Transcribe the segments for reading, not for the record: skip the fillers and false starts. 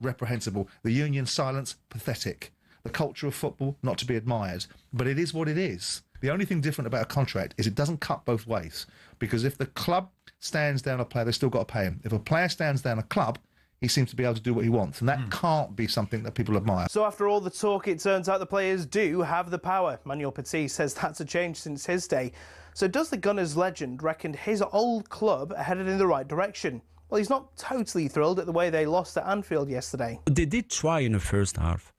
reprehensible. The union silence, pathetic. The culture of football, not to be admired. But it is what it is. The only thing different about a contract is it doesn't cut both ways. Because if the club stands down a player, they've still got to pay him. If a player stands down a club, he seems to be able to do what he wants. And that can't be something that people admire. So after all the talk, it turns out the players do have the power. Manuel Petit says that's a change since his day. So does the Gunners legend reckon his old club are headed in the right direction? Well, he's not totally thrilled at the way they lost at Anfield yesterday. They did try in the first half,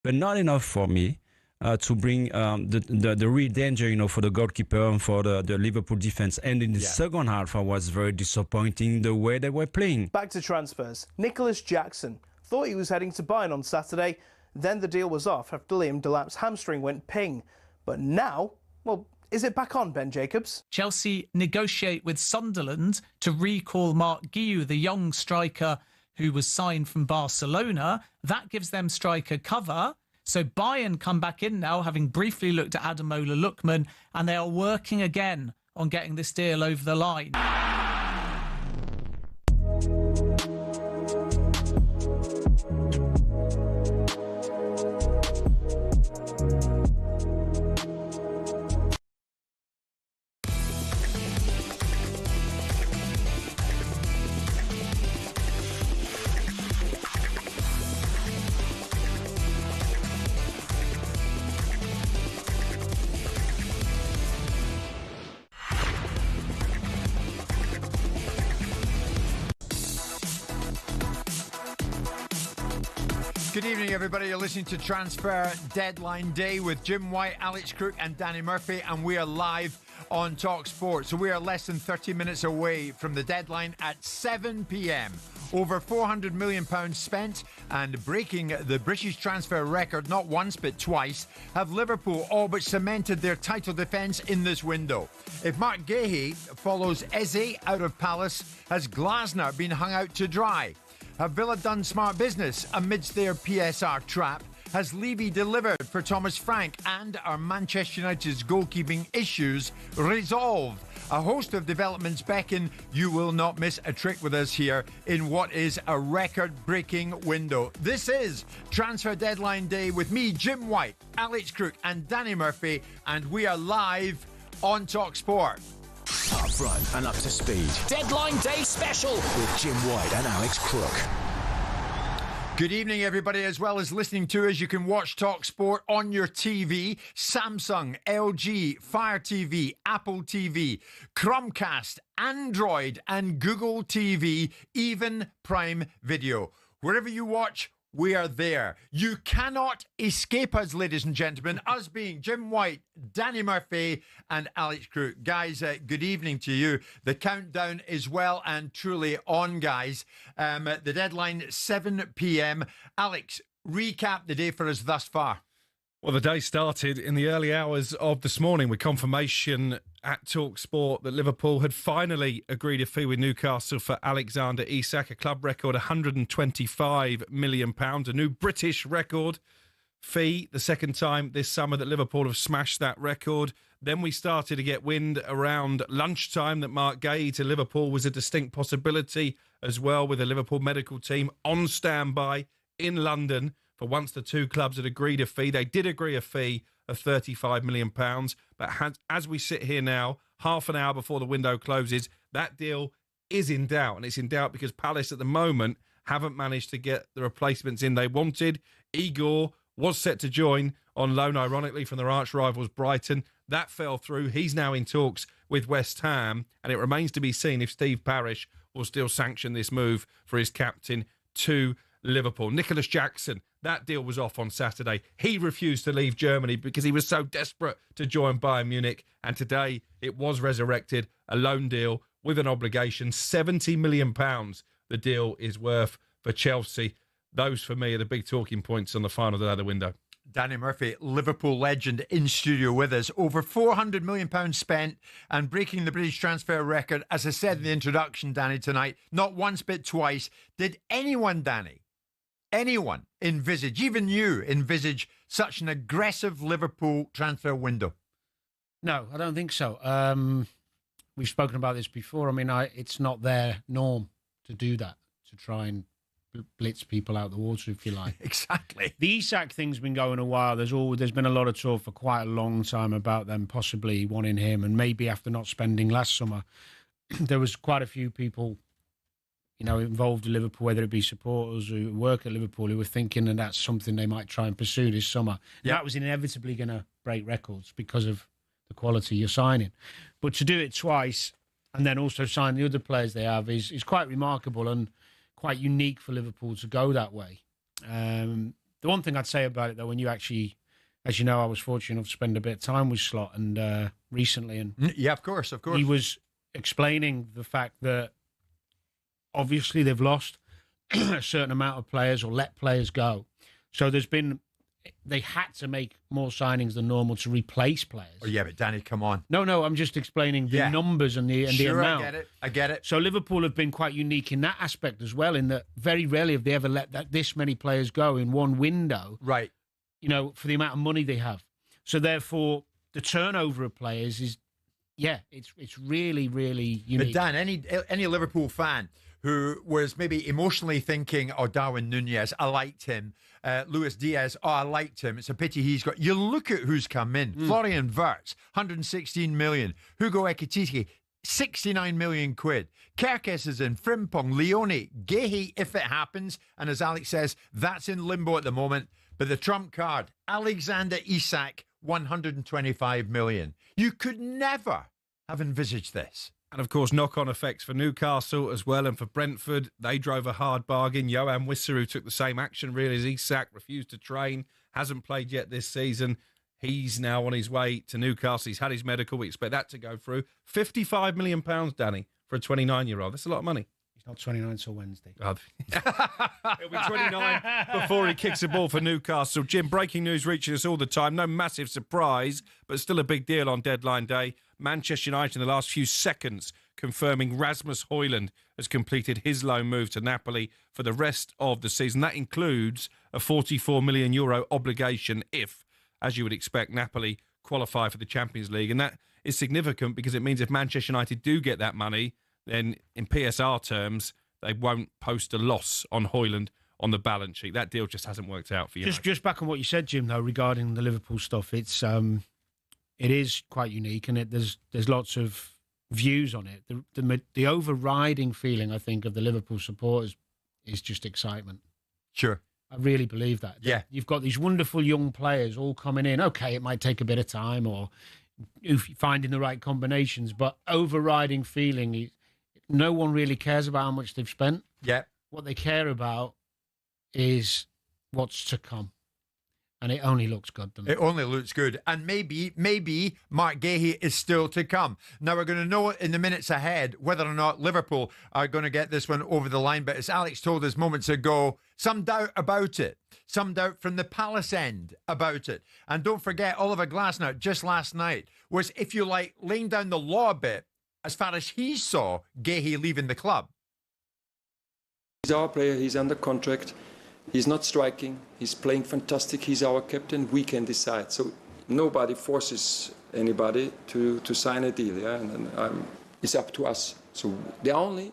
but not enough for me to bring the real danger, for the goalkeeper and for the Liverpool defence. And in the second half, I was very disappointing the way they were playing. Back to transfers. Nicholas Jackson thought he was heading to Bayern on Saturday. Then the deal was off after Liam Delap's hamstring went ping. But now, well, is it back on, Ben Jacobs? Chelsea negotiate with Sunderland to recall Mark Guehi, the young striker who was signed from Barcelona. That gives them striker cover. So Bayern come back in now, having briefly looked at Ademola Lookman, and they are working again on getting this deal over the line. Good evening, everybody. You're listening to Transfer Deadline Day with Jim White, Alex Crook and Danny Murphy, and we are live on talkSPORT. So we are less than 30 minutes away from the deadline at 7 p.m. Over £400 million spent and breaking the British transfer record not once but twice have Liverpool all but cemented their title defence in this window. If Mark Guehi follows Eze out of Palace, has Glasner been hung out to dry? Have Villa done smart business amidst their PSR trap? Has Levy delivered for Thomas Frank? And are Manchester United's goalkeeping issues resolved? A host of developments beckon. You will not miss a trick with us here in what is a record-breaking window. This is Transfer Deadline Day with me, Jim White, Alex Crook and Danny Murphy, and we are live on talkSPORT. Up front and up to speed. Deadline Day special with Jim White and Alex Crook. Good evening, everybody. As well as listening to us, you can watch talkSPORT on your TV. Samsung, LG, Fire TV, Apple TV, Chromecast, Android and Google TV, even Prime Video. Wherever you watch, we are there. You cannot escape us, ladies and gentlemen, us being Jim White, Danny Murphy and Alex Crook. Guys, good evening to you. The countdown is well and truly on, guys. The deadline, 7 p.m. Alex, recap the day for us thus far. Well, the day started in the early hours of this morning with confirmation at talkSPORT that Liverpool had finally agreed a fee with Newcastle for Alexander Isak, a club record £125 million, a new British record fee, the second time this summer that Liverpool have smashed that record. Then we started to get wind around lunchtime that Mark Guehi to Liverpool was a distinct possibility as well, with the Liverpool medical team on standby in London. For once the two clubs had agreed a fee, they did agree a fee of £35 million. But as we sit here now, half an hour before the window closes, that deal is in doubt. And it's in doubt because Palace at the moment haven't managed to get the replacements in they wanted. Igor was set to join on loan, ironically, from their arch rivals Brighton. That fell through. He's now in talks with West Ham. And it remains to be seen if Steve Parish will still sanction this move for his captain to Liverpool. Nicholas Jackson, that deal was off on Saturday. He refused to leave Germany because he was so desperate to join Bayern Munich. And today it was resurrected, a loan deal with an obligation, £70 million the deal is worth for Chelsea. Those, for me, are the big talking points on the final day of the window. Danny Murphy, Liverpool legend, in studio with us. Over £400 million spent and breaking the British transfer record. As I said in the introduction, Danny, tonight, not once but twice. Did anyone, Danny, anyone envisage, even you envisage, such an aggressive Liverpool transfer window? No, I don't think so. We've spoken about this before. I mean, it's not their norm to do that, to try and blitz people out the water, if you like. Exactly. The Isak thing's been going a while. There's been a lot of talk for quite a long time about them possibly wanting him, and maybe after not spending last summer, there was quite a few people, involved in Liverpool, whether it be supporters who work at Liverpool, who were thinking that that's something they might try and pursue this summer. Yeah. That was inevitably going to break records because of the quality you're signing. But to do it twice and then also sign the other players they have is quite remarkable and quite unique for Liverpool to go that way. The one thing I'd say about it, though, when you actually, as you know, I was fortunate enough to spend a bit of time with Slot and recently, and yeah, of course, he was explaining the fact that obviously they've lost a certain amount of players or let players go. So they had to make more signings than normal to replace players. Oh, yeah, but Danny, come on. No, I'm just explaining the numbers and the amount. I get it. So Liverpool have been quite unique in that aspect as well, in that very rarely have they ever let this many players go in one window. Right. For the amount of money they have. So therefore, the turnover of players is, it's really, really unique. But Dan, any Liverpool fan who was maybe emotionally thinking, Darwin Núñez, I liked him. Luis Diaz, I liked him. It's a pity he's got... You look at who's come in. Florian Wirtz, 116 million. Hugo Ekitike, 69 million quid. Kerkes is in. Frimpong, Leone, Guehi, if it happens. And as Alex says, that's in limbo at the moment. But the trump card, Alexander Isak, 125 million. You could never have envisaged this. And of course, knock-on effects for Newcastle as well, and for Brentford. They drove a hard bargain. Johan Wisser, who took the same action really as Isak, refused to train, hasn't played yet this season. He's now on his way to Newcastle. He's had his medical. We expect that to go through. £55 million, Danny, for a 29-year-old. That's a lot of money. He's not 29 till Wednesday. He'll be 29 before he kicks a ball for Newcastle. Jim, breaking news reaching us all the time. No massive surprise, but still a big deal on deadline day. Manchester United in the last few seconds confirming Rasmus Højlund has completed his loan move to Napoli for the rest of the season. That includes a €44 million obligation if, as you would expect, Napoli qualify for the Champions League. And that is significant because it means if Manchester United do get that money, then in PSR terms, they won't post a loss on Højlund on the balance sheet. That deal just hasn't worked out for you. Just back on what you said, Jim, though, regarding the Liverpool stuff, it is quite unique, and there's lots of views on it. The overriding feeling, I think, of the Liverpool supporters is just excitement. Sure. I really believe that. Yeah. You've got these wonderful young players all coming in. Okay, it might take a bit of time or finding the right combinations, but overriding feeling, no one really cares about how much they've spent. Yeah. What they care about is what's to come. And it only looks good, doesn't it? It only looks good. And maybe Mark Guehi is still to come. Now, we're going to know in the minutes ahead whether or not Liverpool are going to get this one over the line. But as Alex told us moments ago, some doubt about it. Some doubt from the Palace end about it. And don't forget, Oliver Glasner, just last night, was, if you like, laying down the law a bit as far as he saw Guehi leaving the club. He's our player. He's under contract. He's not striking. He's playing fantastic. He's our captain. We can decide. So nobody forces anybody to sign a deal. Yeah, and it's up to us. So the only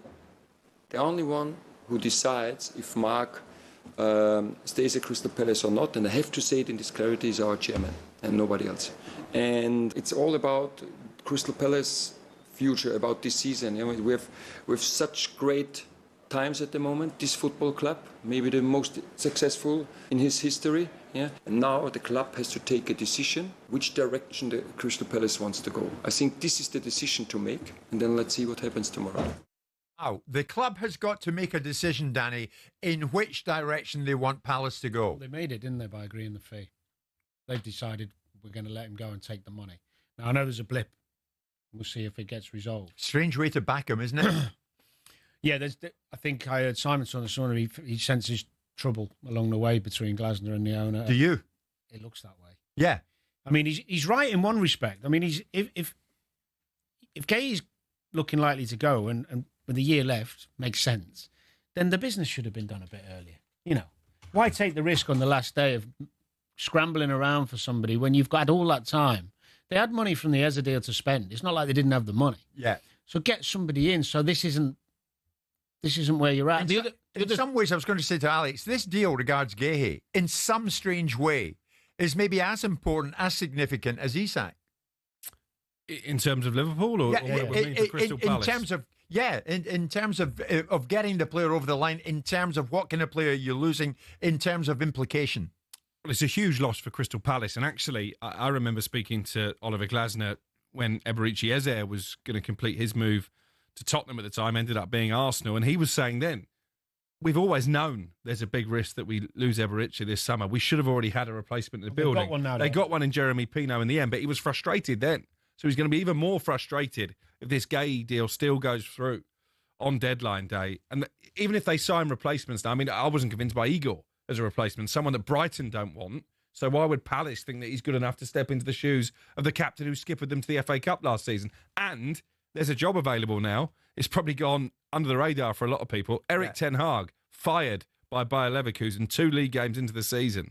one who decides if Mark stays at Crystal Palace or not, and I have to say it in this clarity, is our chairman and nobody else. And it's all about Crystal Palace future, about this season. You know, we have such great times at the moment, this football club, maybe the most successful in his history. Yeah, and now the club has to take a decision which direction the Crystal Palace wants to go. I think this is the decision to make, and then let's see what happens tomorrow. Oh, the club has got to make a decision, Danny, in which direction they want Palace to go. Well, they made it, didn't they, by agreeing the fee? They've decided we're going to let him go and take the money. Now, I know there's a blip. We'll see if it gets resolved. Strange way to back him, isn't it? Yeah, I think I heard Simon on this morning. He senses trouble along the way between Glasner and the owner. Do you? It looks that way. Yeah. I mean, he's right in one respect. I mean, if Guehi's looking likely to go and with a year left makes sense, then the business should have been done a bit earlier. You know, why take the risk on the last day of scrambling around for somebody when you've got all that time? They had money from the Eza deal to spend. It's not like they didn't have the money. Yeah. So get somebody in. So this isn't this isn't where you're at. In some ways, I was going to say to Alex, this deal regards Guehi in some strange way is maybe as important, as significant as Isak. In terms of Liverpool, or what it would mean for Crystal Palace? In terms of getting the player over the line, in terms of what kind of player you're losing, in terms of implication. Well, it's a huge loss for Crystal Palace. And actually, I remember speaking to Oliver Glasner when Eberechi Eze was going to complete his move to Tottenham at the time, ended up being Arsenal. And he was saying then, we've always known there's a big risk that we lose Eberechi this summer. We should have already had a replacement in the building. They got one in Jeremy Pino in the end, but he was frustrated then. So he's going to be even more frustrated if this Guehi deal still goes through on deadline day. And even if they sign replacements now, I mean, I wasn't convinced by Igor as a replacement, someone that Brighton don't want. So why would Palace think that he's good enough to step into the shoes of the captain who skippered them to the FA Cup last season? And there's a job available now. It's probably gone under the radar for a lot of people. Erik Ten Hag, fired by Bayer Leverkusen 2 league games into the season.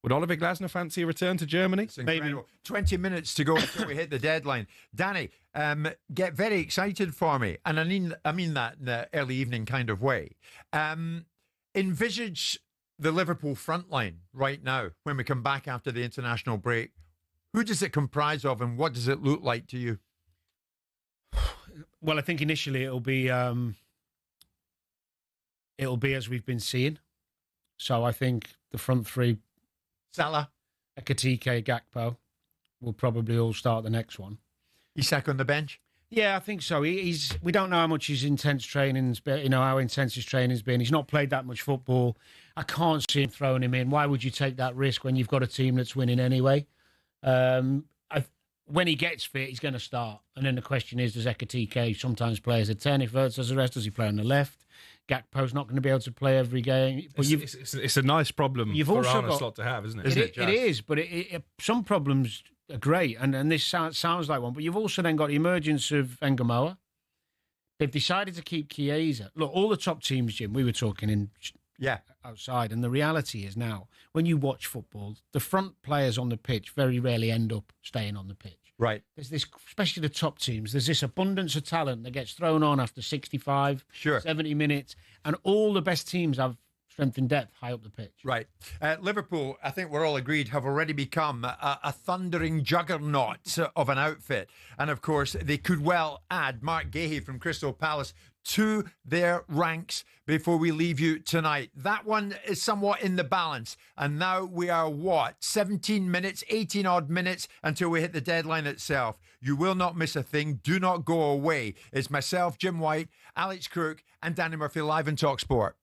Would Oliver Glasner fancy a return to Germany? Maybe. 20 minutes to go until we hit the deadline. Danny, get very excited for me. And I mean that in the early evening kind of way. Envisage the Liverpool front line right now when we come back after the international break. Who does it comprise of and what does it look like to you? Well, I think initially it'll be as we've been seeing. So I think the front three, Salah, Ekitike, Gakpo, will probably all start the next one. Isak on the bench? Yeah, I think so. We don't know how much his intense training's been, how intense his training's been. He's not played that much football. I can't see him throwing him in. Why would you take that risk when you've got a team that's winning anyway? When he gets fit, he's going to start. And then the question is, does Ekitike sometimes play as a 10? If Ertz does the rest, does he play on the left? Gakpo's not going to be able to play every game. But it's a nice problem for Arne Slot to have, isn't it? It is, but some problems are great, and this sounds like one. But you've also then got the emergence of Engamoa. They've decided to keep Chiesa. Look, all the top teams, Jim, we were talking outside, and the reality is now, when you watch football, the front players on the pitch very rarely end up staying on the pitch. Right. There's this, especially the top teams, there's this abundance of talent that gets thrown on after 65, 70 minutes, and all the best teams have strength and depth high up the pitch. Right. Liverpool, I think we're all agreed, have already become a thundering juggernaut of an outfit. And, of course, they could well add Mark Guehi from Crystal Palace to their ranks before we leave you tonight. That one is somewhat in the balance. And now we are, 17 minutes, 18-odd minutes until we hit the deadline itself. You will not miss a thing. Do not go away. It's myself, Jim White, Alex Crook, and Danny Murphy live in talkSPORT.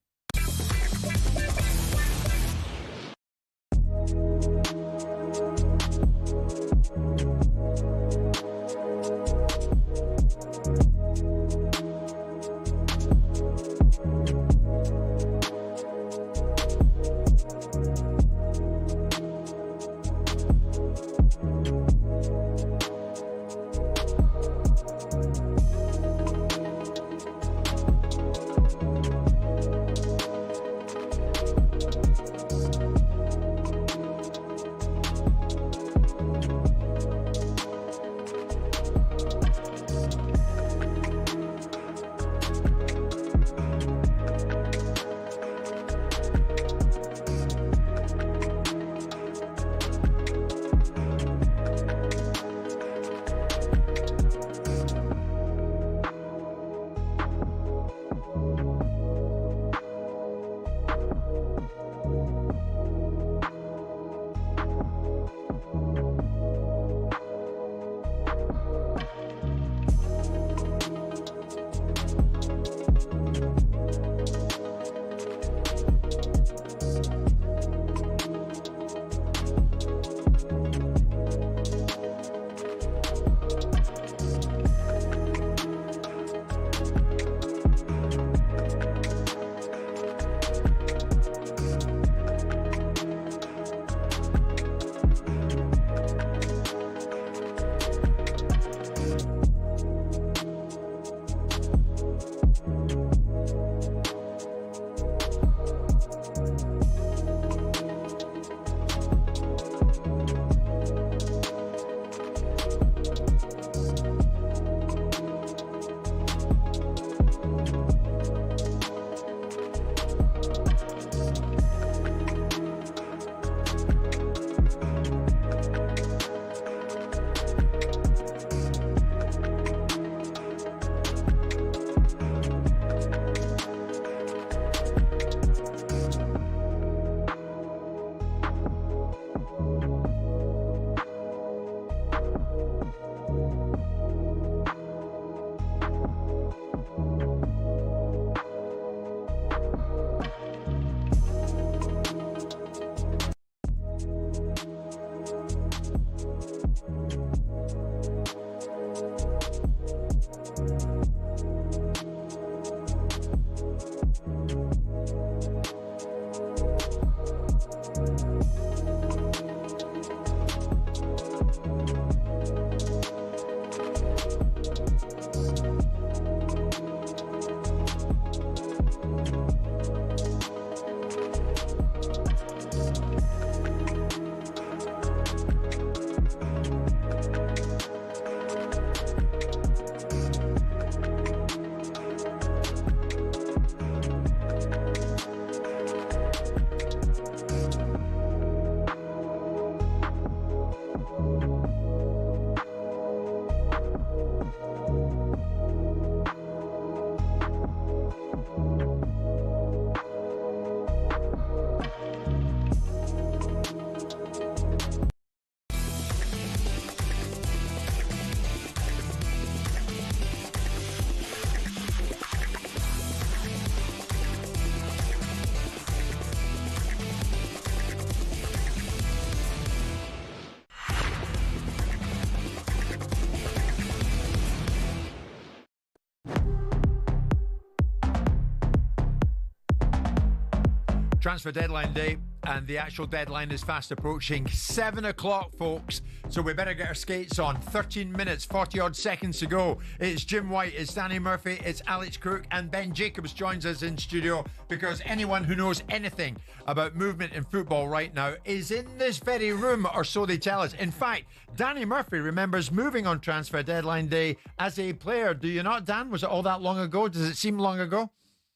Transfer deadline day, and the actual deadline is fast approaching. 7 o'clock, folks. So we better get our skates on. 13 minutes, 40 odd seconds to go. It's Jim White, it's Danny Murphy, it's Alex Crook, and Ben Jacobs joins us in studio, because anyone who knows anything about movement in football right now is in this very room, or so they tell us. In fact, Danny Murphy remembers moving on transfer deadline day as a player. Do you not, Dan? Was it all that long ago? Does it seem long ago?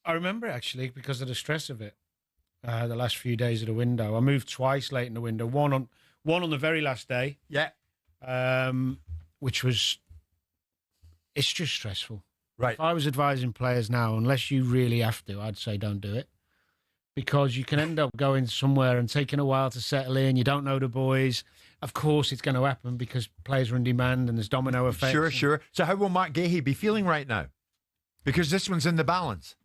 I remember it, actually, because of the stress of it. The last few days of the window, I moved twice late in the window. One on the very last day. Yeah. Which was, it's just stressful. Right. If I was advising players now, unless you really have to, I'd say don't do it, because you can end up going somewhere and taking a while to settle in. You don't know the boys. Of course, it's going to happen because players are in demand and there's domino effects. Sure. So how will Mark Guehi be feeling right now? Because this one's in the balance.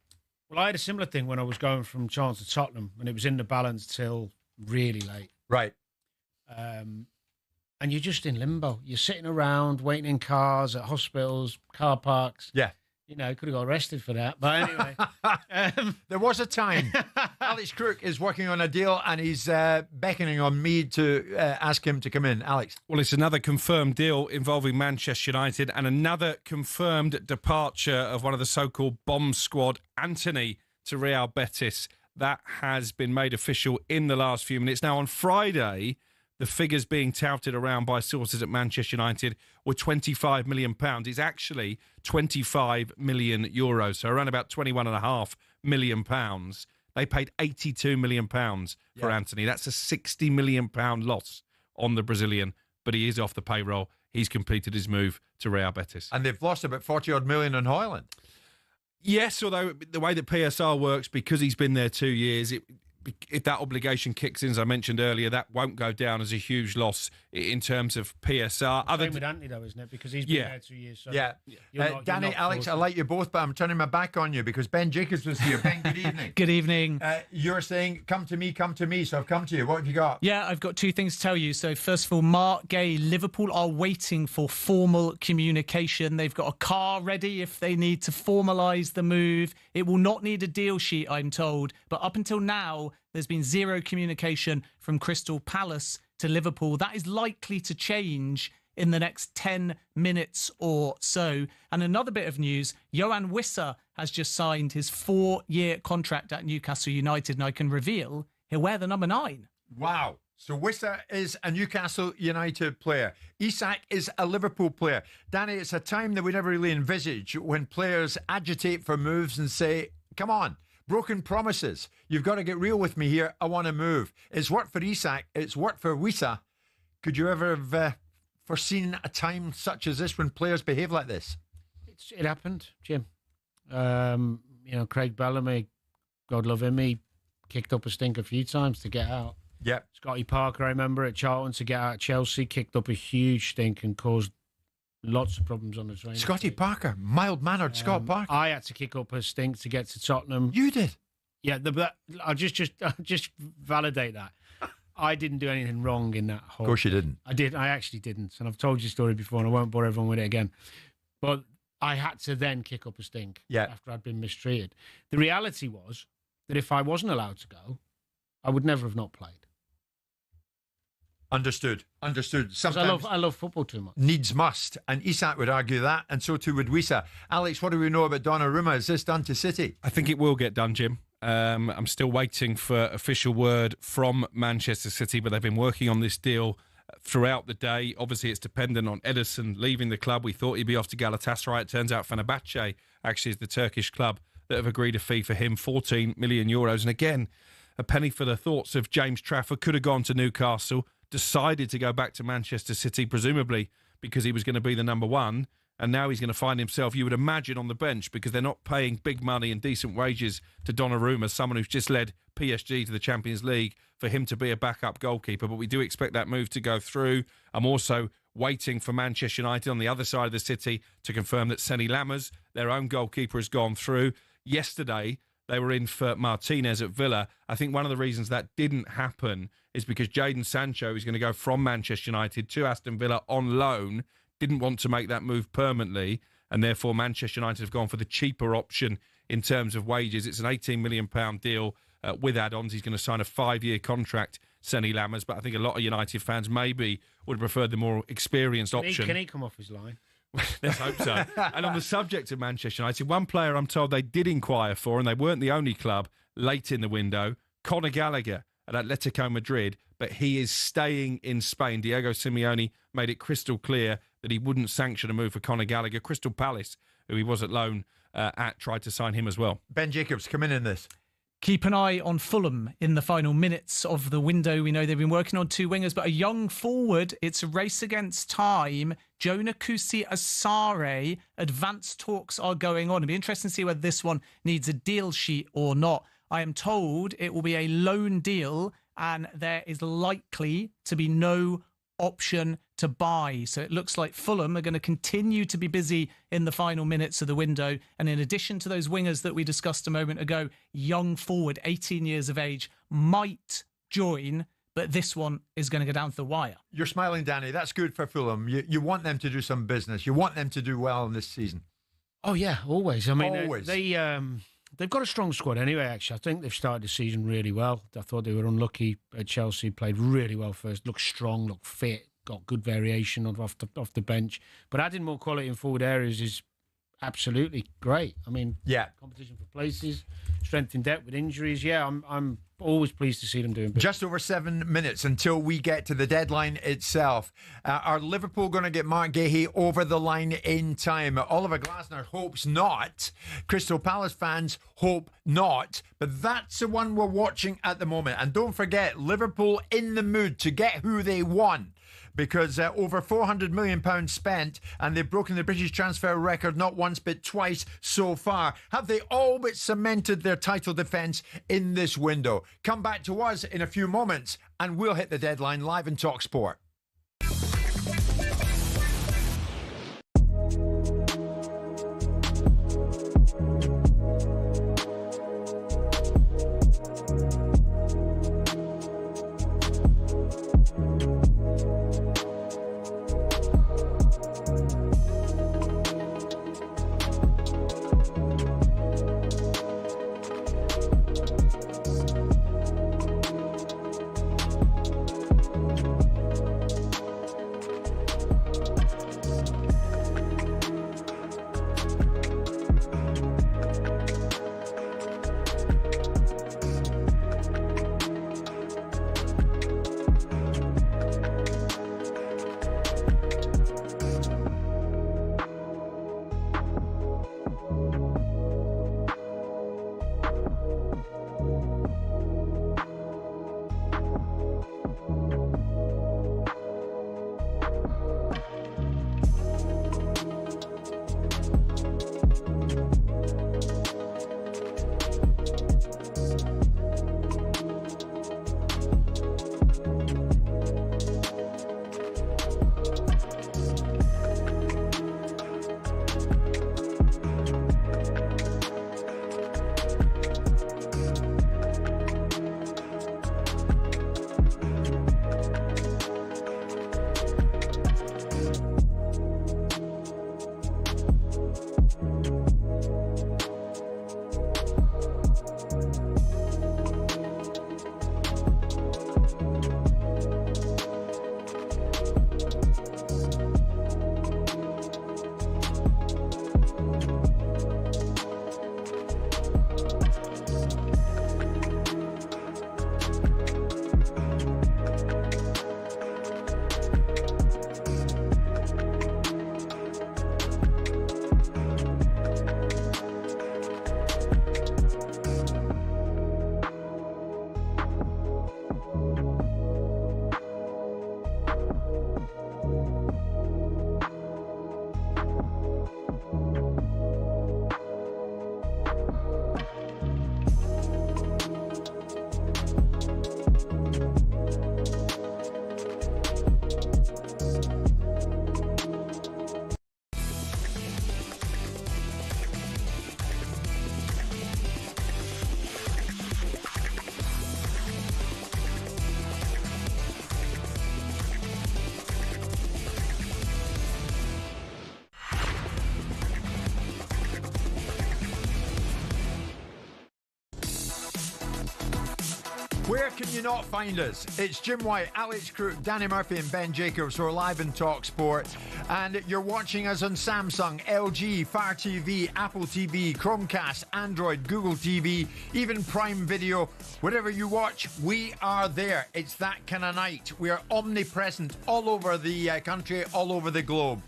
Well, I had a similar thing when I was going from Chance to Tottenham, and it was in the balance till really late. Right. And you're just in limbo. You're sitting around waiting in cars, at hospitals, car parks. Yeah. You know, could have got arrested for that. But anyway. There was a time. Alex Crook is working on a deal, and he's beckoning on me to ask him to come in. Alex. Well, it's another confirmed deal involving Manchester United, and another confirmed departure of one of the so-called bomb squad, Anthony, to Real Betis. That has been made official in the last few minutes. Now, on Friday, the figures being touted around by sources at Manchester United were £25 million. It's actually €25 million, so around about £21.5 million. They paid £82 million for Anthony. That's a £60 million loss on the Brazilian, but he is off the payroll. He's completed his move to Real Betis. And they've lost about 40 odd million on Højlund. Yes, although the way that PSR works, because he's been there 2 years, if that obligation kicks in, as I mentioned earlier, that won't go down as a huge loss in terms of PSR. Same with Anthony, though, isn't it? Because he's been there 2 years. So Danny, Alex, I like you both, but I'm turning my back on you because Ben Jacobs was here. Ben, good evening. Good evening. You're saying, come to me, so I've come to you. What have you got? Yeah, I've got two things to tell you. So first of all, Mark Guehi, Liverpool are waiting for formal communication. They've got a car ready if they need to formalise the move. It will not need a deal sheet, I'm told. But up until now, there's been zero communication from Crystal Palace to Liverpool. That is likely to change in the next 10 minutes or so. And another bit of news, Yohan Wissa has just signed his 4-year contract at Newcastle United, and I can reveal he'll wear the number 9. Wow. So Wissa is a Newcastle United player. Isak is a Liverpool player. Danny, it's a time that we never really envisage when players agitate for moves and say, come on, broken promises. You've got to get real with me here. I want to move. It's worked for Isak. It's worked for Wissa. Could you ever have foreseen a time such as this when players behave like this? It happened, Jim. Craig Bellamy, God love him, he kicked up a stink a few times to get out. Yeah. Scotty Parker, I remember at Charlton to get out of Chelsea, kicked up a huge stink and caused lots of problems on the train. Scotty Parker, mild-mannered Scott Parker. I had to kick up a stink to get to Tottenham. You did? Yeah, I'll just validate that. I didn't do anything wrong in that whole... Of course you didn't. I did. I actually didn't. And I've told you the story before and I won't bore everyone with it again. But I had to then kick up a stink after I'd been mistreated. The reality was that if I wasn't allowed to go, I would never have not played. Understood. Sometimes I love football too much. Needs must. And Isak would argue that, and so too would Wissa. Alex, what do we know about Donnarumma? Is this done to City? I think it will get done, Jim. I'm still waiting for official word from Manchester City, but they've been working on this deal throughout the day. Obviously, it's dependent on Ederson leaving the club. We thought he'd be off to Galatasaray. It turns out Fenerbahce actually is the Turkish club that have agreed a fee for him, €14 million. And again, a penny for the thoughts of James Trafford. Could have gone to Newcastle, decided to go back to Manchester City, presumably because he was going to be the number one. And now he's going to find himself, you would imagine, on the bench because they're not paying big money and decent wages to Donnarumma, someone who's just led PSG to the Champions League, for him to be a backup goalkeeper. But we do expect that move to go through. I'm also waiting for Manchester United on the other side of the city to confirm that Seny Lammers, their own goalkeeper, has gone through. Yesterday, they were in for Martinez at Villa. I think one of the reasons that didn't happen is because Jadon Sancho is going to go from Manchester United to Aston Villa on loan, didn't want to make that move permanently, and therefore Manchester United have gone for the cheaper option in terms of wages. It's an £18 million deal with add-ons. He's going to sign a 5-year contract, Senny Lammers, but I think a lot of United fans maybe would have preferred the more experienced option. Can he come off his line? Let's hope so. And on the subject of Manchester United, one player I'm told they did inquire for, and they weren't the only club late in the window, Conor Gallagher at Atletico Madrid, but he is staying in Spain. Diego Simeone made it crystal clear that he wouldn't sanction a move for Conor Gallagher. Crystal Palace, who he was at loan at, tried to sign him as well. Ben Jacobs, come in this. Keep an eye on Fulham in the final minutes of the window. We know they've been working on 2 wingers, but a young forward. It's a race against time. Jonah Kusi Asare. Advanced talks are going on. It'll be interesting to see whether this one needs a deal sheet or not. I am told it will be a loan deal and there is likely to be no option to buy. So it looks like Fulham are going to continue to be busy in the final minutes of the window. And in addition to those wingers that we discussed a moment ago, young forward, 18 years of age, might join, but this one is going to go down to the wire. You're smiling, Danny. That's good for Fulham. You want them to do some business. You want them to do well in this season. Oh, yeah, always. I mean, always. They've got a strong squad anyway, actually. I think they've started the season really well. I thought they were unlucky at Chelsea, played really well first, looked strong, looked fit, got good variation off the bench. But adding more quality in forward areas is absolutely great. I mean, competition for places, strength in depth with injuries. Yeah, I'm always pleased to see them doing business. Just over 7 minutes until we get to the deadline itself. Are Liverpool going to get Mark Guehi over the line in time? Oliver Glasner hopes not. Crystal Palace fans hope not. But that's the one we're watching at the moment. And don't forget, Liverpool in the mood to get who they want. Because over £400 million spent, and they've broken the British transfer record not once but twice so far. Have they all but cemented their title defence in this window? Come back to us in a few moments and we'll hit the deadline live in talkSPORT. Where can you not find us? It's Jim White, Alex Crook, Danny Murphy and Ben Jacobs. We're live in talkSPORT. And you're watching us on Samsung, LG, Fire TV, Apple TV, Chromecast, Android, Google TV, even Prime Video. Whatever you watch, we are there. It's that kind of night. We are omnipresent all over the country, all over the globe.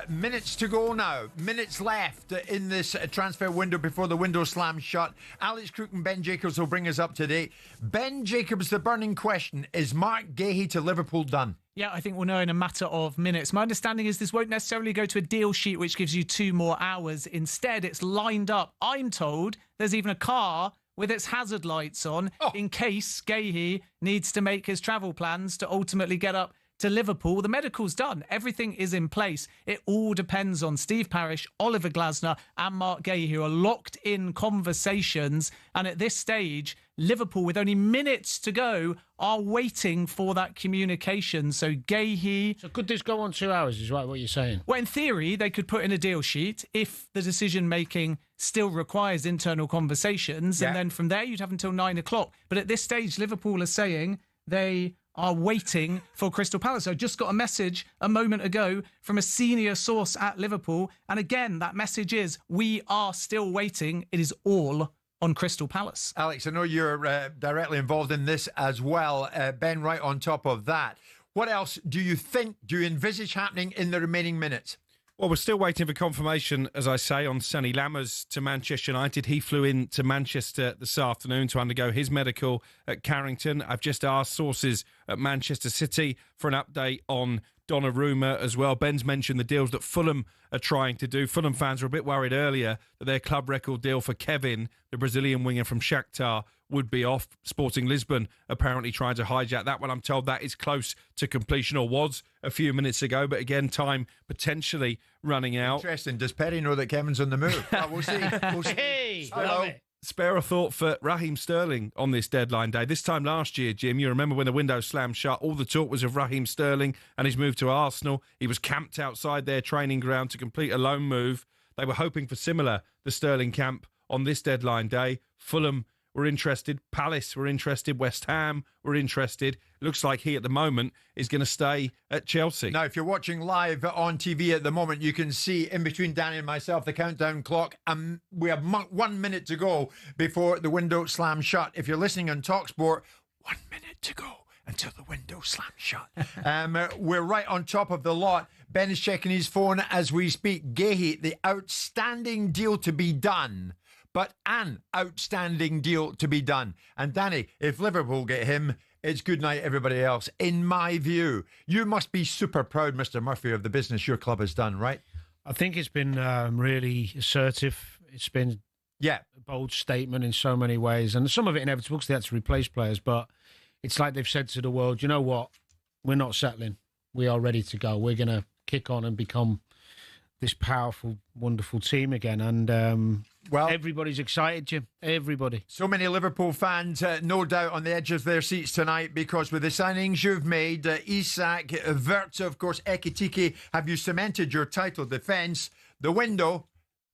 Minutes to go now. Minutes left in this transfer window before the window slams shut. Alex Crook and Ben Jacobs will bring us up to date. Ben Jacobs, the burning question, is Mark Guehi to Liverpool done? Yeah, I think we'll know in a matter of minutes. My understanding is this won't necessarily go to a deal sheet, which gives you 2 more hours. Instead, it's lined up. I'm told there's even a car with its hazard lights on in case Guehi needs to make his travel plans to ultimately get up to Liverpool. The medical's done. Everything is in place. It all depends on Steve Parish, Oliver Glasner and Mark Guehi, who are locked in conversations. And at this stage, Liverpool, with only minutes to go, are waiting for that communication. So Guehi... So could this go on 2 hours, is right what you're saying? Well, in theory, they could put in a deal sheet if the decision-making still requires internal conversations. Yeah. And then from there, you'd have until 9 o'clock. But at this stage, Liverpool are saying they are waiting for Crystal Palace. I just got a message a moment ago from a senior source at Liverpool. And again, that message is, we are still waiting. It is all on Crystal Palace. Alex, I know you're directly involved in this as well. Ben, right on top of that. What else do you envisage happening in the remaining minutes? Well, we're still waiting for confirmation, as I say, on Sonny Lammers to Manchester United. He flew in to Manchester this afternoon to undergo his medical at Carrington. I've just asked sources at Manchester City for an update on Donnarumma as well. Ben's mentioned the deals that Fulham are trying to do. Fulham fans were a bit worried earlier that their club record deal for Kevin, the Brazilian winger from Shakhtar, would be off. Sporting Lisbon apparently trying to hijack that one. I'm told that is close to completion, or was a few minutes ago, but again, time potentially running out. Interesting. Does Perry know that Kevin's on the move? We'll see. We'll see. Hey, hello. Spare a thought for Raheem Sterling on this deadline day. This time last year, Jim, you remember when the window slammed shut, all the talk was of Raheem Sterling and his move to Arsenal. He was camped outside their training ground to complete a loan move. They were hoping for similar, the Sterling camp, on this deadline day. Fulham were interested, Palace were interested, West Ham were interested. Looks like he, at the moment, is going to stay at Chelsea. Now, if you're watching live on TV at the moment, you can see in between Danny and myself the countdown clock. We have 1 minute to go before the window slams shut. If you're listening on talkSPORT, 1 minute to go until the window slams shut. We're right on top of the lot. Ben is checking his phone as we speak. Guehi, the outstanding deal to be done, but an outstanding deal to be done. And Danny, if Liverpool get him, it's good night, everybody else. In my view, you must be super proud, Mr. Murphy, of the business your club has done, right? I think it's been really assertive. It's been a bold statement in so many ways. And some of it inevitable because they had to replace players. But it's like they've said to the world, you know what? We're not settling. We are ready to go. We're going to kick on and become this powerful, wonderful team again. And well, everybody's excited, Jim. Everybody. So many Liverpool fans, no doubt, on the edge of their seats tonight, because with the signings you've made, Isak, Wirtz, of course, Ekitike, have you cemented your title defence? The window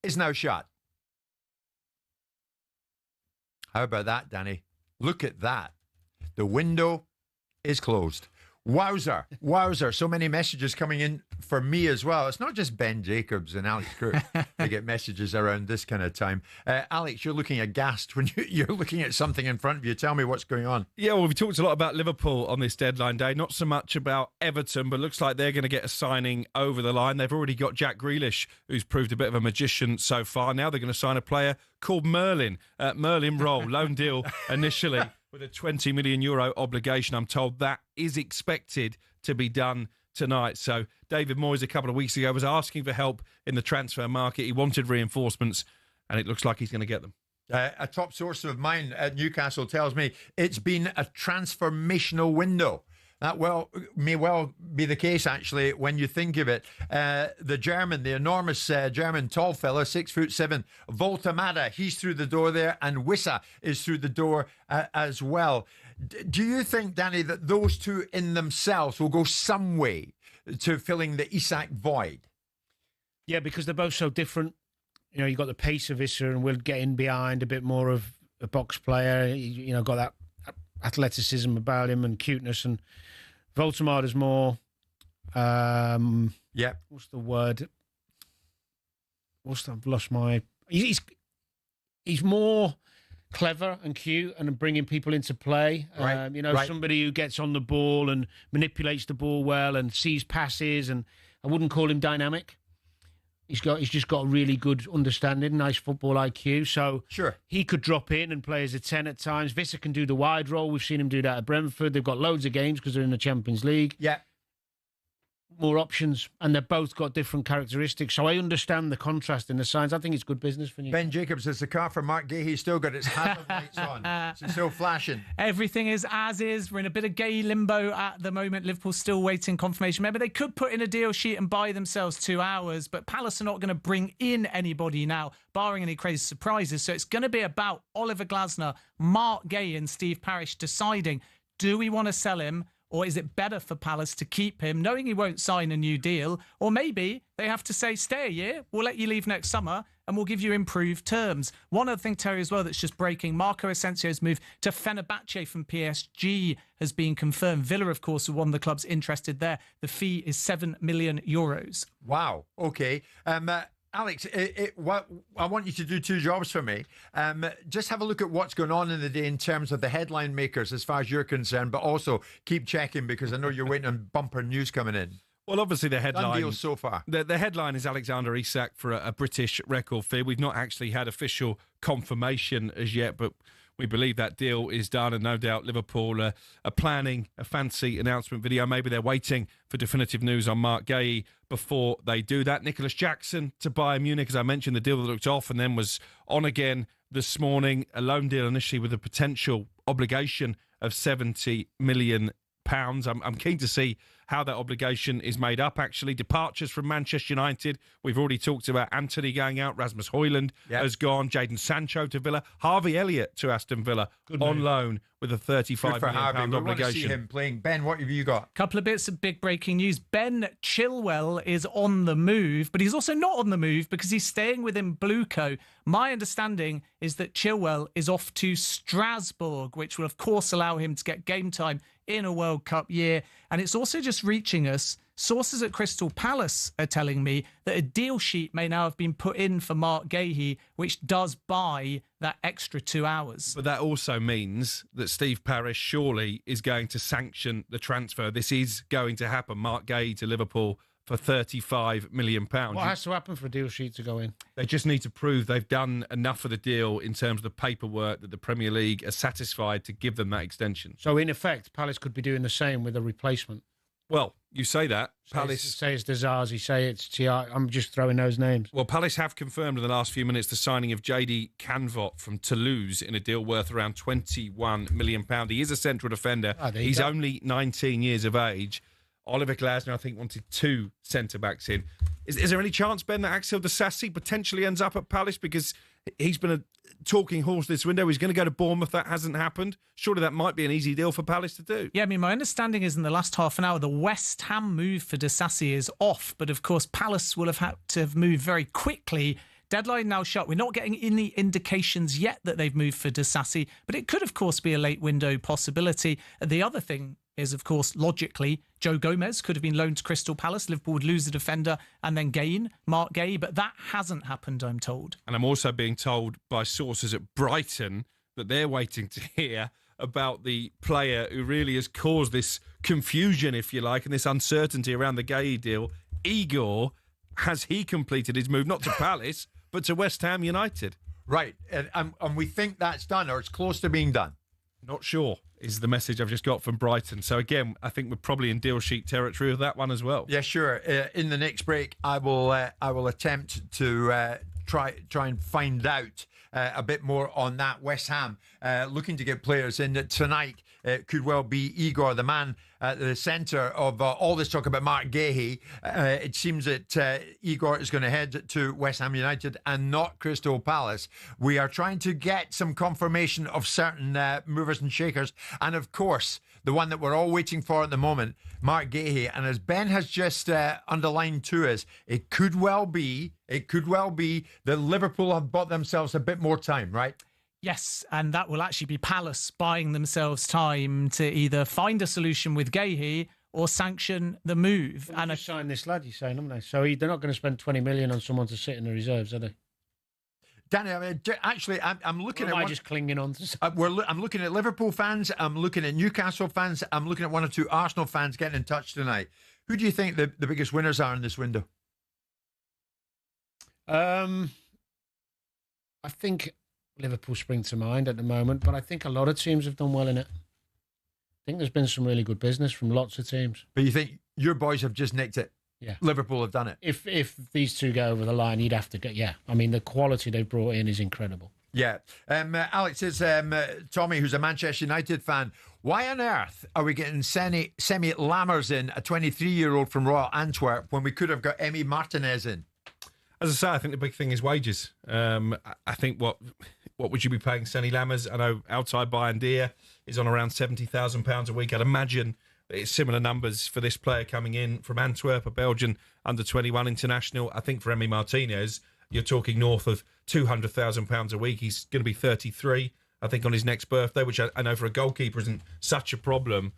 is now shut. How about that, Danny? Look at that. The window is closed. Wowzer, wowzer. So many messages coming in for me as well. It's not just Ben Jacobs and Alex Crook to get messages around this kind of time. Alex, you're looking aghast when you're looking at something in front of you. Tell me what's going on. Yeah, well, we've talked a lot about Liverpool on this deadline day. Not so much about Everton, but looks like they're going to get a signing over the line. They've already got Jack Grealish, who's proved a bit of a magician so far. Now they're going to sign a player called Merlin. Merlin Roll, loan deal initially, with a €20 million obligation. I'm told that is expected to be done tonight. So David Moyes a couple of weeks ago was asking for help in the transfer market. He wanted reinforcements, and it looks like he's going to get them. A top source of mine at Newcastle tells me it's been a transformational window. That may well be the case, actually, when you think of it. The German, the enormous German tall fella, 6'7", Voltamada, he's through the door there, and Wissa is through the door as well. Do you think, Danny, that those two in themselves will go some way to filling the Isak void? Yeah, because they're both so different. You know, you've got the pace of Issa, and we'll get in behind, a bit more of a box player. You know, got that athleticism about him and cuteness, and Voltemade more. What's the word? I've lost my. He's more clever and cute and bringing people into play. Right. Somebody who gets on the ball and manipulates the ball well and sees passes. And I wouldn't call him dynamic. He's just got a really good understanding, nice football IQ. So sure, he could drop in and play as a 10 at times. Visser can do the wide role. We've seen him do that at Brentford. They've got loads of games because they're in the Champions League. Yeah. More options, and they've both got different characteristics. So I understand the contrast in the signs. I think it's good business for you. Ben Jacobs says the car for Mark Guehi still got its hazard lights on. It's still flashing. Everything is as is. We're in a bit of Guehi limbo at the moment. Liverpool still waiting confirmation. Remember, they could put in a deal sheet and buy themselves 2 hours, but Palace are not going to bring in anybody now, barring any crazy surprises. So it's going to be about Oliver Glasner, Mark Guehi and Steve Parish deciding, do we want to sell him? Or is it better for Palace to keep him, knowing he won't sign a new deal? Or maybe they have to say, stay a year, we'll let you leave next summer, and we'll give you improved terms. One other thing, Terry, as well, that's just breaking, Marco Asensio's move to Fenerbahce from PSG has been confirmed. Villa, of course, are one of the clubs interested there. The fee is €7 million. Wow. Okay. Alex, I want you to do two jobs for me. Just have a look at what's going on in the day in terms of the headline makers as far as you're concerned, but also keep checking because I know you're waiting on bumper news coming in. Well, obviously the headline... Done deal so far. The headline is Alexander Isak for a British record fee. We've not actually had official confirmation as yet, but we believe that deal is done, and no doubt Liverpool are planning a fancy announcement video. Maybe they're waiting for definitive news on Mark Guehi before they do that. Nicholas Jackson to Bayern Munich, as I mentioned, the deal that looked off and then was on again this morning. A loan deal initially with a potential obligation of £70 million. I'm keen to see how that obligation is made up, actually. Departures from Manchester United. We've already talked about Anthony going out. Rasmus Højlund has gone. Jadon Sancho to Villa. Harvey Elliott to Aston Villa on loan with a £35 million obligation. We want to see him playing. Ben, what have you got? Couple of bits of big breaking news. Ben Chilwell is on the move, but he's also not on the move because he's staying within Blueco. My understanding is that Chilwell is off to Strasbourg, which will, of course, allow him to get game time in a World Cup year. And it's also just reaching us. Sources at Crystal Palace are telling me that a deal sheet may now have been put in for Mark Guehi, which does buy that extra 2 hours. But that also means that Steve Parish surely is going to sanction the transfer. This is going to happen. Mark Guehi to Liverpool for £35 million. What has to happen for a deal sheet to go in? They just need to prove they've done enough of the deal in terms of the paperwork that the Premier League are satisfied to give them that extension. So, in effect, Palace could be doing the same with a replacement. Well, you say that. Palace say it's Dezazi, say it's TR. I'm just throwing those names. Well, Palace have confirmed in the last few minutes the signing of JD Canvot from Toulouse in a deal worth around £21 million. He is a central defender. He's only 19 years of age. Oliver Glasner, I think, wanted 2 centre-backs in. Is there any chance, Ben, that Axel Disasi potentially ends up at Palace? Because he's been a talking horse this window. He's going to go to Bournemouth. That hasn't happened. Surely that might be an easy deal for Palace to do. Yeah, I mean, my understanding is in the last half an hour, the West Ham move for Disasi is off. But, of course, Palace will have had to have moved very quickly. Deadline now shut. We're not getting any indications yet that they've moved for Disasi, but it could, of course, be a late window possibility. The other thing is, of course, logically, Joe Gomez could have been loaned to Crystal Palace. Liverpool would lose the defender and then gain Mark Guehi, but that hasn't happened, I'm told. And I'm also being told by sources at Brighton that they're waiting to hear about the player who really has caused this confusion, if you like, and this uncertainty around the Guehi deal. Igor, has he completed his move, not to Palace, but to West Ham United? Right, and we think that's done, or it's close to being done. Not sure is the message I've just got from Brighton. So again, I think we're probably in deal sheet territory with that one as well. Yeah, sure. In the next break, I will attempt to try and find out a bit more on that. West Ham looking to get players in tonight. It could well be Igor, the man at the centre of all this talk about Mark Guehi. It seems that Igor is going to head to West Ham United and not Crystal Palace. We are trying to get some confirmation of certain movers and shakers. And of course, the one that we're all waiting for at the moment, Mark Guehi. And as Ben has just underlined to us, it could well be that Liverpool have bought themselves a bit more time, right? Yes, and that will actually be Palace buying themselves time to either find a solution with Guehi or sanction the move. And I signed this lad, you're saying, haven't they? So they're not going to spend 20 million on someone to sit in the reserves, are they? Danny, I mean, actually, I'm looking at. Am I just clinging on to? I'm looking at Liverpool fans. I'm looking at Newcastle fans. I'm looking at one or two Arsenal fans getting in touch tonight. Who do you think the biggest winners are in this window? I think Liverpool spring to mind at the moment, but I think a lot of teams have done well in it. I think there's been some really good business from lots of teams. But you think your boys have just nicked it? Yeah. Liverpool have done it. If these two go over the line, you'd have to get, yeah. I mean, the quality they've brought in is incredible. Yeah. Alex says, Tommy, who's a Manchester United fan, why on earth are we getting Semi Lammers in, a 23-year-old from Royal Antwerp, when we could have got Emi Martinez in? As I say, I think the big thing is wages. I think what would you be paying Seny Lammers? I know Altay Bayindir is on around £70,000 a week. I'd imagine it's similar numbers for this player coming in from Antwerp, a Belgian under-21 international. I think for Emi Martinez, you're talking north of £200,000 a week. He's going to be 33, I think, on his next birthday, which I know for a goalkeeper isn't such a problem.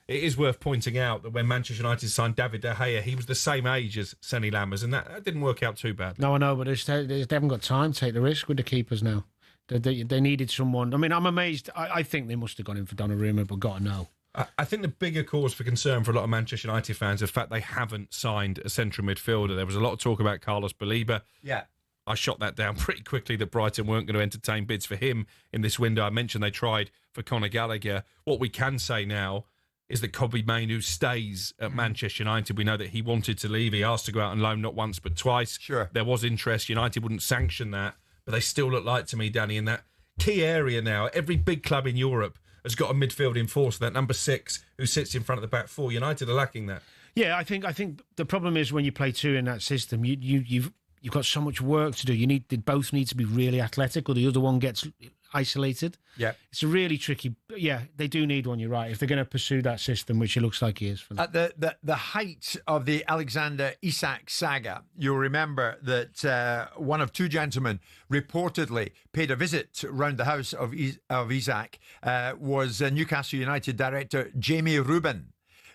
It is worth pointing out that when Manchester United signed David De Gea, he was the same age as Seny Lammers, and that didn't work out too bad. No, I know, but they haven't got time to take the risk with the keepers now. They needed someone. I mean, I'm amazed. I think they must have gone in for Donnarumma, but got to know. I think the bigger cause for concern for a lot of Manchester United fans is the fact they haven't signed a central midfielder. There was a lot of talk about Carlos Baleba. Yeah. I shot that down pretty quickly that Brighton weren't going to entertain bids for him in this window. I mentioned they tried for Conor Gallagher. What we can say now is that Kobbie Mainoo stays at Manchester United. We know that he wanted to leave. He asked to go out on loan not once but twice. Sure. There was interest. United wouldn't sanction that. But they still look like, to me, Danny, in that key area now, every big club in Europe has got a midfield enforcer, that number 6 who sits in front of the back 4. United are lacking that. Yeah, I think the problem is when you play two in that system, you've got so much work to do. They both need to be really athletic, or the other one gets isolated. Yeah, it's a really tricky. Yeah, they do need one. You're right. If they're going to pursue that system, which it looks like he is for them. At the height of the Alexander Isak saga, you'll remember that one of two gentlemen reportedly paid a visit round the house of Isak. Was Newcastle United director Jamie Rubin.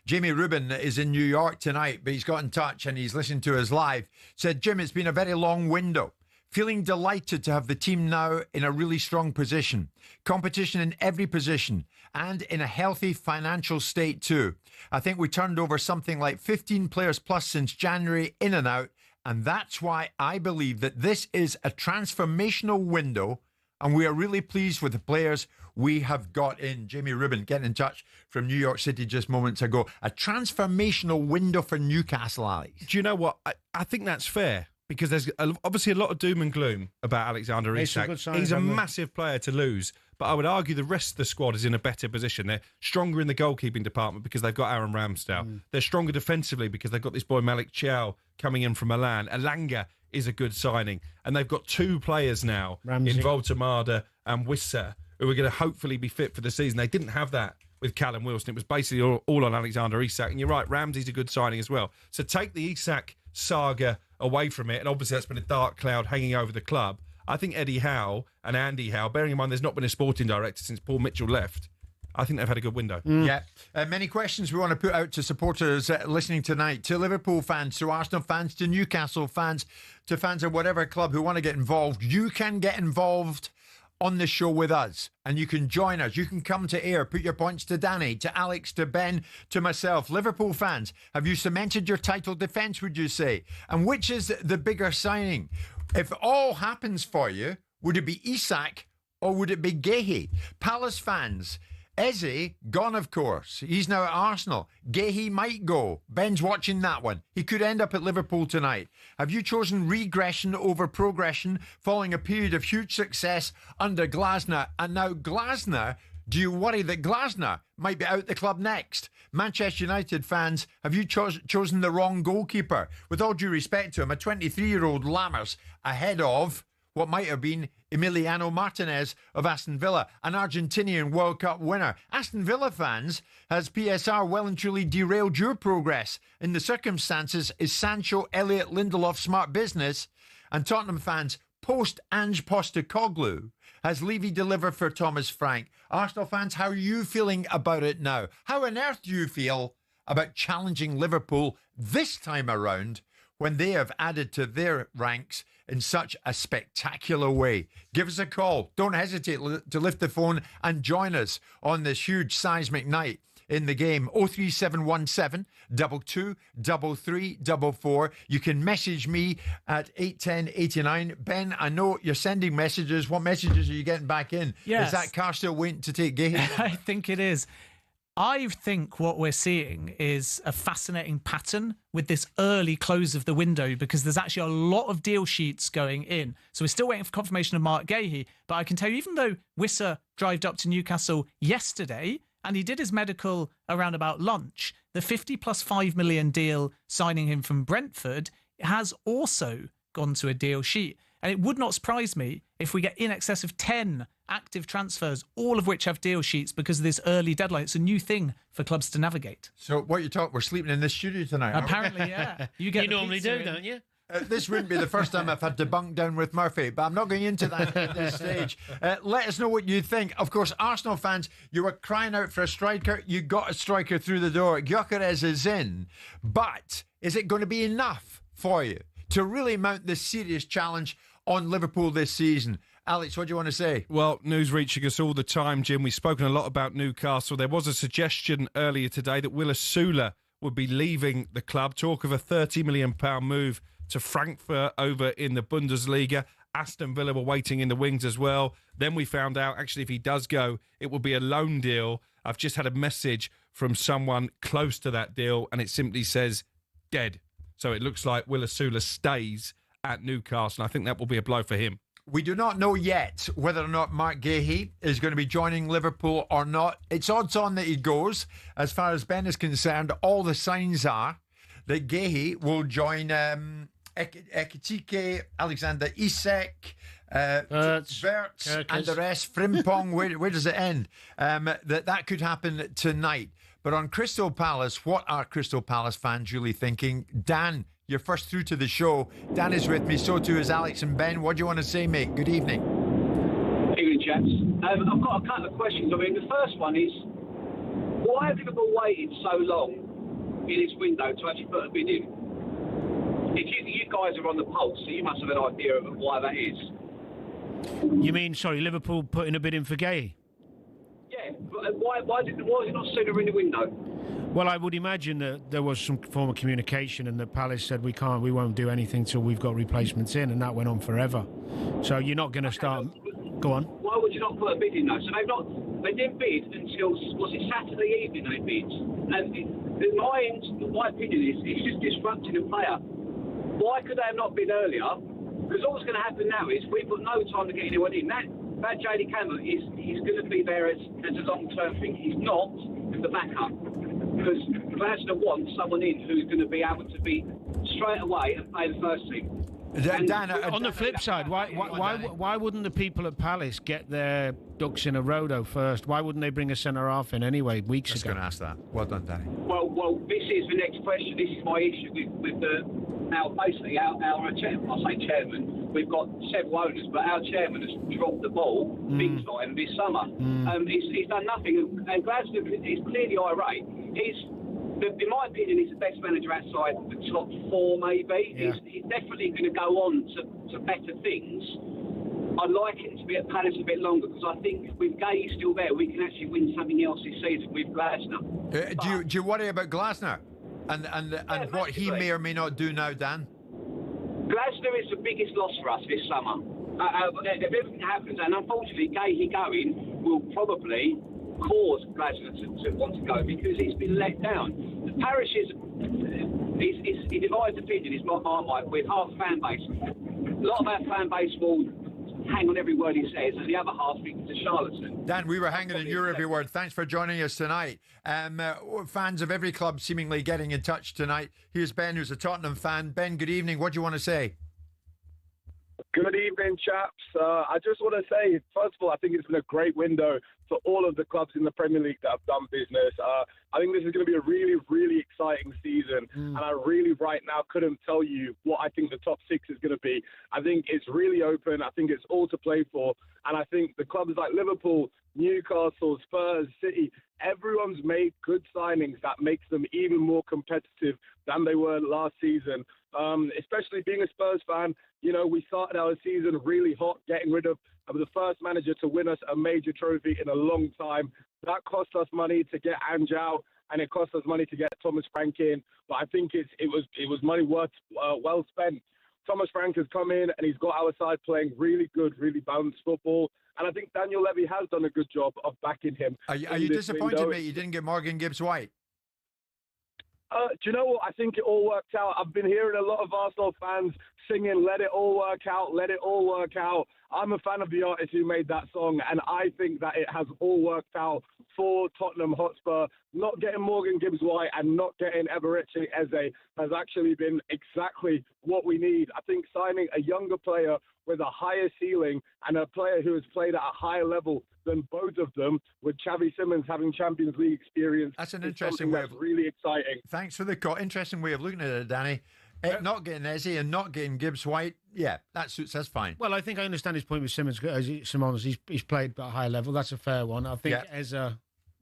Jamie Rubin is in New York tonight, but he's got in touch and he's listening to us live. Said, Jim, it's been a very long window. Feeling delighted to have the team now in a really strong position. Competition in every position and in a healthy financial state too. I think we turned over something like 15 players plus since January, in and out. And that's why I believe that this is a transformational window and we are really pleased with the players we have got in. Jamie Rubin getting in touch from New York City just moments ago. A transformational window for Newcastle, Alex. Do you know what? I think that's fair. Because there's obviously a lot of doom and gloom about Alexander Isak. He's a massive player to lose, but I would argue the rest of the squad is in a better position. They're stronger in the goalkeeping department because they've got Aaron Ramsdale. They're stronger defensively because they've got this boy Malik Chow coming in from Milan. Elanga is a good signing. And they've got 2 players now in Voltemada and Wissa who are going to hopefully be fit for the season. They didn't have that with Callum Wilson. It was basically all on Alexander Isak. And you're right, Ramsey's a good signing as well. So take the Isak saga away from it, and obviously that's been a dark cloud hanging over the club. I think Eddie Howe and Andy Howe, bearing in mind there's not been a sporting director since Paul Mitchell left, I think they've had a good window. Yeah. Many questions we want to put out to supporters listening tonight, to Liverpool fans, to Arsenal fans, to Newcastle fans, to fans of whatever club who want to get involved. You can get involved on the show with us and you can join us. You can come to air, put your points to Danny, to Alex, to Ben, to myself. Liverpool fans, have you cemented your title defence, would you say? And which is the bigger signing? If all happens for you, would it be Isak or would it be Guehi? Palace fans, Eze, gone of course. He's now at Arsenal. Guehi might go. Ben's watching that one. He could end up at Liverpool tonight. Have you chosen regression over progression following a period of huge success under Glasner? And now Glasner, do you worry that Glasner might be out the club next? Manchester United fans, have you chosen the wrong goalkeeper? With all due respect to him, a 23-year-old Lammers ahead of what might have been Emiliano Martinez of Aston Villa, an Argentinian World Cup winner. Aston Villa fans, has PSR well and truly derailed your progress? In the circumstances, is Sancho, Elliott, Lindelof smart business? And Tottenham fans, post-Ange Postecoglou, has Levy delivered for Thomas Frank? Arsenal fans, how are you feeling about it now? How on earth do you feel about challenging Liverpool this time around when they have added to their ranks in such a spectacular way? Give us a call. Don't hesitate to lift the phone and join us on this huge seismic night in the game. 03717 22 3344. You can message me at 81089. Ben, I know you're sending messages. What messages are you getting back in? Yes. Is that car still waiting to take Guehi? I think it is. I think what we're seeing is a fascinating pattern with this early close of the window, because there's actually a lot of deal sheets going in. So we're still waiting for confirmation of Mark Guehi. But I can tell you, even though Wissa drove up to Newcastle yesterday and he did his medical around about lunch, the 50 plus 5 million deal signing him from Brentford has also gone to a deal sheet. And it would not surprise me if we get in excess of 10 active transfers, all of which have deal sheets because of this early deadline. It's a new thing for clubs to navigate. So what you talk, we're sleeping in this studio tonight. Apparently, yeah. You normally do, don't you? This wouldn't be the first time I've had to bunk down with Murphy, but I'm not going into that at this stage. Let us know what you think. Of course, Arsenal fans, you were crying out for a striker. You got a striker through the door. Gyökeres is in. But is it going to be enough for you to really mount this serious challenge on Liverpool this season? Alex, what do you want to say? Well, news reaching us all the time, Jim. We've spoken a lot about Newcastle. There was a suggestion earlier today that Willa Sula would be leaving the club. Talk of a £30 million move to Frankfurt over in the Bundesliga. Aston Villa were waiting in the wings as well. Then we found out, actually, if he does go, it will be a loan deal. I've just had a message from someone close to that deal, and it simply says, dead. So it looks like Willa Sula stays at Newcastle, and I think that will be a blow for him. We do not know yet whether or not Mark Guehi is going to be joining Liverpool or not. It's odds on that he goes. As far as Ben is concerned, all the signs are that Guehi will join Ekitike, Alexander Isak, Verts, and the rest. Frimpong, where does it end? That could happen tonight. But on Crystal Palace, what are Crystal Palace fans really thinking? Dan, you're first through to the show. Dan is with me, so too is Alex and Ben. What do you want to say, mate? Good evening. Evening, chaps. I've got a couple of questions. I mean, the first one is, why have Liverpool waited so long in this window to actually put a bid in? If you guys are on the pulse, so you must have an idea of why that is. You mean, sorry, Liverpool putting a bid in for Guehi? Yeah, why is it not sooner in the window? Well, I would imagine that there was some form of communication, and the Palace said we won't do anything till we've got replacements in, and that went on forever. So you're not going to start. Go on. Why would you not put a bid in though? So they didn't bid until, was it Saturday evening they bid? And my opinion is it's just disrupting a player. Why could they have not bid earlier? Because all that's going to happen now is we've got no time to get anyone in. That JD Campbell he's going to be there as a long-term thing. He's not the backup. Because Glasner wants someone in who's going to be able to be straight away and play the first team. On the flip side, why wouldn't the people at Palace get their ducks in a row though first? Why wouldn't they bring a centre-half in anyway weeks ago? I was going to ask that. Well done, Danny. Well, this is the next question. This is my issue with our chairman. We've got several owners, but our chairman has dropped the ball big time this summer. He's done nothing, and Glasner is clearly irate. In my opinion, he's the best manager outside the top four, maybe. Yeah. He's definitely going to go on to better things. I'd like him to be at Palace a bit longer, because I think with Guehi still there, we can actually win something else this season with Glasner. Do you worry about Glasner and what he may or may not do now, Dan? Glasner is the biggest loss for us this summer. If everything happens, and unfortunately Guehi going will probably cause Glasner to want to go, because he's been let down. The parish he divides opinion, is my mind, with half fan base. A lot of our fan base will hang on every word he says, and the other half think it's a charlatan. Dan, we were hanging on your every word. Thanks for joining us tonight. Fans of every club seemingly getting in touch tonight. Here's Ben, who's a Tottenham fan. Ben, good evening. What do you want to say? Good evening, chaps. I just want to say, first of all, I think it's been a great window for all of the clubs in the Premier League that have done business. I think this is going to be a really, really exciting season, and I really right now couldn't tell you what I think the top 6 is going to be. I think it's really open. I think it's all to play for, and I think the clubs like Liverpool, Newcastle, Spurs, City, everyone's made good signings that makes them even more competitive than they were last season. Especially being a Spurs fan, you know, we started our season really hot, getting rid of the first manager to win us a major trophy in a long time. That cost us money to get Ange out, and it cost us money to get Thomas Frank in. But I think it was money well spent. Thomas Frank has come in and he's got our side playing really good, really balanced football. And I think Daniel Levy has done a good job of backing him. Are you disappointed, mate, you didn't get Morgan Gibbs-White? Do you know what? I think it all worked out. I've been hearing a lot of Arsenal fans singing, let it all work out, let it all work out. I'm a fan of the artist who made that song, and I think that it has all worked out for Tottenham Hotspur. Not getting Morgan Gibbs-White and not getting Eberechi Eze has actually been exactly what we need. I think signing a younger player with a higher ceiling and a player who has played at a higher level than both of them, with Xavi Simons having Champions League experience. That's an interesting way of really exciting. Thanks for the call. Interesting way of looking at it, Danny. Not getting Eze and not getting Gibbs-White, yeah, that suits us fine. Well, I think I understand his point with Simons. He's played at a high level. That's a fair one. I think Eze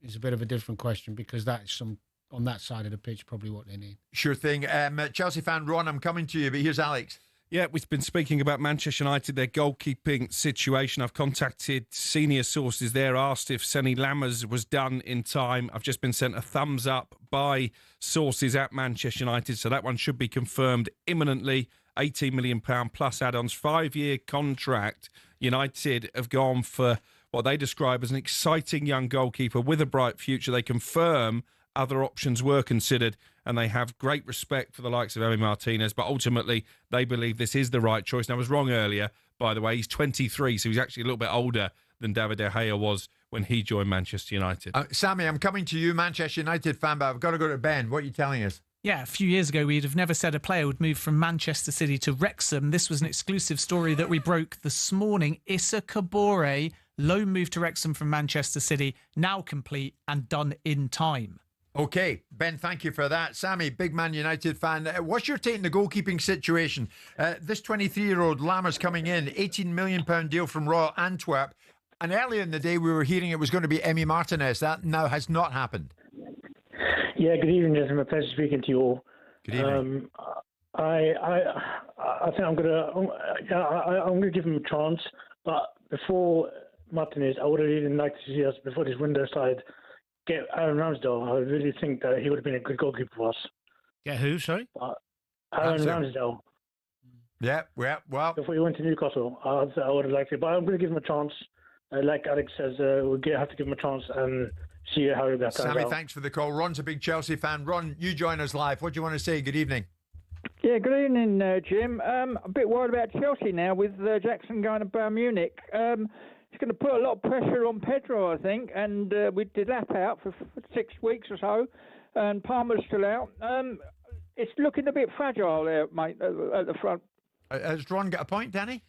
is a bit of a different question because that's on that side of the pitch probably what they need. Sure thing. Chelsea fan Ron, I'm coming to you, but here's Alex. Yeah, we've been speaking about Manchester United, their goalkeeping situation. I've contacted senior sources there, asked if Seny Lammers was done in time. I've just been sent a thumbs up by sources at Manchester United, so that one should be confirmed imminently. £18 million plus add-ons, 5-year contract. United have gone for what they describe as an exciting young goalkeeper with a bright future. They confirm other options were considered, and they have great respect for the likes of Emi Martinez, but ultimately they believe this is the right choice. And I was wrong earlier, by the way. He's 23, so he's actually a little bit older than David De Gea was when he joined Manchester United. Sammy, I'm coming to you, Manchester United fan, but I've got to go to Ben. What are you telling us? Yeah, a few years ago, we'd have never said a player would move from Manchester City to Wrexham. This was an exclusive story that we broke this morning. Issa Kabore, loan move to Wrexham from Manchester City, now complete and done in time. Okay, Ben, thank you for that. Sammy, big Man United fan. What's your take on the goalkeeping situation? This 23-year-old Lammers coming in, £18 million deal from Royal Antwerp. And earlier in the day, we were hearing it was going to be Emi Martinez. That now has not happened. Yeah, good evening, gentlemen. Pleasure speaking to you all. Good evening. I think I'm gonna give him a chance. But before Martinez, I would have even liked to see us before this window started get Aaron Ramsdale. I really think that he would have been a good goalkeeper for us. Get who? Sorry, Aaron Ramsdale. Yeah, well. Before he went to Newcastle, I would have liked it, but I'm going to give him a chance. Like Alex says, we have to give him a chance and see how that goes. Sammy, thanks for the call. Ron's a big Chelsea fan. Ron, you join us live. What do you want to say? Good evening. Yeah, good evening, Jim. A bit worried about Chelsea now with Jackson going to Bayern Munich. It's going to put a lot of pressure on Pedro, I think, and with Delap out for 6 weeks or so, and Palmer's still out. It's looking a bit fragile there, mate, at the front. Has Ron got a point, Danny?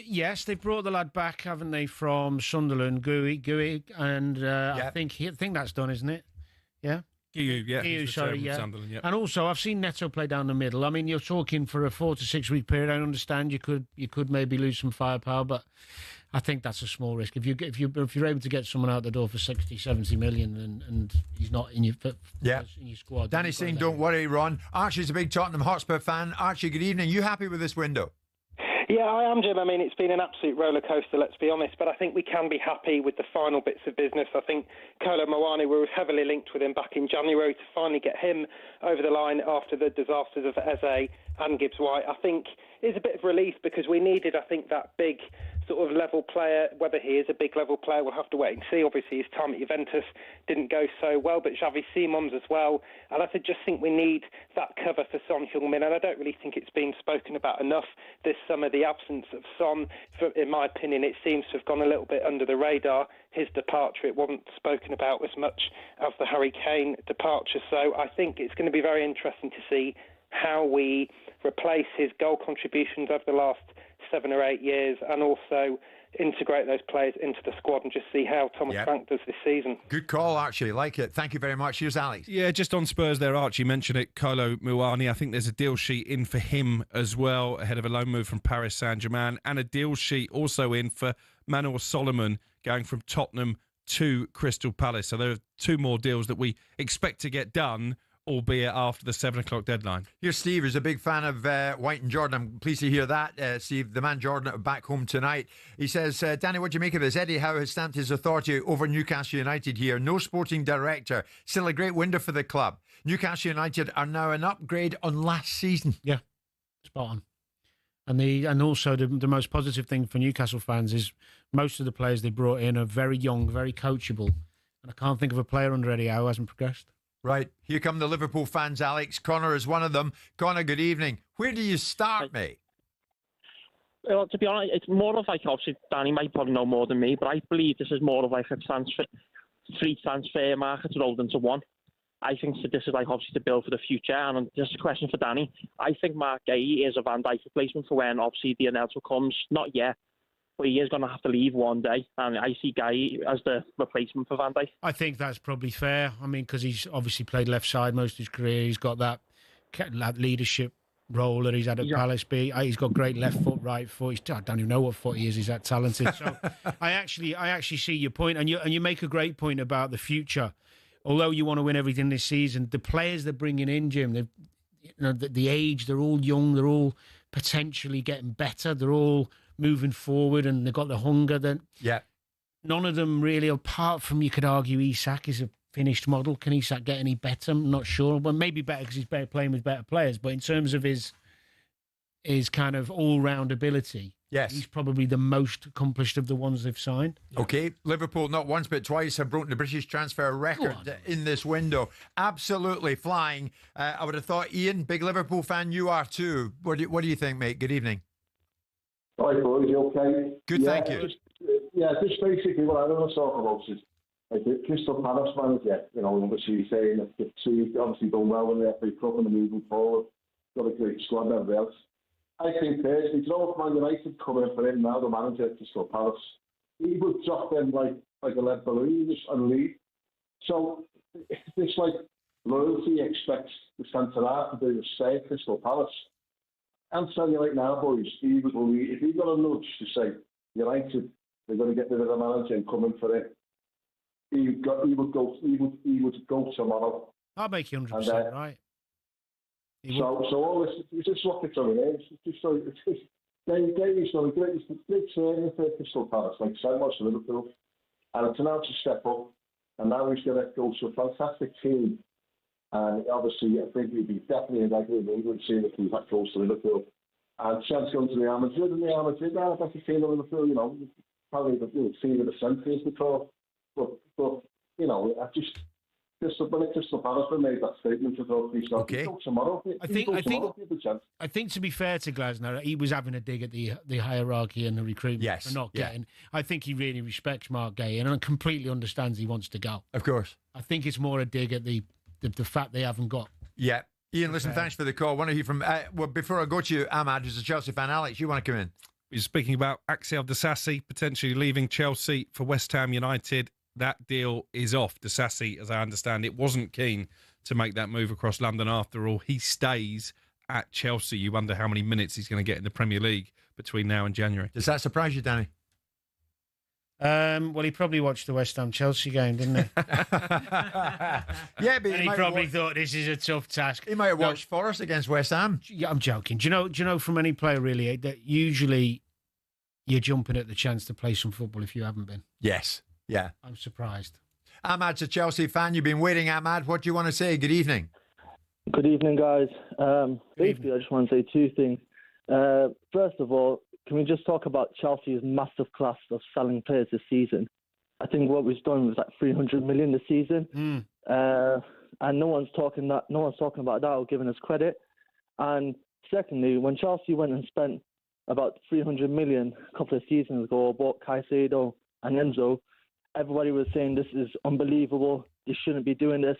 Yes, they brought the lad back, haven't they, from Sunderland, Guehi, and I think that's done, isn't it? Yeah. Guehi, sorry, yeah. And also, I've seen Neto play down the middle. I mean, you're talking for a 4 to 6 week period. I understand you could maybe lose some firepower, but I think that's a small risk. If you're able to get someone out the door for 60, 70 million, and he's not in your squad. Danny's saying, don't worry, Ron. Archie's a big Tottenham Hotspur fan. Archie, good evening. You happy with this window? Yeah, I am, Jim. I mean, it's been an absolute roller coaster, let's be honest, but I think we can be happy with the final bits of business. I think Kolo Muani, we were heavily linked with him back in January to finally get him over the line after the disasters of Eze and Gibbs-White. I think it's a bit of relief because we needed, I think, that big sort of level player. Whether he is a big level player, we'll have to wait and see. Obviously, his time at Juventus didn't go so well, but Xavi Simons as well. And I just think we need that cover for Son Heung-min, and I don't really think it's been spoken about enough this summer. The absence of Son, in my opinion, it seems to have gone a little bit under the radar. His departure, it wasn't spoken about as much as the Harry Kane departure. So I think it's going to be very interesting to see how we replace his goal contributions over the last 7 or 8 years, and also integrate those players into the squad and just see how Thomas Frank does this season. Good call, Archie. Like it. Thank you very much. Here's Alex. Yeah, just on Spurs there, Archie mentioned it. Kolo Muani, I think there's a deal sheet in for him as well, ahead of a loan move from Paris Saint-Germain, and a deal sheet also in for Manuel Solomon going from Tottenham to Crystal Palace. So there are 2 more deals that we expect to get done, albeit after the 7 o'clock deadline. Here's Steve, who's a big fan of White and Jordan. I'm pleased to hear that, Steve. The man Jordan back home tonight. He says, Danny, what do you make of this? Eddie Howe has stamped his authority over Newcastle United here. No sporting director. Still a great window for the club. Newcastle United are now an upgrade on last season. Yeah, spot on. And also the most positive thing for Newcastle fans is most of the players they brought in are very young, very coachable. And I can't think of a player under Eddie Howe who hasn't progressed. Right. Here come the Liverpool fans, Alex. Connor is one of them. Connor, good evening. Where do you start, mate? Well, to be honest, it's more of like, obviously, Danny might probably know more than me, but I believe this is more of like a free transfer market rolled into one. I think that this is like obviously to build for the future. And just a question for Danny. I think Mark Guehi is a Van Dijk replacement for when obviously the announcement comes. Not yet, but he is going to have to leave one day. And I see Guehi as the replacement for Van Dijk. I think that's probably fair. I mean, because he's obviously played left side most of his career. He's got that leadership role that he's had at Palace. He's got great left foot, right foot. I don't even know what foot he is. He's that talented. So I actually see your point, and you make a great point about the future. Although you want to win everything this season, the players they're bringing in, Jim, the age, they're all young, they're all potentially getting better, they're all moving forward, and they've got the hunger. None of them really, apart from, you could argue, Isak is a finished model. Can Isak get any better? I'm not sure. Well, maybe better because he's better playing with better players. But in terms of his kind of all-round ability, he's probably the most accomplished of the ones they've signed. Okay, Liverpool not once but twice have broken the British transfer record in this window. Absolutely flying. I would have thought, Ian, big Liverpool fan, you are too. What do you think, mate? Good evening. Hi, boys. You okay? Good, thank you. Just basically what I want to talk about is like the Crystal Palace manager. You know, obviously he's saying that he's obviously done well in the FA Cup and moving forward. Got a great squad and everything else. I think personally, if Man United coming in for him now, the manager at Crystal Palace, he would drop them like a lead balloon and leave. So this like loyalty expects the centre half to do the stay at Crystal Palace. I'm telling you right now, boys, he would leave. If he got a nudge to say United, they're going to get rid of the manager and come in for it, he would go tomorrow. I'll make you 100% right. So all this, it's just what it's on it. It's just like, Davies done a great training for Crystal Palace, like so much for Liverpool. And it's now to step up. And now he's going to go to a fantastic team. And obviously, I think he'd be definitely in England seeing if he's that close to Liverpool. And chance going to Real Madrid, and Real Madrid, now that's the team of Liverpool, you know, probably the team of the centuries before. But you know, when Crystal Palace made that statement about he's not tomorrow. I think to be fair to Glasner, he was having a dig at the hierarchy and the recruitment for not getting. I think he really respects Mark Guehi and completely understands he wants to go. Of course. I think it's more a dig at the fact they haven't got. Yeah. Ian, listen, thanks for the call. One of you from well, before I go to you, Ahmad, who's a Chelsea fan. Alex, you want to come in? He's speaking about Axel Disasi potentially leaving Chelsea for West Ham United. That deal is off. Disasi, as I understand it, wasn't keen to make that move across London after all. He stays at Chelsea. You wonder how many minutes he's going to get in the Premier League between now and January. Does that surprise you, Danny? Well, he probably watched the West Ham Chelsea game, didn't he? Yeah, but he probably thought this is a tough task. He might have watched Forest against West Ham. Yeah, I'm joking. Do you know from any player really that usually you're jumping at the chance to play some football if you haven't been? Yes. Yeah. I'm surprised. Ahmad's a Chelsea fan. You've been waiting, Ahmad. What do you want to say? Good evening. Good evening, guys. Basically, I just want to say two things. First of all, can we just talk about Chelsea's massive class of selling players this season? I think what we've done was like 300 million this season, and no one's talking about that or giving us credit. And secondly, when Chelsea went and spent about 300 million a couple of seasons ago, bought Caicedo and Enzo, everybody was saying this is unbelievable. You shouldn't be doing this.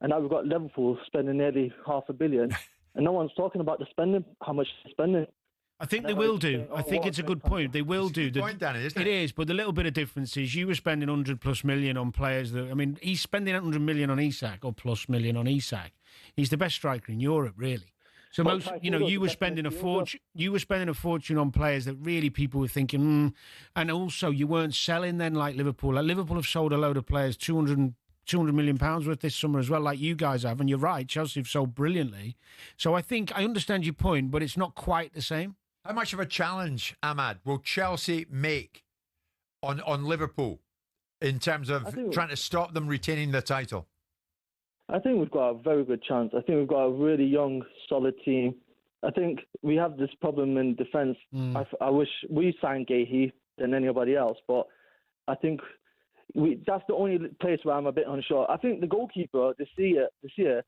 And now we've got Liverpool spending nearly £500 million, and no one's talking about the spending, how much they're spending. I think they will do. I think it's a good point. They will do. Good point, Danny, isn't it? It is, but the little bit of difference is you were spending 100+ million on players that. I mean, he's spending 100 million on Isak or plus million on Isak. He's the best striker in Europe, really. So most, you were spending a fortune. You were spending a fortune on players that really people were thinking, and also you weren't selling then like Liverpool. Like Liverpool have sold a load of players, 200 million pounds worth this summer as well, like you guys have. And you're right, Chelsea have sold brilliantly. So I think I understand your point, but it's not quite the same. How much of a challenge, Ahmad, will Chelsea make on Liverpool in terms of trying to stop them retaining the title? I think we've got a very good chance. I think we've got a really young, solid team. I think we have this problem in defence. I wish we signed Guehi than anybody else, but I think that's the only place where I'm a bit unsure. I think the goalkeeper this year,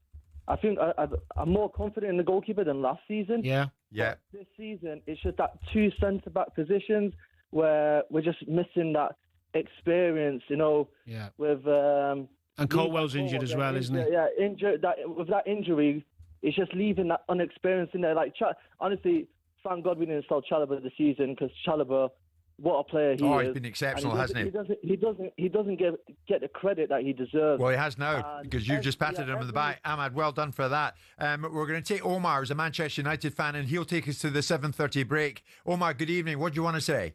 I think I'm more confident in the goalkeeper than last season. Yeah. But this season, it's just that 2 centre-back positions where we're just missing that experience, with... and Colwell's injured as well, isn't he? Yeah, with that injury, it's just leaving that unexperience in there. Like, honestly, thank God we didn't sell Chalobah this season, because Chalobah, what a player he is. Oh, he's been exceptional, hasn't he? He doesn't get the credit that he deserves. Well, he has now, because you just patted him on the back. Ahmad, well done for that. We're going to take Omar, who's a Manchester United fan, and he'll take us to the 7:30 break. Omar, good evening. What do you want to say?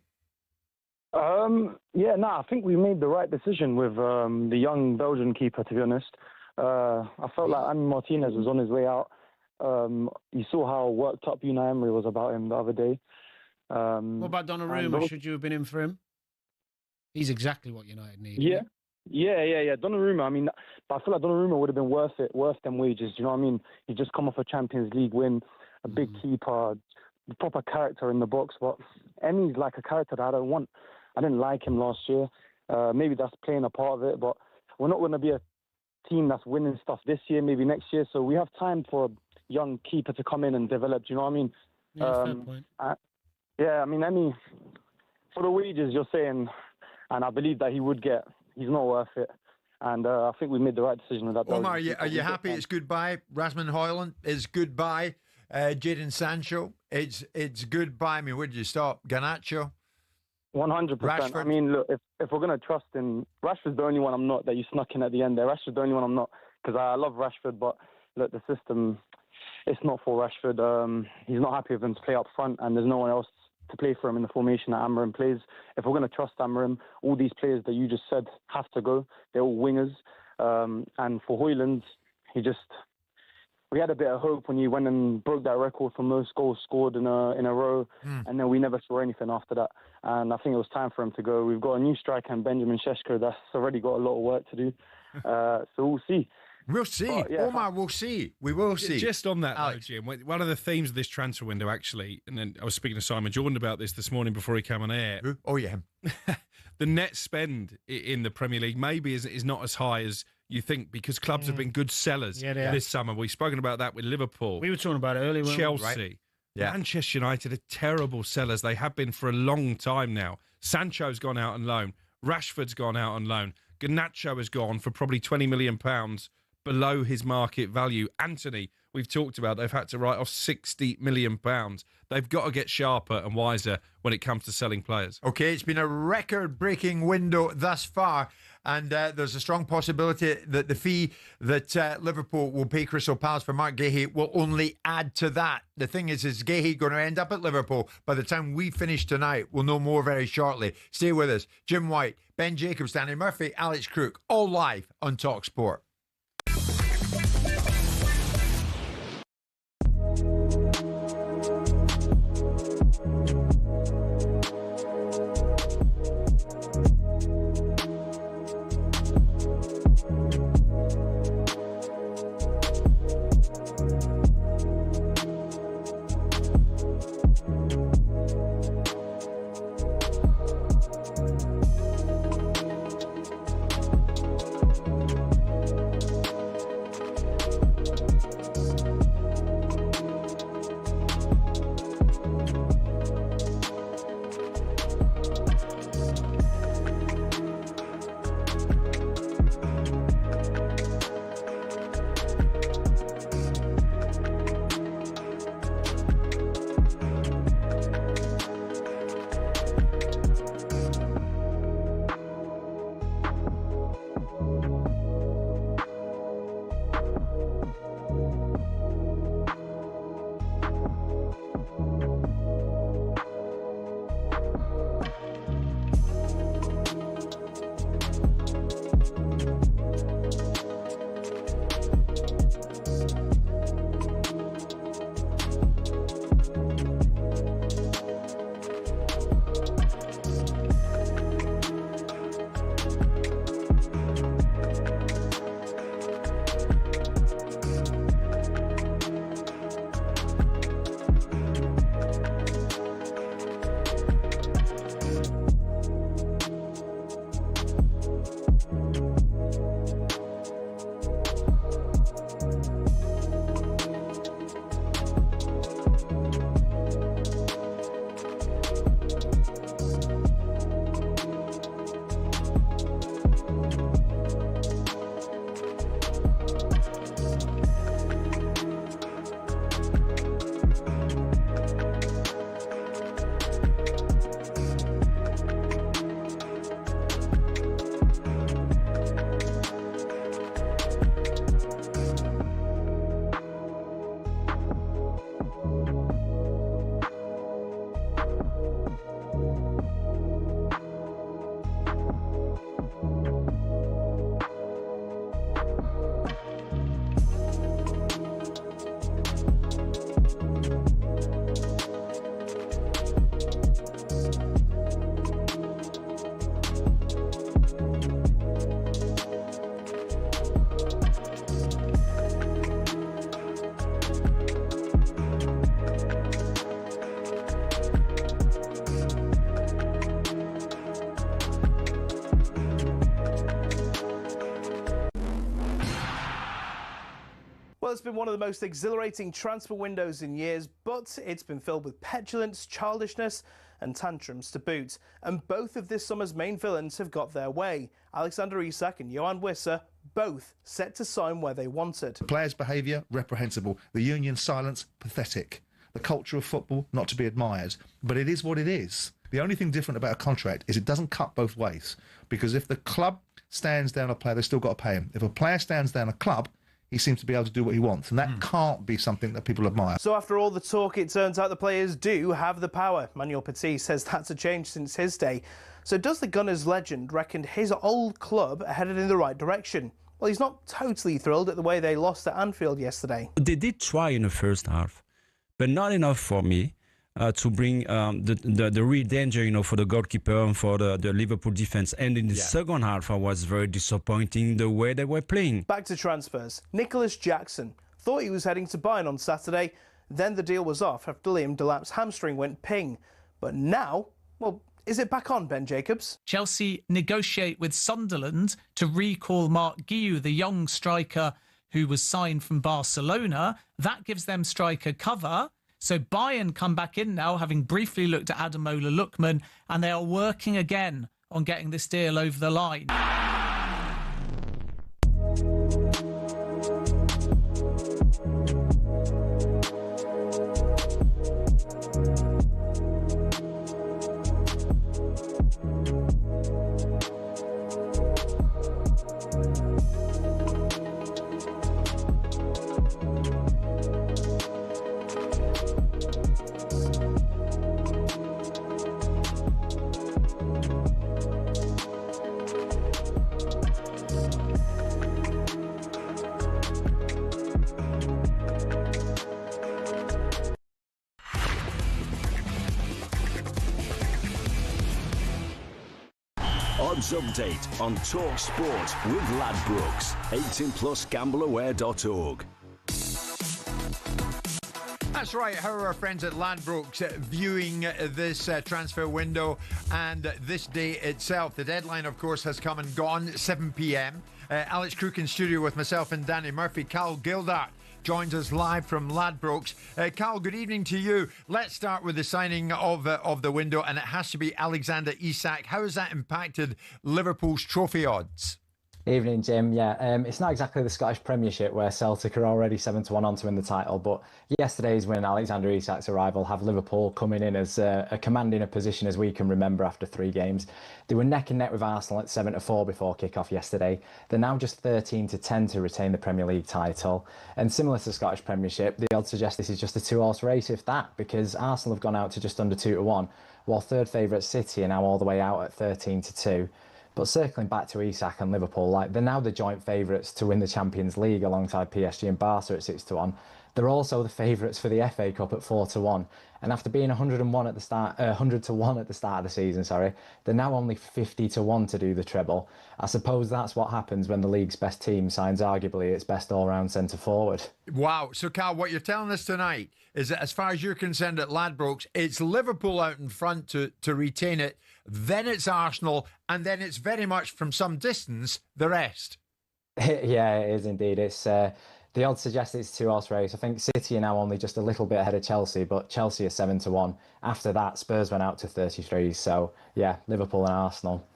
I think we made the right decision with the young Belgian keeper, to be honest. I felt like Andy Martinez was on his way out. You saw how worked up Unai Emery was about him the other day. What about Donnarumma? Should you have been in for him? He's exactly what United need. Yeah. Donnarumma, I mean, but I feel like Donnarumma would have been worth them wages. Do you know what I mean? He just come off a Champions League win, a big keeper, proper character in the box. But Emmy's like a character that I don't want. I didn't like him last year. Maybe that's playing a part of it, but we're not going to be a team that's winning stuff this year, maybe next year. So we have time for a young keeper to come in and develop. Do you know what I mean? Yeah, fair point. I mean, Emmy, for the wages you're saying, and I believe that he would get, he's not worth it. And I think we made the right decision with that. Omar, are you happy it's goodbye? Rasmus Højlund is goodbye. Jadon Sancho, it's goodbye. I mean, where did you stop? Garnacho? 100%. Rashford? I mean, look, if we're going to trust in... Rashford's the only one I'm not, that you snuck in at the end there. Rashford's the only one I'm not, because I love Rashford, but look, the system, it's not for Rashford. He's not happy with him to play up front, and there's no one else to play for him in the formation that Amorim plays. If we're going to trust Amorim, all these players that you just said have to go. They're all wingers. And for Højlund, we had a bit of hope when he went and broke that record for most goals scored in a row, and then we never saw anything after that. And I think it was time for him to go. We've got a new striker in Benjamin Šeško that's already got a lot of work to do. So we'll see. We'll see. Omar, we'll see. We will see. Just on that, though, Jim, one of the themes of this transfer window, actually, and then I was speaking to Simon Jordan about this morning before he came on air. Oh, yeah. The net spend in the Premier League maybe is not as high as you think, because clubs have been good sellers this summer. We've spoken about that with Liverpool. We were talking about it earlier. Chelsea. Right? Yeah. Manchester United are terrible sellers. They have been for a long time now. Sancho's gone out on loan. Rashford's gone out on loan. Garnacho has gone for probably £20 million below his market value. Anthony, we've talked about, they've had to write off £60 million. They've got to get sharper and wiser when it comes to selling players. Okay, it's been a record-breaking window thus far, and there's a strong possibility that the fee that Liverpool will pay Crystal Palace for Mark Guehi will only add to that. The thing is Guehi going to end up at Liverpool? By the time we finish tonight, we'll know more very shortly. Stay with us. Jim White, Ben Jacobs, Danny Murphy, Alex Crook, all live on talkSPORT. it's been one of the most exhilarating transfer windows in years, but it's been filled with petulance, childishness and tantrums to boot. And both of this summer's main villains have got their way. Alexander Isak and Johan Wissa, both set to sign where they wanted. The players' behaviour, reprehensible. The union's silence, pathetic. The culture of football, not to be admired. But it is what it is. The only thing different about a contract is it doesn't cut both ways. Because if the club stands down a player, they've still got to pay him. If a player stands down a club, he seems to be able to do what he wants, and that can't be something that people admire. So after all the talk, it turns out the players do have the power. Manuel Petit says that's a change since his day. So does the Gunners legend reckon his old club are headed in the right direction? Well, he's not totally thrilled at the way they lost at Anfield yesterday. They did try in the first half, but not enough for me to bring the real danger, for the goalkeeper and for the Liverpool defence. And in the second half, I was very disappointing the way they were playing. Back to transfers. Nicholas Jackson thought he was heading to Bayern on Saturday. Then the deal was off after Liam Delap's hamstring went ping. But now, well, is it back on, Ben Jacobs? Chelsea negotiate with Sunderland to recall Mark Guehi, the young striker who was signed from Barcelona. That gives them striker cover. So Bayern come back in now, having briefly looked at Ademola Lookman, and they are working again on getting this deal over the line. Odds update on talkSPORT with Ladbrokes. 18plusgambleaware.org. That's right. How are our friends at Ladbrokes viewing this transfer window and this day itself? The deadline, of course, has come and gone, 7 p.m. Alex Crook in studio with myself and Danny Murphy. Cal Gildart joins us live from Ladbrokes. Cal, good evening to you. Let's start with the signing of the window, and it has to be Alexander Isak. How has that impacted Liverpool's trophy odds? Evening, Jim. Yeah, it's not exactly the Scottish Premiership where Celtic are already 7-1 on to win the title, but yesterday's win, Alexander Isak's arrival, have Liverpool coming in as commanding a position as we can remember after 3 games. They were neck and neck with Arsenal at 7-4 before kick-off yesterday. They're now just 13-10 to retain the Premier League title. And similar to the Scottish Premiership, the odds suggest this is just a 2-horse race, if that, because Arsenal have gone out to just under 2-1, while third favourite City are now all the way out at 13-2. But circling back to Isak and Liverpool, they're now the joint favourites to win the Champions League alongside PSG and Barca at 6-1. They're also the favourites for the FA Cup at 4-1. And after being 100-1 at the start, 100-1 at the start of the season, they're now only 50-1 to do the treble. I suppose that's what happens when the league's best team signs arguably its best all-round centre forward. Wow. So, Cal, what you're telling us tonight is that as far as you're concerned at Ladbrokes, it's Liverpool out in front to retain it, then it's Arsenal, and then it's very much from some distance the rest. Yeah, it is indeed. It's the odds suggest it's a 2-horse race. I think City are now only just a little bit ahead of Chelsea, but Chelsea are 7-1. After that, Spurs went out to 33. So, yeah, Liverpool and Arsenal.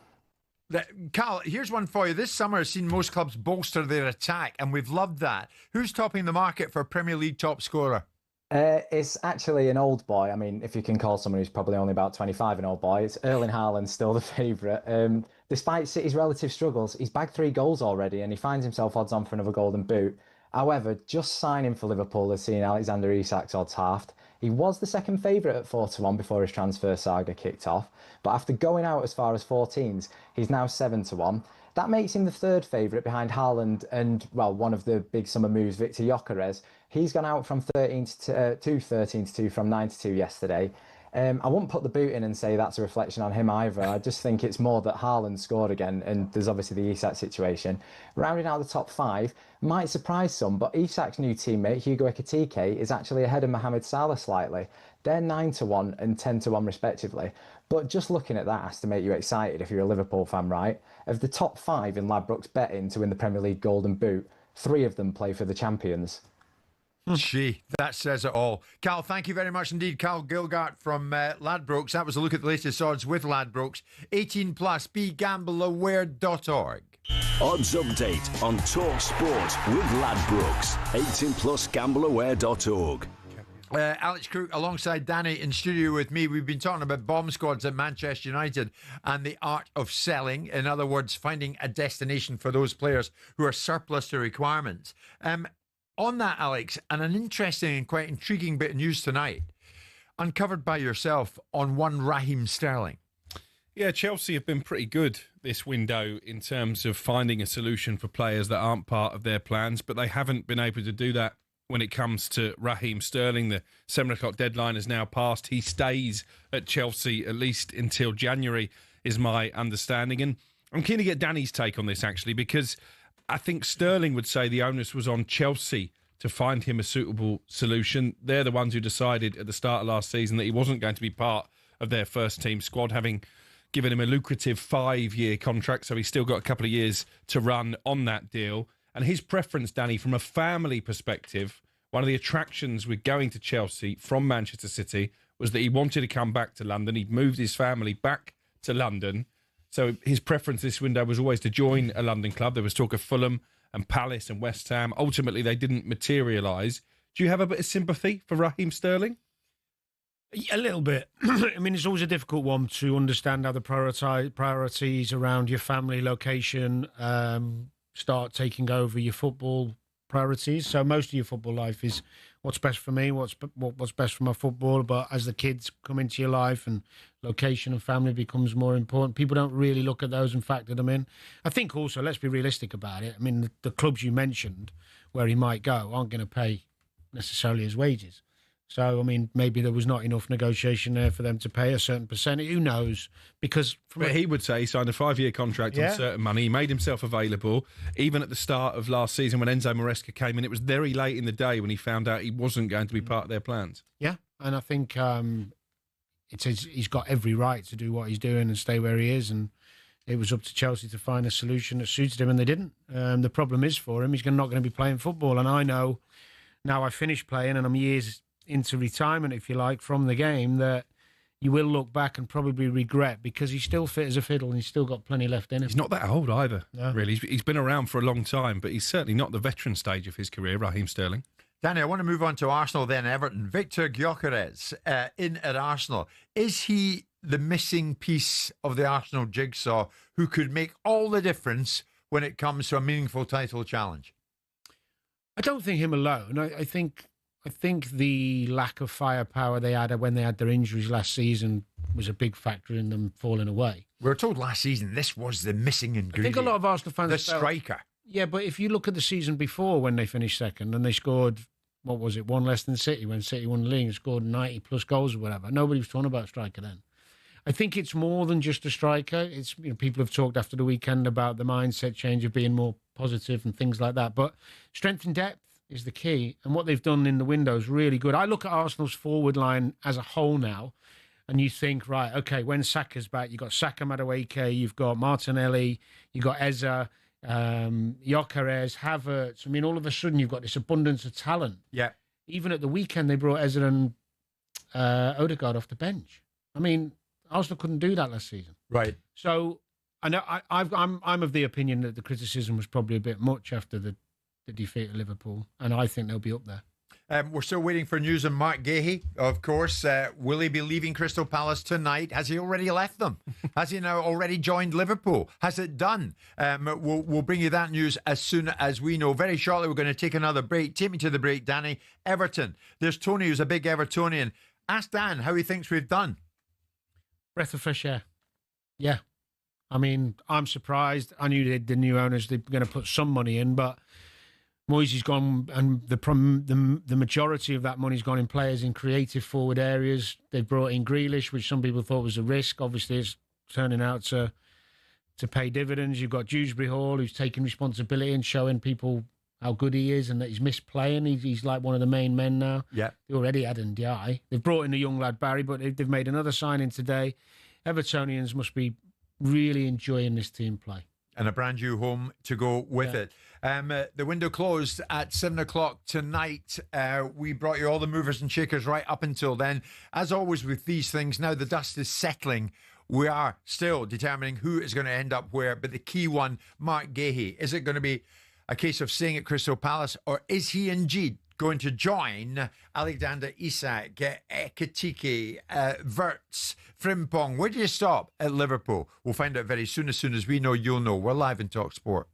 Carl, here's one for you. This summer has seen most clubs bolster their attack, and we've loved that. Who's topping the market for Premier League top scorer? It's actually an old boy. I mean, if you can call someone who's probably only about 25 an old boy, it's Erling Haaland, still the favourite. Despite City's relative struggles, he's bagged 3 goals already, and he finds himself odds on for another golden boot. However, just signing for Liverpool has seen Alexander Isak's odds halved. He was the second favourite at 4-1 before his transfer saga kicked off, but after going out as far as 14s, he's now 7-1. That makes him the third favourite behind Haaland and, well, one of the big summer moves, Victor Gyökeres. He's gone out from 13-2 from 9-2 yesterday. I wouldn't put the boot in and say that's a reflection on him either. I just think it's more that Haaland scored again, and there's obviously the Isak situation. Rounding out the top 5 might surprise some, but Isak's new teammate, Hugo Ekitike, is actually ahead of Mohamed Salah slightly. They're 9-1 and 10-1 respectively. But just looking at that has to make you excited if you're a Liverpool fan, right? Of the top 5 in Ladbrokes betting to win the Premier League Golden Boot, 3 of them play for the champions. Gee, that says it all. Cal, thank you very much indeed. Cal Gilgart from Ladbrokes. That was a look at the latest odds with Ladbrokes. 18 plus, begambleaware.org. Odds update on talkSPORT with Ladbrokes. 18 plus, gambleaware.org. Alex Crook alongside Danny in studio with me. We've been talking about bomb squads at Manchester United and the art of selling. In other words, finding a destination for those players who are surplus to requirements. On that, Alex, and an interesting and quite intriguing bit of news tonight, uncovered by yourself on one Raheem Sterling. Yeah, Chelsea have been pretty good this window in terms of finding a solution for players that aren't part of their plans, but they haven't been able to do that when it comes to Raheem Sterling. The 7 o'clock deadline has now passed. He stays at Chelsea at least until January, is my understanding. And I'm keen to get Danny's take on this, actually, because I think Sterling would say the onus was on Chelsea to find him a suitable solution. They're the ones who decided at the start of last season that he wasn't going to be part of their first team squad, having given him a lucrative 5-year contract, so he's still got a couple of years to run on that deal. And his preference, Danny, from a family perspective, one of the attractions with going to Chelsea from Manchester City was that he wanted to come back to London. He'd moved his family back to London. So his preference this window was always to join a London club. There was talk of Fulham and Palace and West Ham. Ultimately, they didn't materialise. Do you have a bit of sympathy for Raheem Sterling? A little bit. I mean, it's always a difficult one to understand how the priorities around your family location start taking over your football priorities. So most of your football life is what's best for me, what's best for my football. But as the kids come into your life and location and family becomes more important, people don't really look at those and factor them in. I think also, let's be realistic about it. I mean, the clubs you mentioned where he might go aren't going to pay necessarily his wages. So, I mean, maybe there was not enough negotiation there for them to pay a certain percentage. Who knows? Because he would say he signed a 5-year contract on certain money. He made himself available. Even at the start of last season when Enzo Maresca came in, it was very late in the day when he found out he wasn't going to be part of their plans. Yeah, and I think he's got every right to do what he's doing and stay where he is. And it was up to Chelsea to find a solution that suited him, and they didn't. The problem is for him, he's not going to be playing football. And I know now I finished playing and I'm years into retirement, if you like, from the game, that you will look back and probably regret, because he's still fit as a fiddle and he's still got plenty left in him. He's not that old either, really. He's been around for a long time, but he's certainly not the veteran stage of his career, Raheem Sterling. Danny, I want to move on to Arsenal, then Everton. Victor Gyökeres in at Arsenal. Is he the missing piece of the Arsenal jigsaw who could make all the difference when it comes to a meaningful title challenge? I don't think him alone. I think the lack of firepower they had when they had their injuries last season was a big factor in them falling away. We were told last season this was the missing ingredient. I think a lot of Arsenal fans the striker. Yeah, but if you look at the season before when they finished second and they scored, what was it, one less than City, when City won the league and scored 90 plus goals or whatever, nobody was talking about striker then. I think it's more than just a striker. It's, people have talked after the weekend about the mindset change of being more positive and things like that. But strength and depth is the key, and what they've done in the window is really good. I look at Arsenal's forward line as a whole now, and you think, right, okay, when Saka's back, you've got Saka, Madueke, you've got Martinelli, you've got Eza, Gyökeres, Havertz. I mean, all of a sudden you've got this abundance of talent. Yeah. Even at the weekend, they brought Eza and Odegaard off the bench. I mean, Arsenal couldn't do that last season. Right. So I know I'm of the opinion that the criticism was probably a bit much after the defeat of Liverpool, and I think they'll be up there. We're still waiting for news on Mark Guehi, of course. Will he be leaving Crystal Palace tonight? Has he already left them? Has he now already joined Liverpool? Has it done? We'll bring you that news as soon as we know. Very shortly, we're going to take another break. Take me to the break, Danny. Everton. There's Tony, who's a big Evertonian. Ask Dan how he thinks we've done. Breath of fresh air. Yeah. I mean, I'm surprised. I knew the new owners, they're going to put some money in, but Moyes gone, and the majority of that money's gone in players in creative forward areas. They've brought in Grealish, which some people thought was a risk. Obviously, it's turning out to pay dividends. You've got Dewsbury Hall, who's taking responsibility and showing people how good he is and that he's missed playing. He's like one of the main men now. Yeah. They already had Ndiaye. They've brought in a young lad, Barry, but they've made another signing today. Evertonians must be really enjoying this team play. And a brand new home to go with it. The window closed at 7 o'clock tonight. We brought you all the movers and shakers right up until then. As always with these things, now the dust is settling. We are still determining who is going to end up where, but the key one, Mark Guehi. Is it going to be a case of staying at Crystal Palace, or is he indeed going to join Alexander Isak, Ekitike, Wirtz, Frimpong? Where do you stop at Liverpool? We'll find out very soon. As soon as we know, you'll know. We're live in talkSPORT.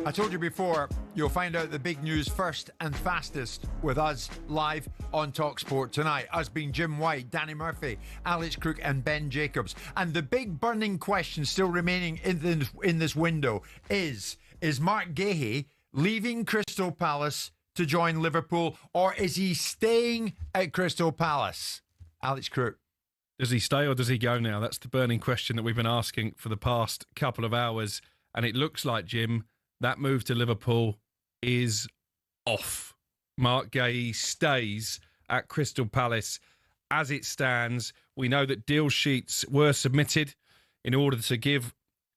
I told you before, you'll find out the big news first and fastest with us live on talkSPORT tonight. Us being Jim White, Danny Murphy, Alex Crook and Ben Jacobs. And the big burning question still remaining in this window is Mark Guehi leaving Crystal Palace to join Liverpool, or is he staying at Crystal Palace? Alex Crook. Does he stay or does he go now? That's the burning question that we've been asking for the past couple of hours. And it looks like, Jim, that move to Liverpool is off. Mark Guehi stays at Crystal Palace as it stands. We know that deal sheets were submitted in order to give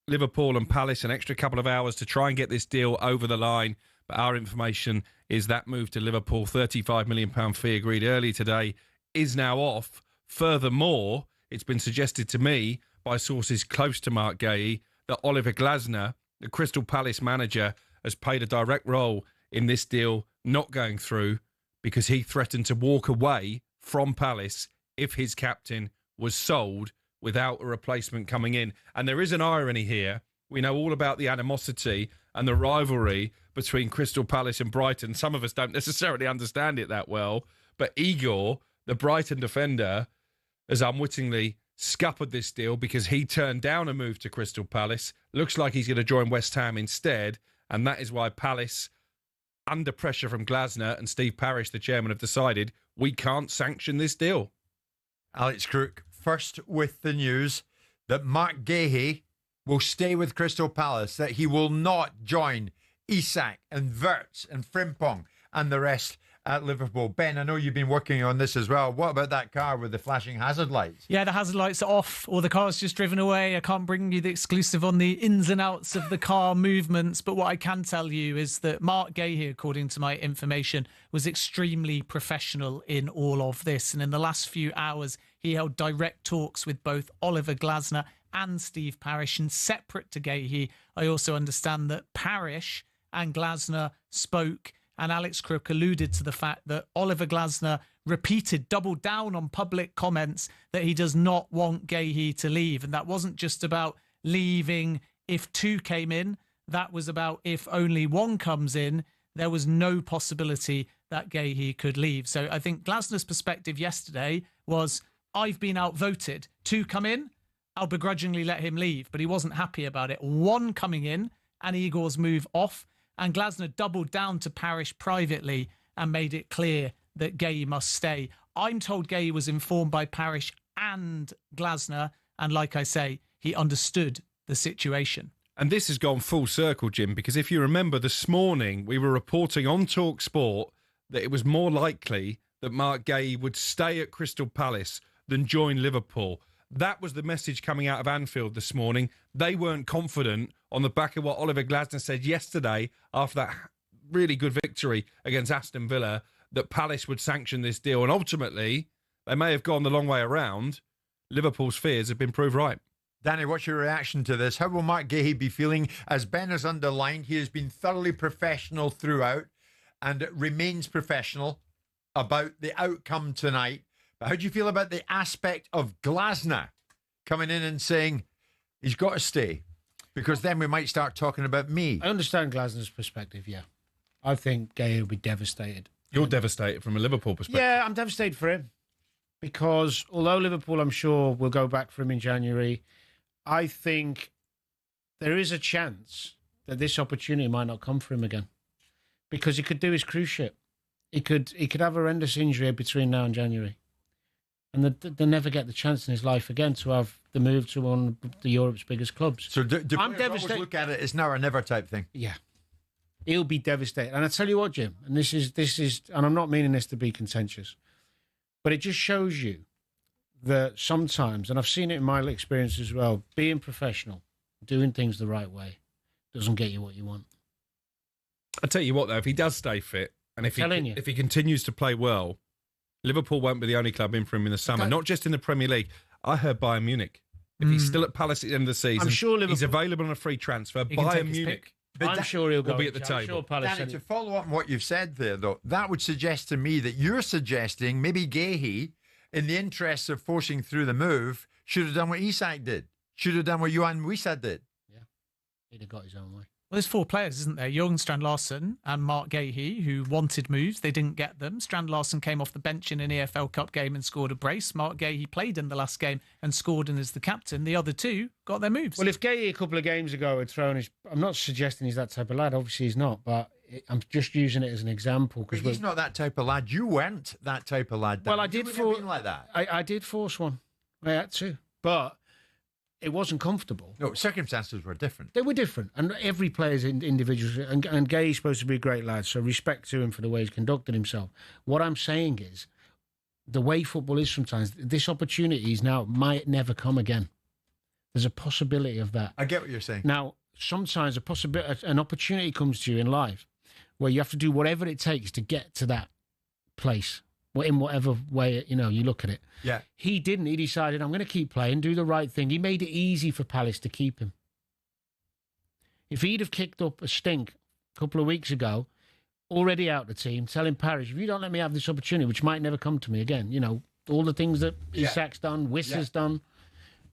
Liverpool and Palace an extra couple of hours to try and get this deal over the line. But our information is that move to Liverpool, £35 million fee agreed early today, is now off. Furthermore, it's been suggested to me by sources close to Mark Guehi that Oliver Glasner, the Crystal Palace manager, has played a direct role in this deal not going through because he threatened to walk away from Palace if his captain was sold without a replacement coming in. And there is an irony here We know all about the animosity and the rivalry between Crystal Palace and Brighton. Some of us don't necessarily understand it that well, but Igor, the Brighton defender, has unwittingly scuppered this deal because he turned down a move to Crystal Palace. Looks like he's going to join West Ham instead, and that is why Palace, under pressure from Glasner and Steve Parish, the chairman, have decided we can't sanction this deal. Alex Crook, first with the news that Mark Guehi will stay with Crystal Palace, that he will not join Isak and Wirtz and Frimpong and the rest at Liverpool. Ben, I know you've been working on this as well. What about that car with the flashing hazard lights? Yeah, the hazard lights are off or the car's just driven away. I can't bring you the exclusive on the ins and outs of the car movements, but what I can tell you is that Mark Guehi, according to my information, was extremely professional in all of this. And in the last few hours, he held direct talks with both Oliver Glasner and Steve Parish. And separate to Guehi, I also understand that Parish and Glasner spoke, and Alex Crook alluded to the fact that Oliver Glasner doubled down on public comments that he does not want Guehi to leave. And that wasn't just about leaving if two came in. That was about if only one comes in, there was no possibility that Guehi could leave. So I think Glasner's perspective yesterday was, I've been outvoted. Two come in, I'll begrudgingly let him leave. But he wasn't happy about it. One coming in and Igor's move off. And Glasner doubled down to Parish privately and made it clear that Guehi must stay. I'm told Guehi was informed by Parish and Glasner. And like I say, he understood the situation. And this has gone full circle, Jim, because if you remember this morning, we were reporting on talkSPORT that it was more likely that Mark Guehi would stay at Crystal Palace than join Liverpool. That was the message coming out of Anfield this morning. They weren't confident on the back of what Oliver Glasner said yesterday after that really good victory against Aston Villa, that Palace would sanction this deal. And ultimately, they may have gone the long way around. Liverpool's fears have been proved right. Danny, what's your reaction to this? How will Mark Guehi be feeling? As Ben has underlined, he has been thoroughly professional throughout and remains professional about the outcome tonight. But how do you feel about the aspect of Glasner coming in and saying he's got to stay? Because then we might start talking about me. I understand Glasner's perspective, yeah. I think Guehi will be devastated. You're devastated from a Liverpool perspective. Yeah, I'm devastated for him. Because although Liverpool, I'm sure, will go back for him in January, I think there is a chance that this opportunity might not come for him again. Because he could do his cruise ship. He could have a horrendous injury between now and January. And they'll never get the chance in his life again to have the move to one of Europe's biggest clubs. So I'm devastated. Look at it, it's now or never type thing. Yeah. He'll be devastated. And I tell you what, Jim, and this is, and I'm not meaning this to be contentious, but it just shows you that sometimes, and I've seen it in my experience as well, being professional, doing things the right way, doesn't get you what you want. I tell you what, though, if he does stay fit, and if he continues to play well, Liverpool won't be the only club in for him in the summer, not just in the Premier League. I heard Bayern Munich. If he's still at Palace at the end of the season, I'm sure he's available on a free transfer. Bayern Munich, I'm sure he'll will be at the table. Sure Palace Danny, to follow up on what you've said there, though, that would suggest to me that you're suggesting maybe Guehi, in the interests of forcing through the move, should have done what Isak did. Should have done what Johan Wissa did. Yeah, he'd have got his own way. Well, there's four players, isn't there? Jorgen Strand-Larsen and Mark Guehi, who wanted moves. They didn't get them. Strand-Larsen came off the bench in an EFL Cup game and scored a brace. Mark Guehi played in the last game and scored and is the captain. The other two got their moves. Well, if Guehi a couple of games ago had thrown his... I'm not suggesting he's that type of lad. Obviously he's not, but I'm just using it as an example. Because he's not that type of lad. You weren't that type of lad, Dan. Well, I did force... like that. I did force one. I had to. But... it wasn't comfortable. No, circumstances were different. They were different. And every player's individual. And Guehi's supposed to be a great lad, so respect to him for the way he's conducted himself. What I'm saying is, the way football is sometimes, this opportunity now might never come again. There's a possibility of that. I get what you're saying. Now, sometimes an opportunity comes to you in life where you have to do whatever it takes to get to that place. Well, in whatever way, you look at it. Yeah. He didn't. He decided, I'm going to keep playing, do the right thing. He made it easy for Palace to keep him. If he'd have kicked up a stink a couple of weeks ago, already out the team, telling Parish, if you don't let me have this opportunity, which might never come to me again, all the things that Isak's done, Wissa's done,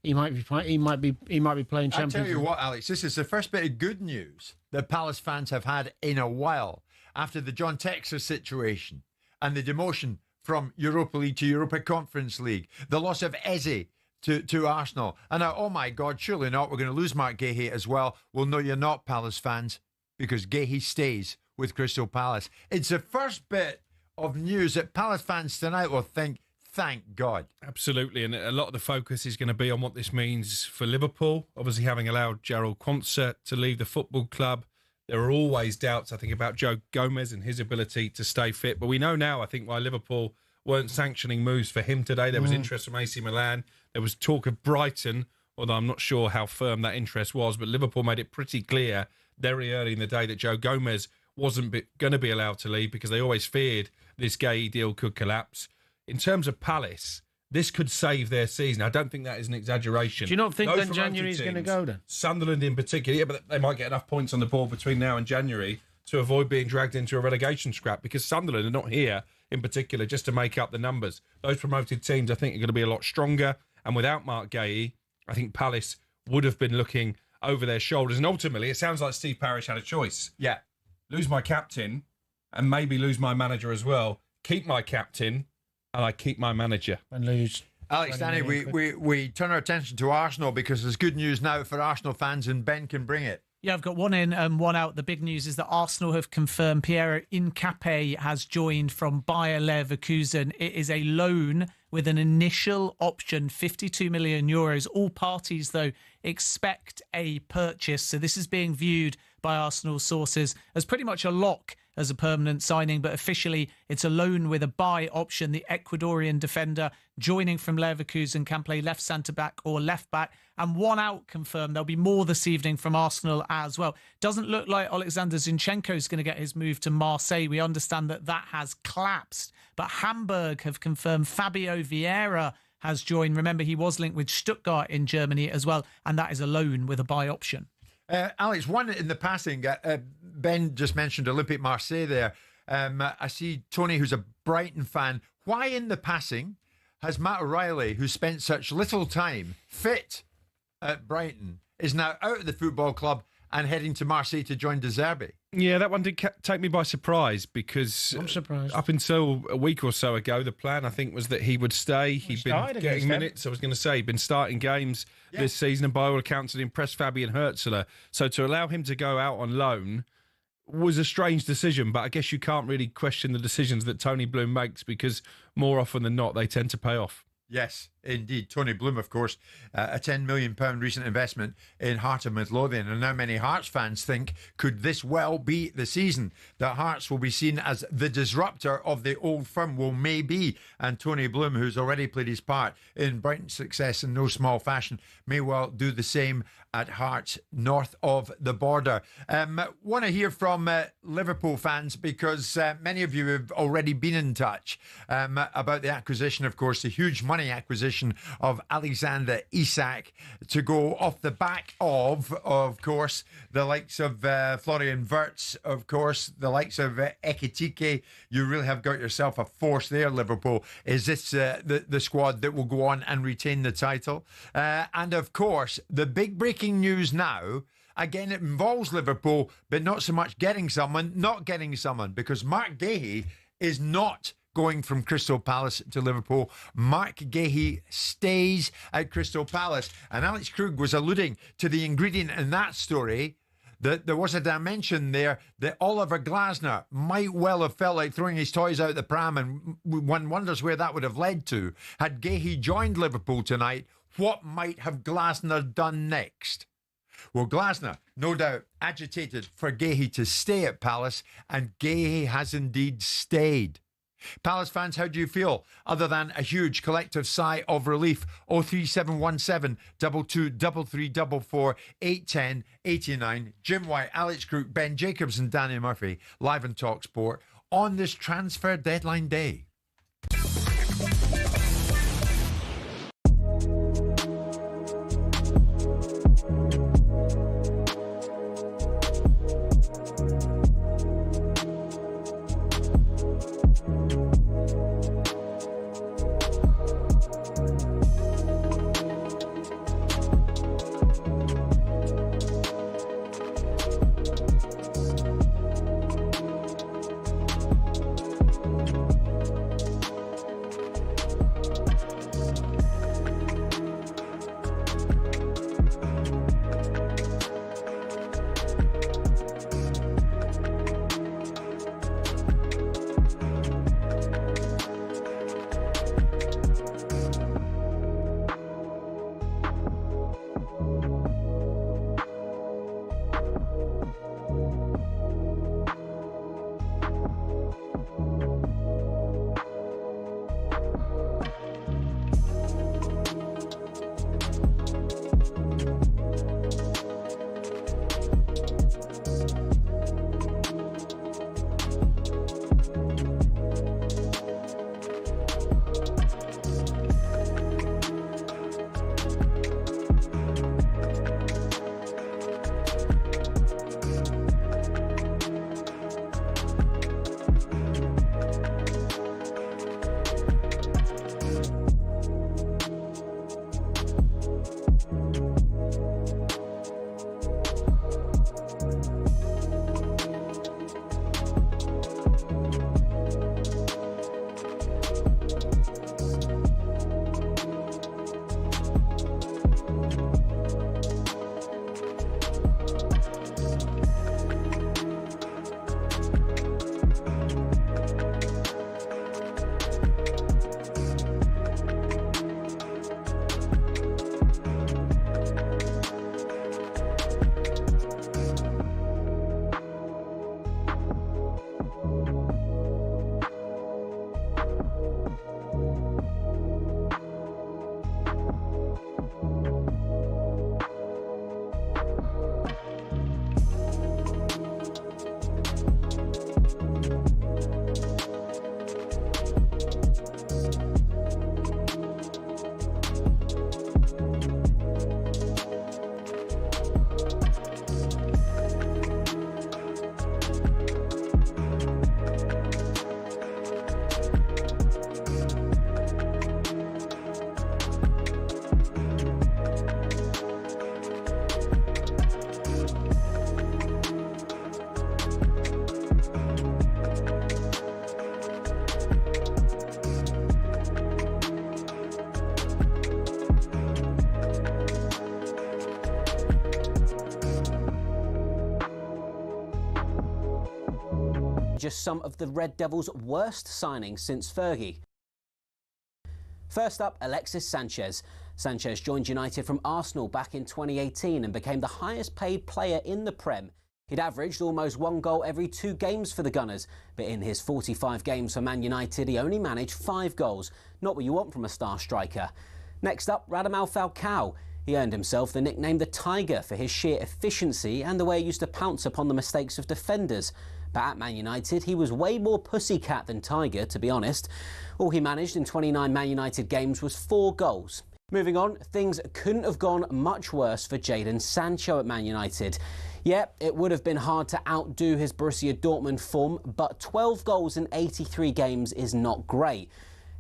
he might be playing Champions League. I tell you what, Alex, this is the first bit of good news that Palace fans have had in a while after the John Textor situation and the demotion from Europa League to Europa Conference League, the loss of Eze to Arsenal. And now, oh my God, surely not. We're going to lose Mark Guehi as well. Well, no, you're not, Palace fans, because Guehi stays with Crystal Palace. It's the first bit of news that Palace fans tonight will think, thank God. Absolutely, and a lot of the focus is going to be on what this means for Liverpool. Obviously, having allowed Gerald Quansah to leave the football club, there are always doubts, I think, about Joe Gomez and his ability to stay fit. But we know now, I think, why Liverpool weren't sanctioning moves for him today. There was interest from AC Milan. There was talk of Brighton, although I'm not sure how firm that interest was. But Liverpool made it pretty clear very early in the day that Joe Gomez wasn't going to be allowed to leave because they always feared this Guehi deal could collapse. In terms of Palace, this could save their season. I don't think that is an exaggeration. Do you not think Those then January is going to go then? Sunderland in particular, yeah, but they might get enough points on the board between now and January to avoid being dragged into a relegation scrap because Sunderland are not here in particular just to make up the numbers. Those promoted teams, I think, are going to be a lot stronger. And without Mark Guehi, I think Palace would have been looking over their shoulders. And ultimately, it sounds like Steve Parish had a choice. Yeah. Lose my captain and maybe lose my manager as well. Keep my captain and I keep my manager. And lose. Alex, Danny, we turn our attention to Arsenal because there's good news now for Arsenal fans and Ben can bring it. Yeah, I've got one in and one out. The big news is that Arsenal have confirmed Pierre Incapié has joined from Bayer Leverkusen. It is a loan with an initial option, 52 million euros. All parties, though, expect a purchase. So this is being viewed by Arsenal sources as pretty much a lock as a permanent signing, but officially it's a loan with a buy option. The Ecuadorian defender joining from Leverkusen can play left centre-back or left-back. And one out confirmed. There'll be more this evening from Arsenal as well. Doesn't look like Alexander Zinchenko is going to get his move to Marseille. We understand that has collapsed. But Hamburg have confirmed Fabio Vieira has joined. Remember, he was linked with Stuttgart in Germany as well. And that is a loan with a buy option. Alex, one in the passing, Ben just mentioned Olympique Marseille there. I see Tony, who's a Brighton fan. Why in the passing has Matt O'Reilly, who spent such little time fit at Brighton, is now out of the football club and heading to Marseille to join De Zerbi? Yeah, that one did take me by surprise because I'm surprised. Up until a week or so ago, the plan, I think, was that he would stay. He'd been getting minutes. I was going to say, he'd been starting games this season, and by all accounts, had impressed Fabian Hürzeler. So to allow him to go out on loan was a strange decision, but I guess you can't really question the decisions that Tony Bloom makes because more often than not, they tend to pay off. Yes, indeed. Tony Bloom, of course, a £10 million recent investment in Heart of Midlothian. And now many Hearts fans think, could this well be the season that Hearts will be seen as the disruptor of the old firm? Well, maybe. And Tony Bloom, who's already played his part in Brighton's success in no small fashion, may well do the same at Hearts north of the border. Want to hear from Liverpool fans because many of you have already been in touch about the acquisition, of course, the huge money acquisition of Alexander Isak to go off the back of course, the likes of Florian Wirtz, of course, the likes of Ekitike. You really have got yourself a force there, Liverpool. Is this the squad that will go on and retain the title? And of course, the big breaking news now, again, it involves Liverpool, but not so much not getting someone, because Mark Guehi is not going from Crystal Palace to Liverpool. Mark Guehi stays at Crystal Palace. And Alex Krug was alluding to the ingredient in that story, that there was a dimension there that Oliver Glasner might well have felt like throwing his toys out the pram, and one wonders where that would have led to. Had Guehi joined Liverpool tonight, what might have Glasner done next? Well, Glasner, no doubt, agitated for Guehi to stay at Palace, and Guehi has indeed stayed. Palace fans, how do you feel? Other than a huge collective sigh of relief. 03717 223344 810 89. Jim White, Alex Crook, Ben Jacobs and Danny Murphy live on talkSPORT on this transfer deadline day. just some of the Red Devils' worst signings since Fergie. First up, Alexis Sanchez. Sanchez joined United from Arsenal back in 2018 and became the highest paid player in the Prem. He'd averaged almost 1 goal every 2 games for the Gunners, but in his 45 games for Man United, he only managed 5 goals. Not what you want from a star striker. Next up, Radamel Falcao. He earned himself the nickname the Tiger for his sheer efficiency and the way he used to pounce upon the mistakes of defenders. But at Man United, he was way more pussycat than Tiger, to be honest. All he managed in 29 Man United games was 4 goals. Moving on, things couldn't have gone much worse for Jadon Sancho at Man United. Yeah, it would have been hard to outdo his Borussia Dortmund form, but 12 goals in 83 games is not great.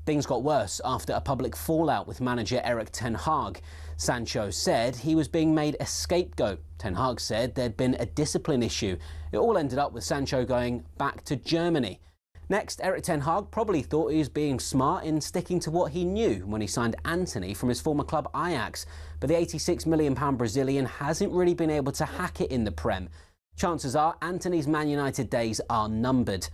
Things got worse after a public fallout with manager Erik ten Hag. Sancho said he was being made a scapegoat. Ten Hag said there'd been a discipline issue. It all ended up with Sancho going back to Germany. Next, Erik ten Hag probably thought he was being smart in sticking to what he knew when he signed Antony from his former club Ajax. But the £86 million Brazilian hasn't really been able to hack it in the Prem. Chances are Antony's Man United days are numbered.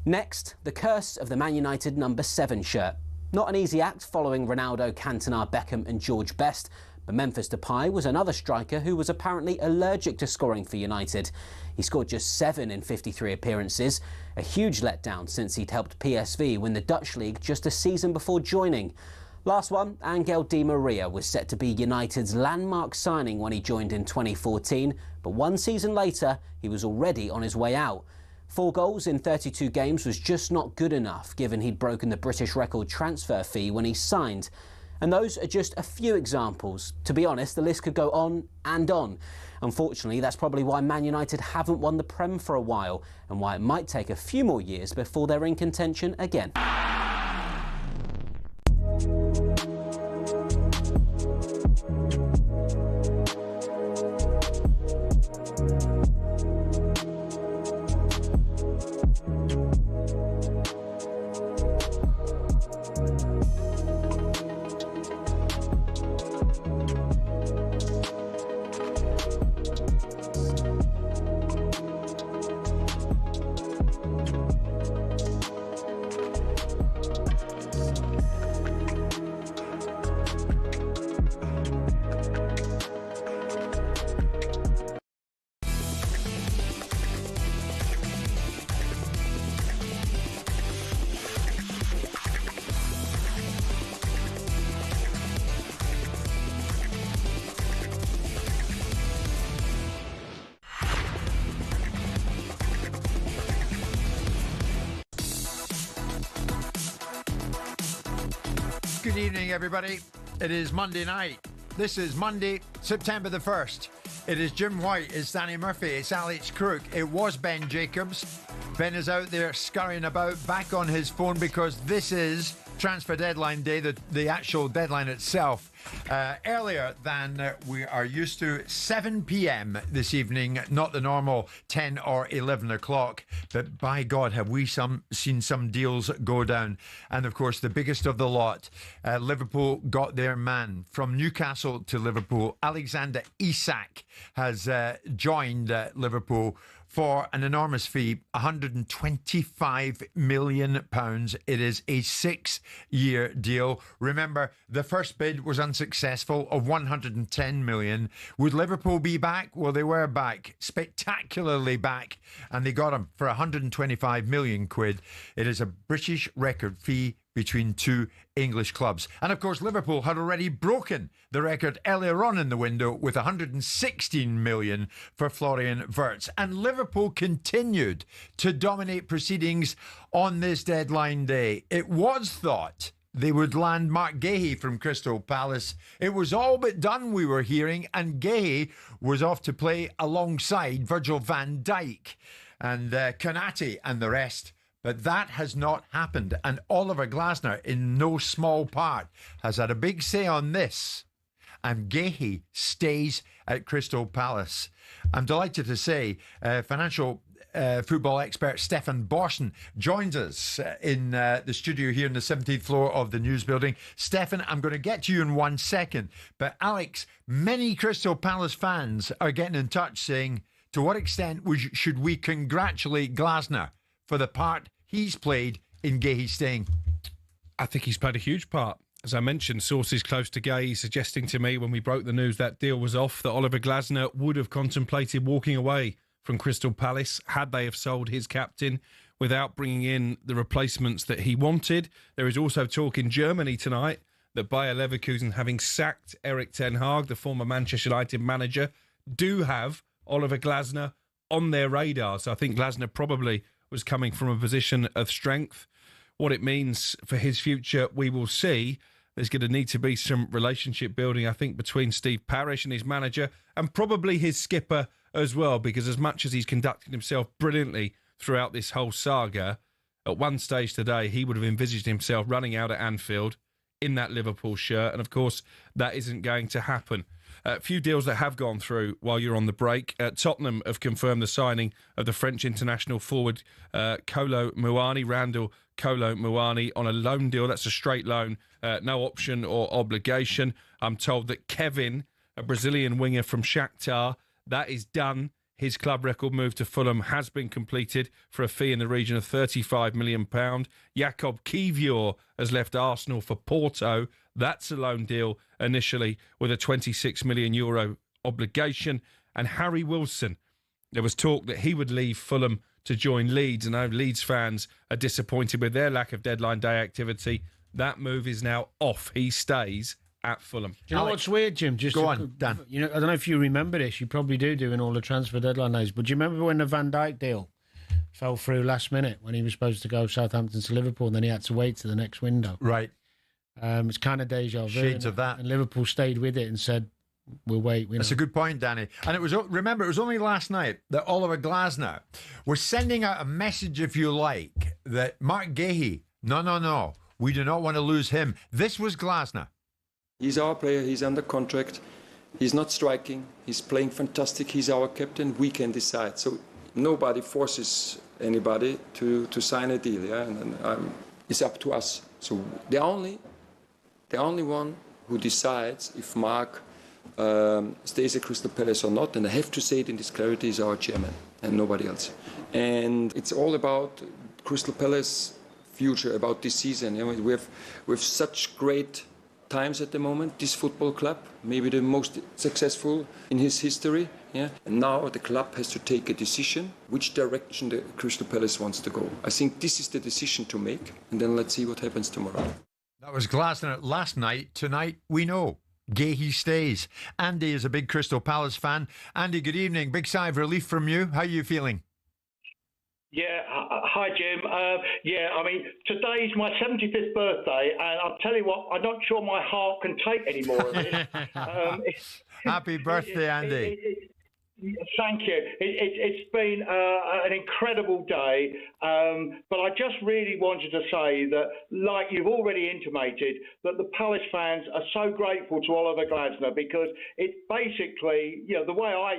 Next, the curse of the Man United number 7 shirt. Not an easy act following Ronaldo, Cantona, Beckham and George Best, but Memphis Depay was another striker who was apparently allergic to scoring for United. He scored just 7 in 53 appearances, a huge letdown since he'd helped PSV win the Dutch league just a season before joining. Last one, Angel Di Maria was set to be United's landmark signing when he joined in 2014, but 1 season later he was already on his way out. 4 goals in 32 games was just not good enough, given he'd broken the British record transfer fee when he signed. And those are just a few examples. To be honest, the list could go on and on. Unfortunately, that's probably why Man United haven't won the Prem for a while, and why it might take a few more years before they're in contention again. Good evening, everybody. It is Monday night. This is Monday, September the 1st. It is Jim White, it's Danny Murphy, it's Alex Crook, it was Ben Jacobs. Ben is out there scurrying about, back on his phone, because this is transfer deadline day, the actual deadline itself. Earlier than we are used to, 7 p.m. this evening, not the normal 10 or 11 o'clock. But by God, have we seen some deals go down. And of course, the biggest of the lot, Liverpool got their man. From Newcastle to Liverpool, Alexander Isak has joined Liverpool for an enormous fee, £125 million. It is a 6-year deal. Remember, the first bid was unsuccessful of £110 million. Would Liverpool be back? Well, they were back, spectacularly back, and they got him for £125 million. It is a British record fee between 2 English clubs. And of course, Liverpool had already broken the record earlier on in the window with £116 million for Florian Wirtz. And Liverpool continued to dominate proceedings on this deadline day. It was thought they would land Mark Guehi from Crystal Palace. It was all but done, we were hearing, and Guehi was off to play alongside Virgil van Dijk and Konate and the rest. But that has not happened, and Oliver Glasner, in no small part, has had a big say on this. And Guehi stays at Crystal Palace. I'm delighted to say financial football expert Stefan Borsen joins us in the studio here in the 17th floor of the news building. Stefan, I'm going to get to you in 1 second. But Alex, many Crystal Palace fans are getting in touch saying, to what extent should we congratulate Glasner for the part he's played in Guehi staying? I think he's played a huge part. As I mentioned, sources close to Guehi suggesting to me when we broke the news that deal was off that Oliver Glasner would have contemplated walking away from Crystal Palace had they have sold his captain without bringing in the replacements that he wanted. There is also talk in Germany tonight that Bayer Leverkusen, having sacked Erik ten Hag, the former Manchester United manager, do have Oliver Glasner on their radar. So I think Glasner probably was coming from a position of strength. What it means for his future, we will see. There's going to need to be some relationship building, I think, between Steve Parish and his manager, and probably his skipper as well, because as much as he's conducted himself brilliantly throughout this whole saga, at one stage today, he would have envisaged himself running out at Anfield in that Liverpool shirt, and of course, that isn't going to happen. A few deals that have gone through while you're on the break. Tottenham have confirmed the signing of the French international forward Kolo Muani, Randall Kolo Muani, on a loan deal. That's a straight loan, no option or obligation. I'm told that Kevin, a Brazilian winger from Shakhtar, that is done. His club record move to Fulham has been completed for a fee in the region of £35 million. Jakob Kivior has left Arsenal for Porto. That's a loan deal initially with a €26 million obligation. And Harry Wilson, there was talk that he would leave Fulham to join Leeds. And I know Leeds fans are disappointed with their lack of deadline day activity. That move is now off. He stays at Fulham. Do you know what's weird, Jim? Go on, Dan. You know, I don't know if you remember this. You probably do, doing all the transfer deadline days. But do you remember when the Van Dijk deal fell through last minute when he was supposed to go Southampton to Liverpool, and then he had to wait to the next window? Right. It's kind of deja vu. Shades of that. And Liverpool stayed with it and said, we'll wait. That's a good point, Danny. And it was, remember, it was only last night that Oliver Glasner was sending out a message, if you like, that Mark Guehi, no, we do not want to lose him. This was Glasner. He's our player, he's under contract, he's not striking, he's playing fantastic, he's our captain, we can decide. So nobody forces anybody to sign a deal, yeah? And it's up to us. So the only one who decides if Mark stays at Crystal Palace or not, and I have to say it in this clarity, is our chairman and nobody else. And it's all about Crystal Palace future, about this season. You know, we have such great times at the moment, this football club, maybe the most successful in his history. Yeah? And now the club has to take a decision which direction the Crystal Palace wants to go. I think this is the decision to make, and then let's see what happens tomorrow. That was Glasner last night. Tonight, we know Guehi stays. Andy is a big Crystal Palace fan. Andy, good evening. Big sigh of relief from you. How are you feeling? Yeah, hi Jim. I mean, today's my 75th birthday, and I'll tell you what, I'm not sure my heart can take any more of this. Happy birthday, Andy. Thank you. It's been an incredible day, but I just really wanted to say that, like you've already intimated, that the Palace fans are so grateful to Oliver Glasner, because it basically, the way I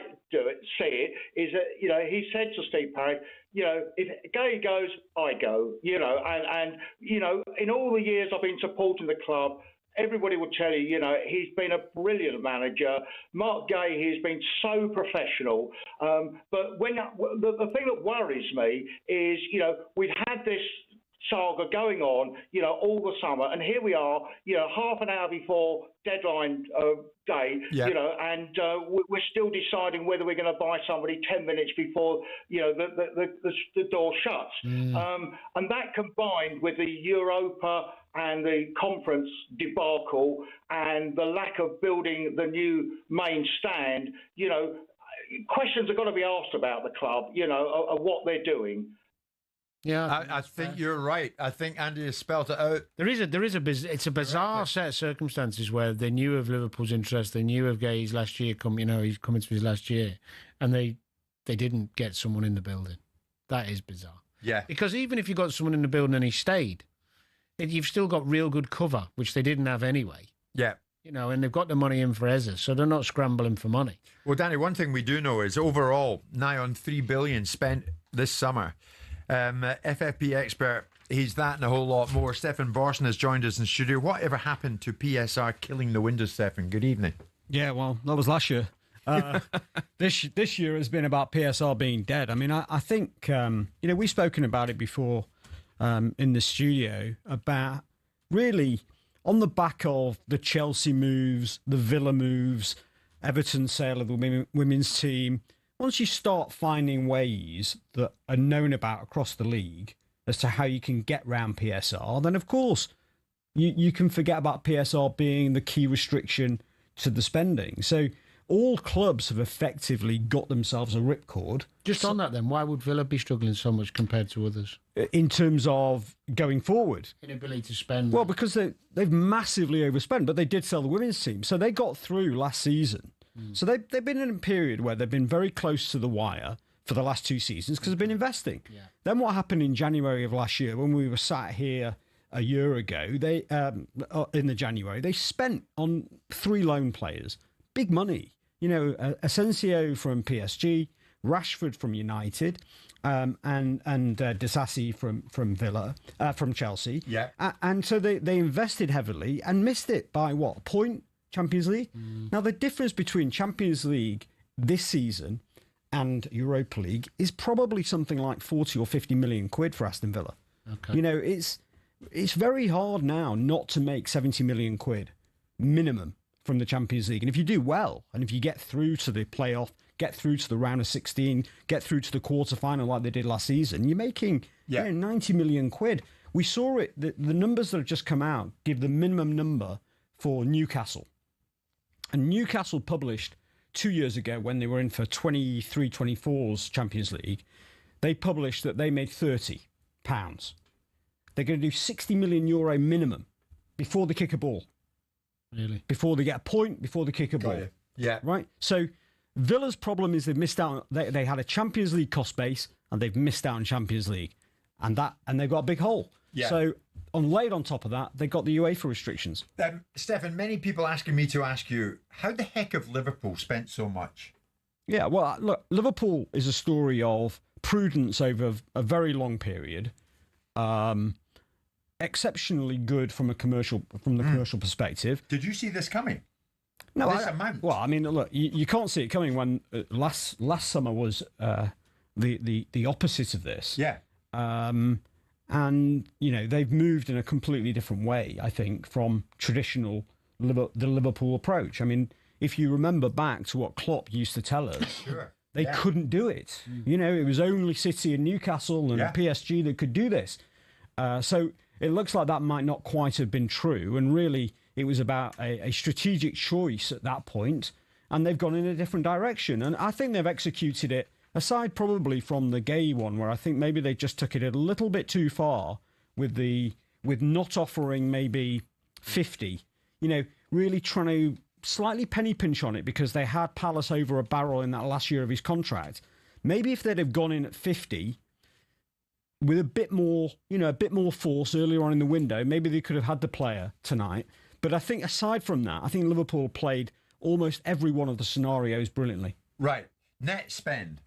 see it, is that, he said to Steve Parish, if Guehi goes, I go, and in all the years I've been supporting the club, everybody will tell you, he's been a brilliant manager. Mark Guehi has been so professional. But the thing that worries me is, we've had this saga going on, all the summer, and here we are, half an hour before deadline day, and we're still deciding whether we're going to buy somebody 10 minutes before, the door shuts. And that, combined with the Europa and the conference debacle and the lack of building the new main stand, questions are going to be asked about the club, of what they're doing. Yeah, I think you're right. I think Andy has spelt it out. It's a bizarre set of circumstances where they knew of Liverpool's interest, they knew of Guehi's last year. He's coming to his last year, and they didn't get someone in the building. That is bizarre. Yeah, because even if you got someone in the building and he stayed, you've still got real good cover, which they didn't have anyway. Yeah. And they've got the money in for Eza, so they're not scrambling for money. Well, Danny, one thing we do know is overall, nigh on $3 billion spent this summer. FFP expert, he's that and a whole lot more. Stefan Borson has joined us in studio. Whatever happened to PSR killing the windows, Stefan? Good evening. Yeah, well, that was last year. This year has been about PSR being dead. I mean, I think we've spoken about it before in the studio about really on the back of the Chelsea moves, the Villa moves, Everton's sale of the women's team. Once you start finding ways that are known about across the league as to how you can get round PSR, then of course you can forget about PSR being the key restriction to the spending. So all clubs have effectively got themselves a ripcord. Just on that then, why would Villa be struggling so much compared to others? In terms of going forward? Inability to spend. Well, because they've massively overspent, but they did sell the women's team. So they got through last season. So they've been in a period where they've been very close to the wire for the last 2 seasons because they've been investing. Yeah. Then what happened in January of last year when we were sat here a year ago, they in the January, they spent on 3 loan players, big money. You know, Asensio from PSG, Rashford from United, and Disasi from Villa, from Chelsea. Yeah. And so they invested heavily and missed it by what, a point? Champions League? Now, the difference between Champions League this season and Europa League is probably something like 40 or 50 million quid for Aston Villa. Okay. You know, it's very hard now not to make 70 million quid minimum from the Champions League. And if you do well, and if you get through to the playoff, get through to the round of 16, get through to the quarterfinal like they did last season, you're making 90 million quid. We saw it, the numbers that have just come out give the minimum number for Newcastle. And Newcastle published 2 years ago when they were in for 23-24's Champions League, they published that they made £30. They're going to do €60 million minimum before they kick a ball. Really? Before they get a point, before they kick a ball. Yeah. Right? So Villa's problem is they've missed out. They had a Champions League cost base and they've missed out on Champions League. And they've got a big hole. Yeah. So laid on top of that, they got the UEFA restrictions. Stefan, many people asking me to ask you, how the heck have Liverpool spent so much? Yeah, well, look, Liverpool is a story of prudence over a very long period. Exceptionally good from the commercial perspective. Did you see this coming? No, this amount. Well, I mean, look, you can't see it coming when last summer was the opposite of this. Yeah. And you know they've moved in a completely different way, I think, from traditional the Liverpool approach. I mean, if you remember back to what Klopp used to tell us, they couldn't do it. You know, it was only City and Newcastle and PSG that could do this. So it looks like that might not quite have been true. And really, it was about a strategic choice at that point, and they've gone in a different direction. And I think they've executed it, aside probably from the Guehi one, where I think maybe they just took it a little bit too far with not offering maybe 50. You know, really trying to slightly penny pinch on it because they had Palace over a barrel in that last year of his contract. Maybe if they'd have gone in at 50 with a bit more force earlier on in the window, maybe they could have had the player tonight. But I think aside from that, I think Liverpool played almost every one of the scenarios brilliantly. Right. Net spend.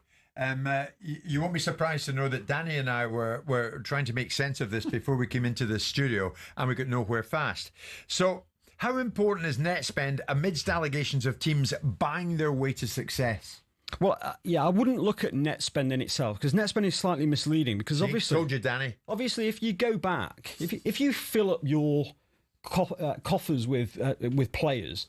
You won't be surprised to know that Danny and I were trying to make sense of this before we came into the studio, and we got nowhere fast. So how important is net spend amidst allegations of teams buying their way to success? Well, I wouldn't look at net spend in itself because net spend is slightly misleading because obviously... Told you, Danny. Obviously, if you go back, if you fill up your coffers with players,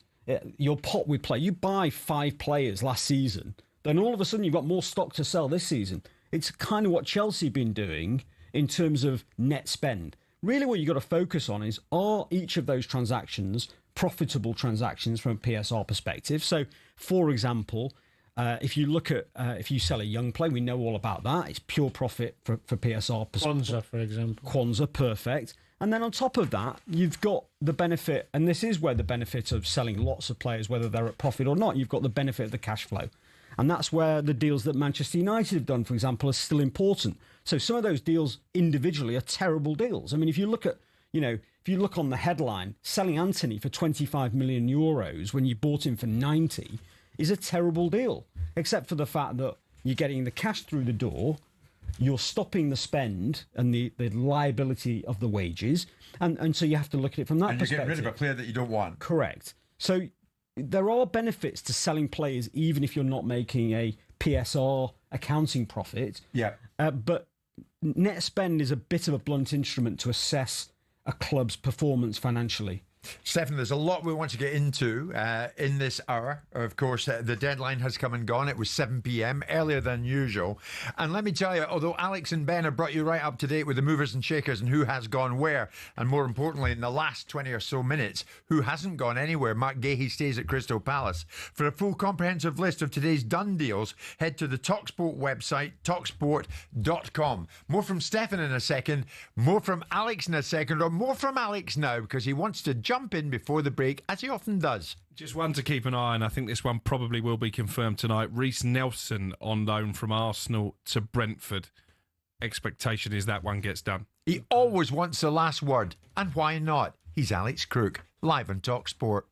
your pot with players, you buy 5 players last season, then all of a sudden you've got more stock to sell this season. It's kind of what Chelsea have been doing in terms of net spend. Really what you've got to focus on is, are each of those transactions profitable transactions from a PSR perspective? So, for example, if you look at, if you sell a young player, we know all about that. It's pure profit for PSR perspective. Kwanzaa, for example. Kwanzaa, perfect. And then on top of that, you've got the benefit, and this is where the benefit of selling lots of players, whether they're at profit or not, you've got the benefit of the cash flow. And that's where the deals that Manchester United have done, for example, are still important. So some of those deals individually are terrible deals. I mean, if you look at, if you look on the headline, selling Anthony for 25 million euros when you bought him for 90 is a terrible deal, except for the fact that you're getting the cash through the door, you're stopping the spend and the liability of the wages. And so you have to look at it from that perspective. And you're getting rid of a player that you don't want. Correct. So there are benefits to selling players, even if you're not making a PSR accounting profit. Yeah. But net spend is a bit of a blunt instrument to assess a club's performance financially. Stefan, there's a lot we want to get into in this hour. Of course, the deadline has come and gone. It was 7 p.m, earlier than usual. And let me tell you, although Alex and Ben have brought you right up to date with the movers and shakers and who has gone where, and more importantly, in the last 20 or so minutes, who hasn't gone anywhere, Mark Guehi stays at Crystal Palace. For a full comprehensive list of today's done deals, head to the talkSPORT website, talksport.com. More from Stefan in a second, more from Alex in a second, or more from Alex now, because he wants to jump in before the break, as he often does. Just one to keep an eye on. I think this one probably will be confirmed tonight. Reece Nelson on loan from Arsenal to Brentford. Expectation is that one gets done. He always wants the last word. And why not? He's Alex Crook, live on talkSPORT.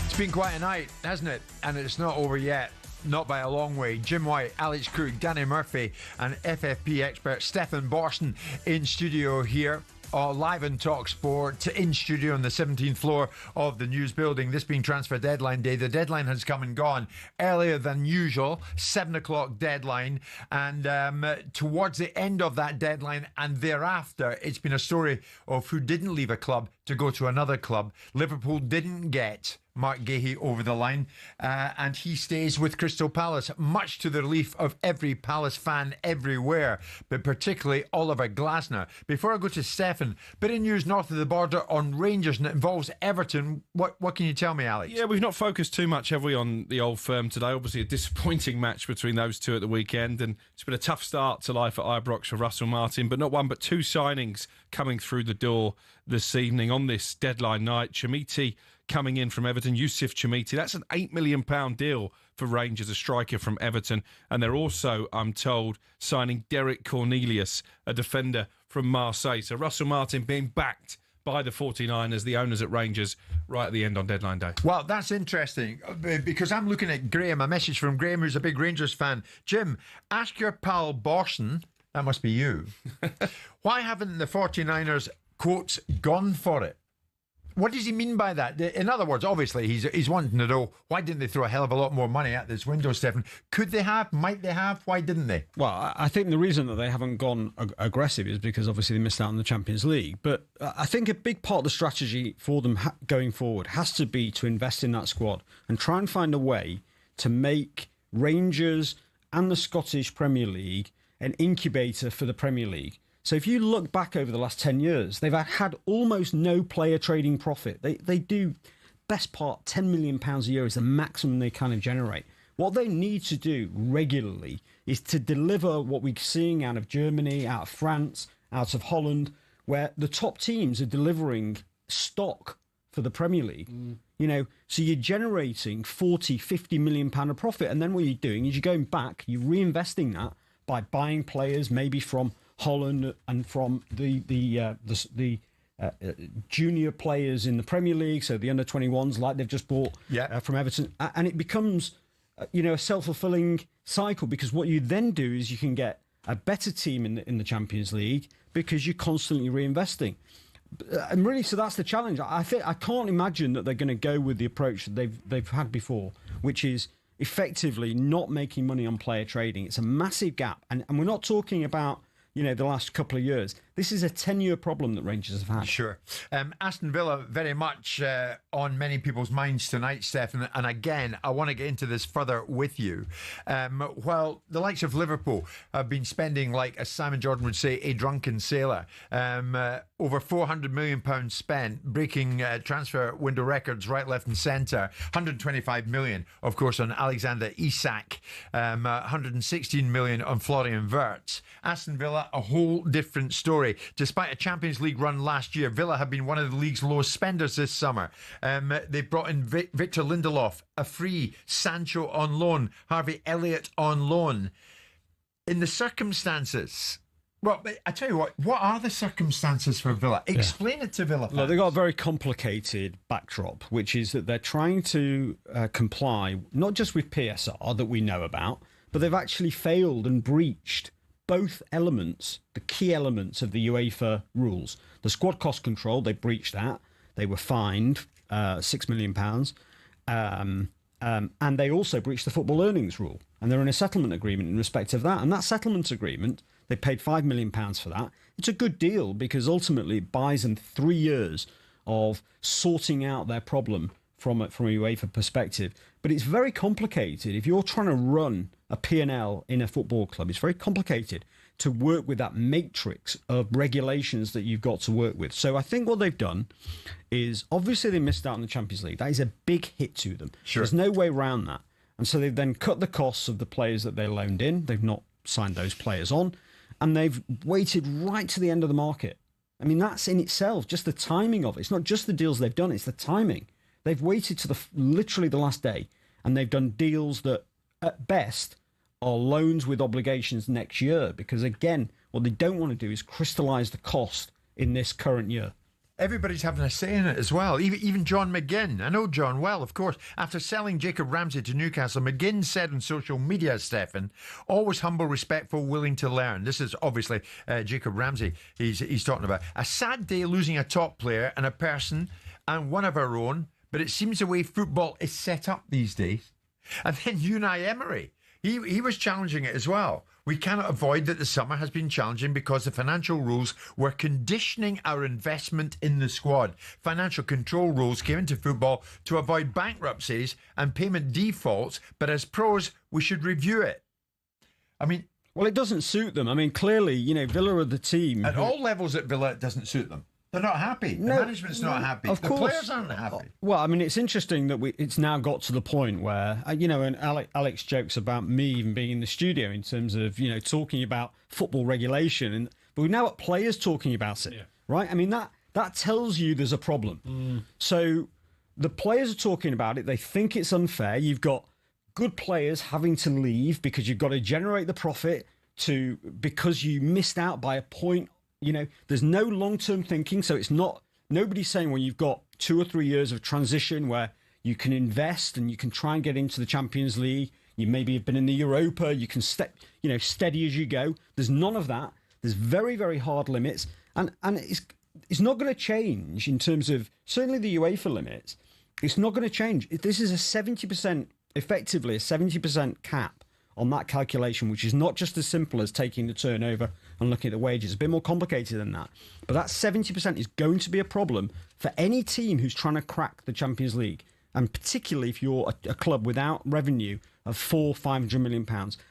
It's been quite a night, hasn't it? And it's not over yet. Not by a long way. Jim White, Alex Crook, Danny Murphy and FFP expert Stefan Borsten in studio here. Live on talkSPORT, in studio on the 17th floor of the news building. This being transfer deadline day. The deadline has come and gone earlier than usual, 7 o'clock deadline. And towards the end of that deadline and thereafter, it's been a story of who didn't leave a club to go to another club. Liverpool didn't get Mark Guehi over the line, and he stays with Crystal Palace, much to the relief of every Palace fan everywhere, but particularly Oliver Glasner. Before I go to Stefan, bit of news north of the border on Rangers, and it involves Everton. What can you tell me, Alex? Yeah, we've not focused too much, have we, on the Old Firm today? Obviously, a disappointing match between those two at the weekend, and it's been a tough start to life at Ibrox for Russell Martin, but not one but two signings coming through the door this evening on this deadline night. Chamiti coming in from Everton, Yusuf Chamiti. That's an £8 million deal for Rangers, a striker from Everton. And they're also, I'm told, signing Derek Cornelius, a defender from Marseille. So Russell Martin being backed by the 49ers, the owners at Rangers, right at the end on deadline day. Well, that's interesting, because I'm looking at Graham, a message from Graham, who's a big Rangers fan. Jim, ask your pal Borson, that must be you, why haven't the 49ers, quotes, gone for it? What does he mean by that? In other words, obviously, he's wanting to know, why didn't they throw a hell of a lot more money at this window, Stephen? Could they have? Might they have? Why didn't they? Well, I think the reason that they haven't gone aggressive is because obviously they missed out on the Champions League. But I think a big part of the strategy for them going forward has to be to invest in that squad and try and find a way to make Rangers and the Scottish Premier League an incubator for the Premier League. So if you look back over the last 10 years, they've had almost no player trading profit. They do, best part, £10 million a year is the maximum they kind of generate. What they need to do regularly is to deliver what we're seeing out of Germany, out of France, out of Holland, where the top teams are delivering stock for the Premier League. You know, so you're generating 40, 50 million pound of profit. And then what you're doing is you're going back, you're reinvesting that by buying players maybe from Holland and from the junior players in the Premier League, so the under-21s, like they've just bought from Everton, and it becomes, a self-fulfilling cycle, because what you then do is you can get a better team in the Champions League because you're constantly reinvesting. And really, so that's the challenge. I can't imagine that they're going to go with the approach that they've had before, which is effectively not making money on player trading. It's a massive gap, and we're not talking about the last couple of years. This is a 10-year problem that Rangers have had. Sure. Aston Villa very much on many people's minds tonight, Stefan. And again, I want to get into this further with you. Well, the likes of Liverpool have been spending, like, as Simon Jordan would say, a drunken sailor. Over £400 million spent, breaking transfer window records right, left and centre. 125 million, of course, on Alexander Isak. 116 million on Florian Wirtz. Aston Villa, a whole different story. Despite a Champions League run last year, Villa have been one of the league's lowest spenders this summer. They've brought in Victor Lindelof, a free, Sancho on loan, Harvey Elliott on loan. In the circumstances... Well, I tell you what are the circumstances for Villa? Explain it to Villa fans. Look, they've got a very complicated backdrop, which is that they're trying to comply not just with PSR that we know about, but they've actually failed and breached both elements, the key elements of the UEFA rules. The squad cost control, they breached that. They were fined £6 million. And they also breached the football earnings rule. And they're in a settlement agreement in respect of that. And that settlement agreement, they paid £5 million for that. It's a good deal because ultimately it buys them 3 years of sorting out their problem from a UEFA perspective. But it's very complicated. If you're trying to run a P&L in a football club, it's very complicated to work with that matrix of regulations that you've got to work with. So I think what they've done is, obviously they missed out on the Champions League. That is a big hit to them. Sure. There's no way around that. And so they've then cut the costs of the players that they loaned in. They've not signed those players on. And they've waited right to the end of the market. I mean, that's in itself, just the timing of it. It's not just the deals they've done, it's the timing. They've waited to literally the last day, and they've done deals that, at best, are loans with obligations next year. Because, again, what they don't want to do is crystallise the cost in this current year. Everybody's having a say in it as well. Even John McGinn. I know John well, of course. After selling Jacob Ramsey to Newcastle, McGinn said on social media, Stefan, always humble, respectful, willing to learn. This is obviously Jacob Ramsey he's talking about. A sad day losing a top player and a person and one of our own, but it seems the way football is set up these days. And then Unai Emery. he was challenging it as well. We cannot avoid that the summer has been challenging because the financial rules were conditioning our investment in the squad. Financial control rules came into football to avoid bankruptcies and payment defaults, but as pros, we should review it. I mean... Well, it doesn't suit them. I mean, clearly, Villa are the team. At all levels at Villa, it doesn't suit them. They're not happy. The management's not happy. The players aren't happy. Well, I mean, it's interesting that it's now got to the point where, and Alex jokes about me even being in the studio in terms of, talking about football regulation. But we've now got players talking about it, right? I mean, that tells you there's a problem. So the players are talking about it. They think it's unfair. You've got good players having to leave because you've got to generate the profit because you missed out by a point. There's no long-term thinking, so it's not. Nobody's saying, well, you've got 2 or 3 years of transition where you can invest and you can try and get into the Champions League. You maybe have been in the Europa. You can steady as you go. There's none of that. There's very, very hard limits, and it's not going to change in terms of certainly the UEFA limits. It's not going to change. This is a 70%, effectively a 70% cap on that calculation, which is not just as simple as taking the turnover and looking at the wages. It's a bit more complicated than that. But that 70% is going to be a problem for any team who's trying to crack the Champions League, and particularly if you're a club without revenue of £400-500 million.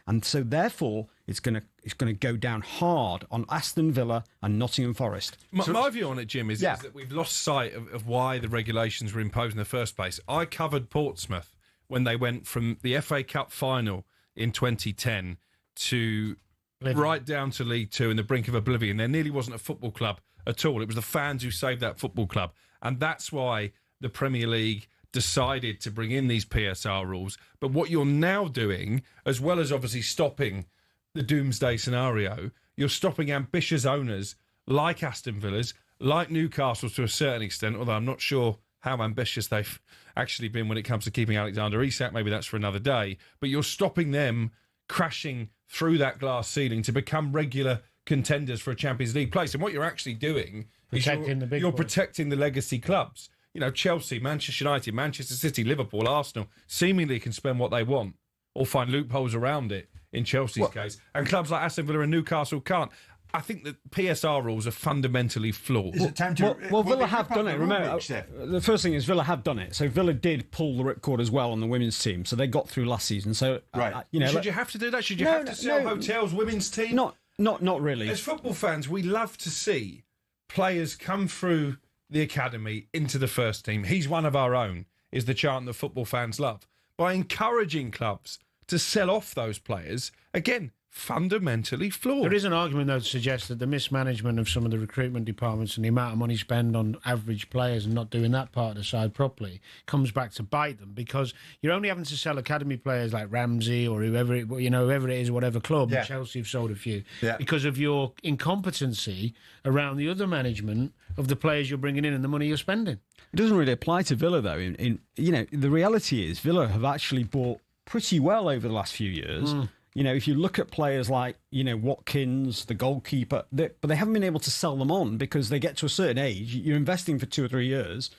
And so therefore, it's going to go down hard on Aston Villa and Nottingham Forest. My view on it, Jim, is that we've lost sight of why the regulations were imposed in the first place. I covered Portsmouth when they went from the FA Cup final in 2010 to right down to League Two in the brink of oblivion. There nearly wasn't a football club at all. It was the fans who saved that football club. And that's why the Premier League decided to bring in these PSR rules. But what you're now doing, as well as obviously stopping the doomsday scenario, you're stopping ambitious owners like Aston Villa's, like Newcastle to a certain extent, although I'm not sure how ambitious they've actually been when it comes to keeping Alexander Isak. Maybe that's for another day. But you're stopping them crashing through that glass ceiling to become regular contenders for a Champions League place. And what you're actually doing is you're protecting the legacy clubs. Chelsea, Manchester United, Manchester City, Liverpool, Arsenal seemingly can spend what they want or find loopholes around it in Chelsea's case. And clubs like Aston Villa and Newcastle can't. I think that PSR rules are fundamentally flawed. Is it time to... Well, Villa have done it. Remember, the first thing is Villa have done it. So Villa did pull the ripcord as well on the women's team. So they got through last season. So right. Should you have to do that? Should you have to sell hotels, women's team? Not really. As football fans, we love to see players come through the academy into the first team. He's one of our own, is the chant that football fans love. By encouraging clubs to sell off those players, again, fundamentally flawed. There is an argument, though, to suggest that the mismanagement of some of the recruitment departments and the amount of money spent on average players and not doing that part of the side properly comes back to bite them, because you're only having to sell academy players like Ramsey or whoever it is, whatever club. Yeah. Chelsea have sold a few Yeah. because of your incompetency around the other management of the players you're bringing in and the money you're spending. It doesn't really apply to Villa, though. The reality is Villa have actually bought pretty well over the last few years. If you look at players like, Watkins, the goalkeeper, but they haven't been able to sell them on because they get to a certain age. You're investing for 2 or 3 years,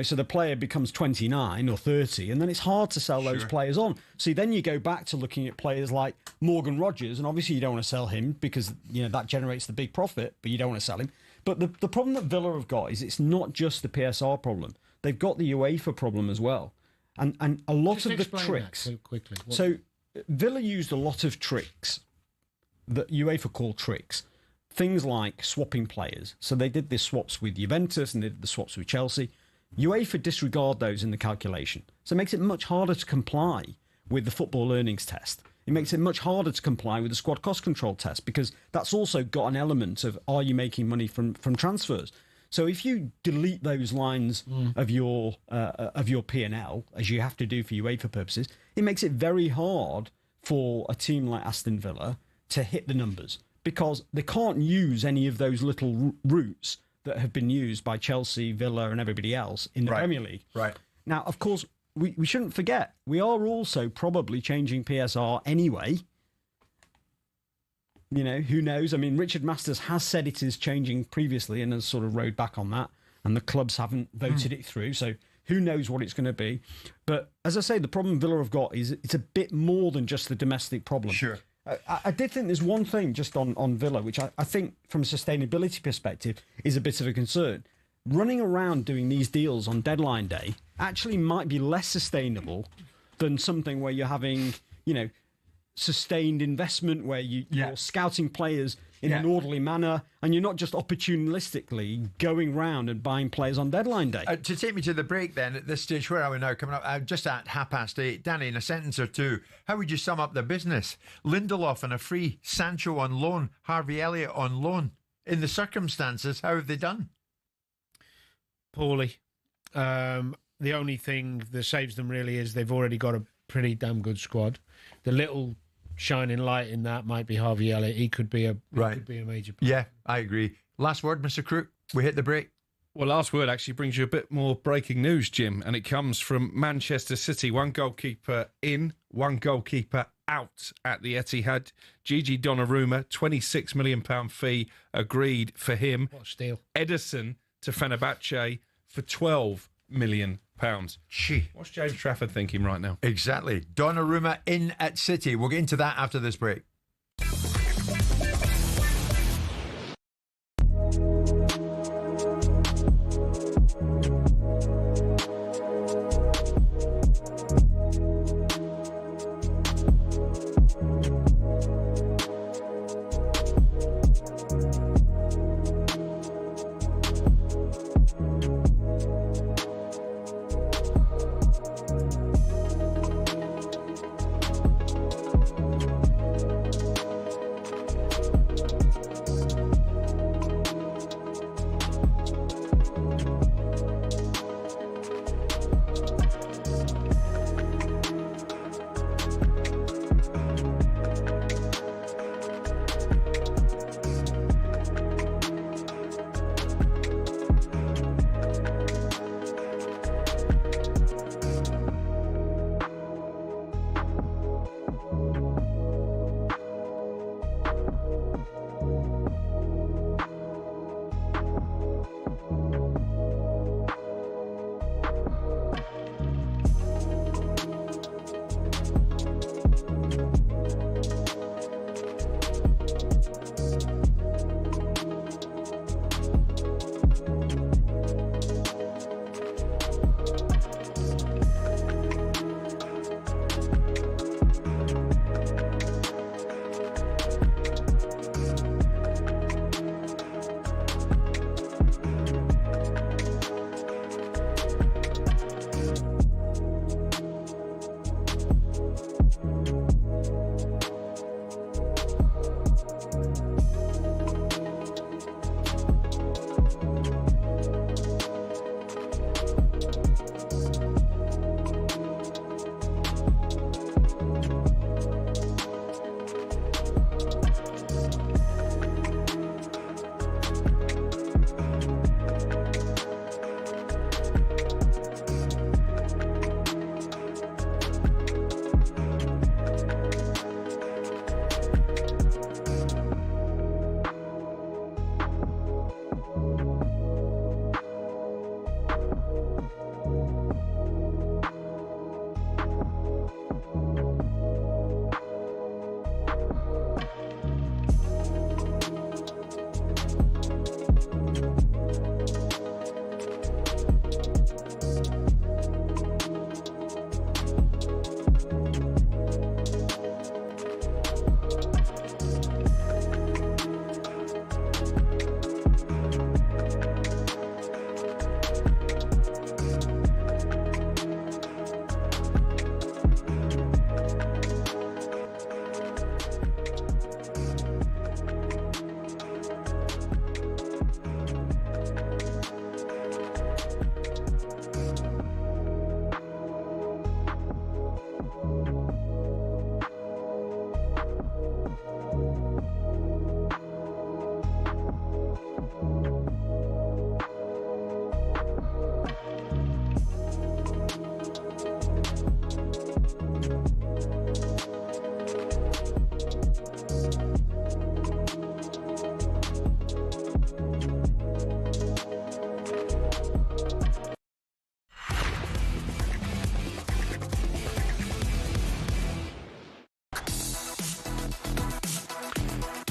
so the player becomes 29 or 30, and then it's hard to sell those players on. So then you go back to looking at players like Morgan Rogers, and obviously you don't want to sell him because, that generates the big profit, but you don't want to sell him. But the problem that Villa have got is it's not just the PSR problem. They've got the UEFA problem as well. And a lot of the tricks... quickly. So Villa used a lot of tricks that UEFA call tricks. Things like swapping players. So they did the swaps with Juventus and they did the swaps with Chelsea. UEFA disregard those in the calculation. So it makes it much harder to comply with the football earnings test. It makes it much harder to comply with the squad cost control test because that's also got an element of, are you making money from transfers? So if you delete those lines of your P&L, as you have to do for UEFA purposes, it makes it very hard for a team like Aston Villa to hit the numbers because they can't use any of those little routes that have been used by Chelsea, Villa and everybody else in the Premier League. Right. Now, of course, we shouldn't forget, we are also probably changing PSR anyway. Who knows? I mean, Richard Masters has said it is changing previously and has sort of rode back on that, and the clubs haven't voted it through. So Who knows what it's going to be? But as I say, the problem Villa have got is it's a bit more than just the domestic problem. Sure. I did think there's one thing just on Villa, which I think from a sustainability perspective is a bit of a concern. Running around doing these deals on deadline day actually might be less sustainable than something where you're having, sustained investment, where you're scouting players in an orderly manner, and you're not just opportunistically going round and buying players on deadline day. To take me to the break then, at this stage, where are we now? Coming up just at 8:30. Danny, in a sentence or two, how would you sum up the business? Lindelof on a free, Sancho on loan, Harvey Elliott on loan. In the circumstances, how have they done? Poorly. The only thing that saves them really is they've already got a pretty damn good squad. The little shining light in that might be Harvey Elliott. He could be a major player. Yeah, I agree. Last word, Mr. Crook. We hit the break. Well, last word actually brings you a bit more breaking news, Jim, and it comes from Manchester City. One goalkeeper in, one goalkeeper out at the Etihad. Gigi Donnarumma, £26 million fee agreed for him. What a steal. Ederson to Fenerbahce for £12 million. Gee. What's James Trafford thinking right now? Exactly. Donnarumma in at City. We'll get into that after this break.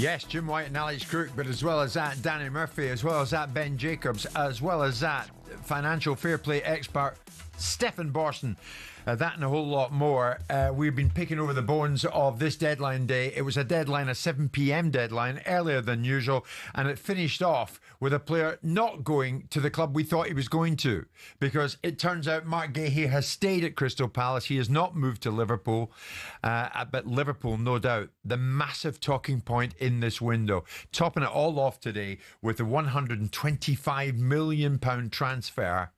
Yes, Jim White and Alex Crook, but as well as that, Danny Murphy, as well as that, Ben Jacobs, as well as that, financial fair play expert Stefan Borsten. That and a whole lot more. We've been picking over the bones of this deadline day. It was a deadline, a 7 p.m. deadline, earlier than usual, and it finished off with a player not going to the club we thought he was going to, because it turns out Mark Guehi has stayed at Crystal Palace. He has not moved to Liverpool, but Liverpool, no doubt, the massive talking point in this window. Topping it all off today with the £125 million transfer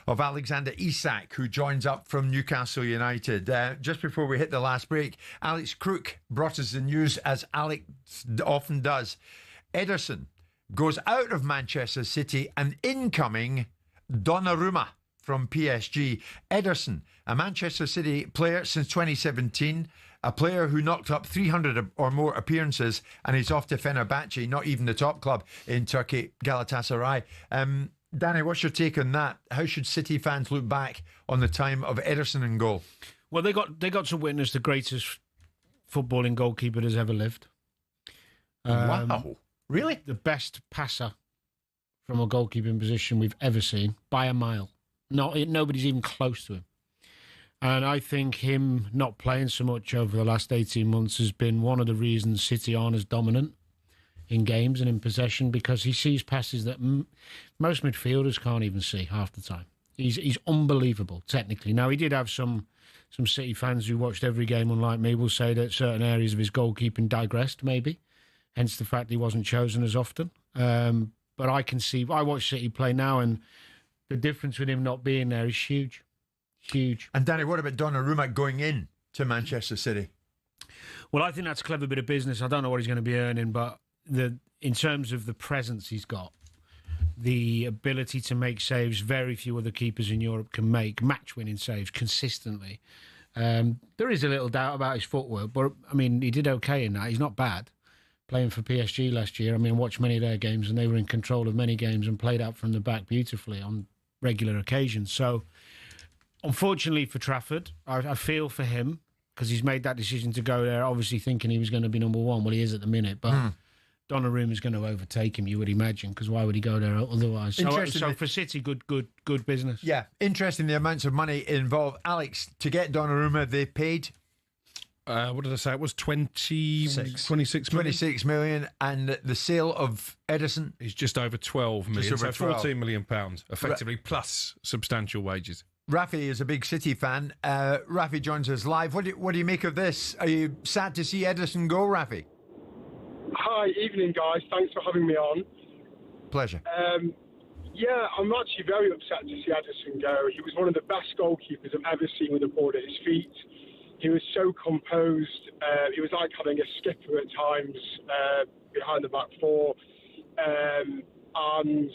of Alexander Isak, who joins up from Newcastle United. Just before we hit the last break, Alex Crook brought us the news, as Alex often does. Ederson goes out of Manchester City, and incoming Donnarumma from PSG. Ederson, a Manchester City player since 2017, a player who knocked up 300 or more appearances, and he's off to Fenerbahce, not even the top club in Turkey, Galatasaray. Danny, what's your take on that? How should City fans look back on the time of Ederson in goal? Well, they got to witness the greatest footballing goalkeeper that's ever lived. Wow. Really? The best passer from a goalkeeping position we've ever seen, by a mile. Nobody's even close to him. And I think him not playing so much over the last 18 months has been one of the reasons City aren't as dominant in games and in possession, because he sees passes that most midfielders can't even see half the time. He's unbelievable technically. Now, he did have some City fans who watched every game, unlike me, will say that certain areas of his goalkeeping digressed, maybe, hence the fact he wasn't chosen as often. But I can see, I watch City play now, and the difference with him not being there is huge. Huge. And Danny, what about Donnarumma going in to Manchester City? Well, I think that's a clever bit of business. I don't know what he's going to be earning, but in terms of the presence he's got, the ability to make saves very few other keepers in Europe can make, match-winning saves consistently. There is a little doubt about his footwork, but, I mean, he did okay in that. He's not bad. Playing for PSG last year, I mean, I watched many of their games, and they were in control of many games and played out from the back beautifully on regular occasions. So, unfortunately for Trafford, I feel for him, because he's made that decision to go there, obviously thinking he was going to be number one. Well, he is at the minute, but Donnarumma is going to overtake him, you would imagine, because why would he go there otherwise? So for City, good business. Yeah, interesting the amounts of money involved. Alex, to get Donnarumma, they paid... what did I say? It was 26 million. 26 million, and the sale of Ederson is just over 12 million. Just over so 14 million pounds, effectively, plus substantial wages. Rafi is a big City fan. Rafi joins us live. What do you make of this? Are you sad to see Ederson go, Rafi? Hi, evening, guys. Thanks for having me on. Pleasure. Yeah, I'm actually very upset to see Ederson go. He was one of the best goalkeepers I've ever seen with the ball at his feet. He was so composed. He was like having a skipper at times behind the back four. And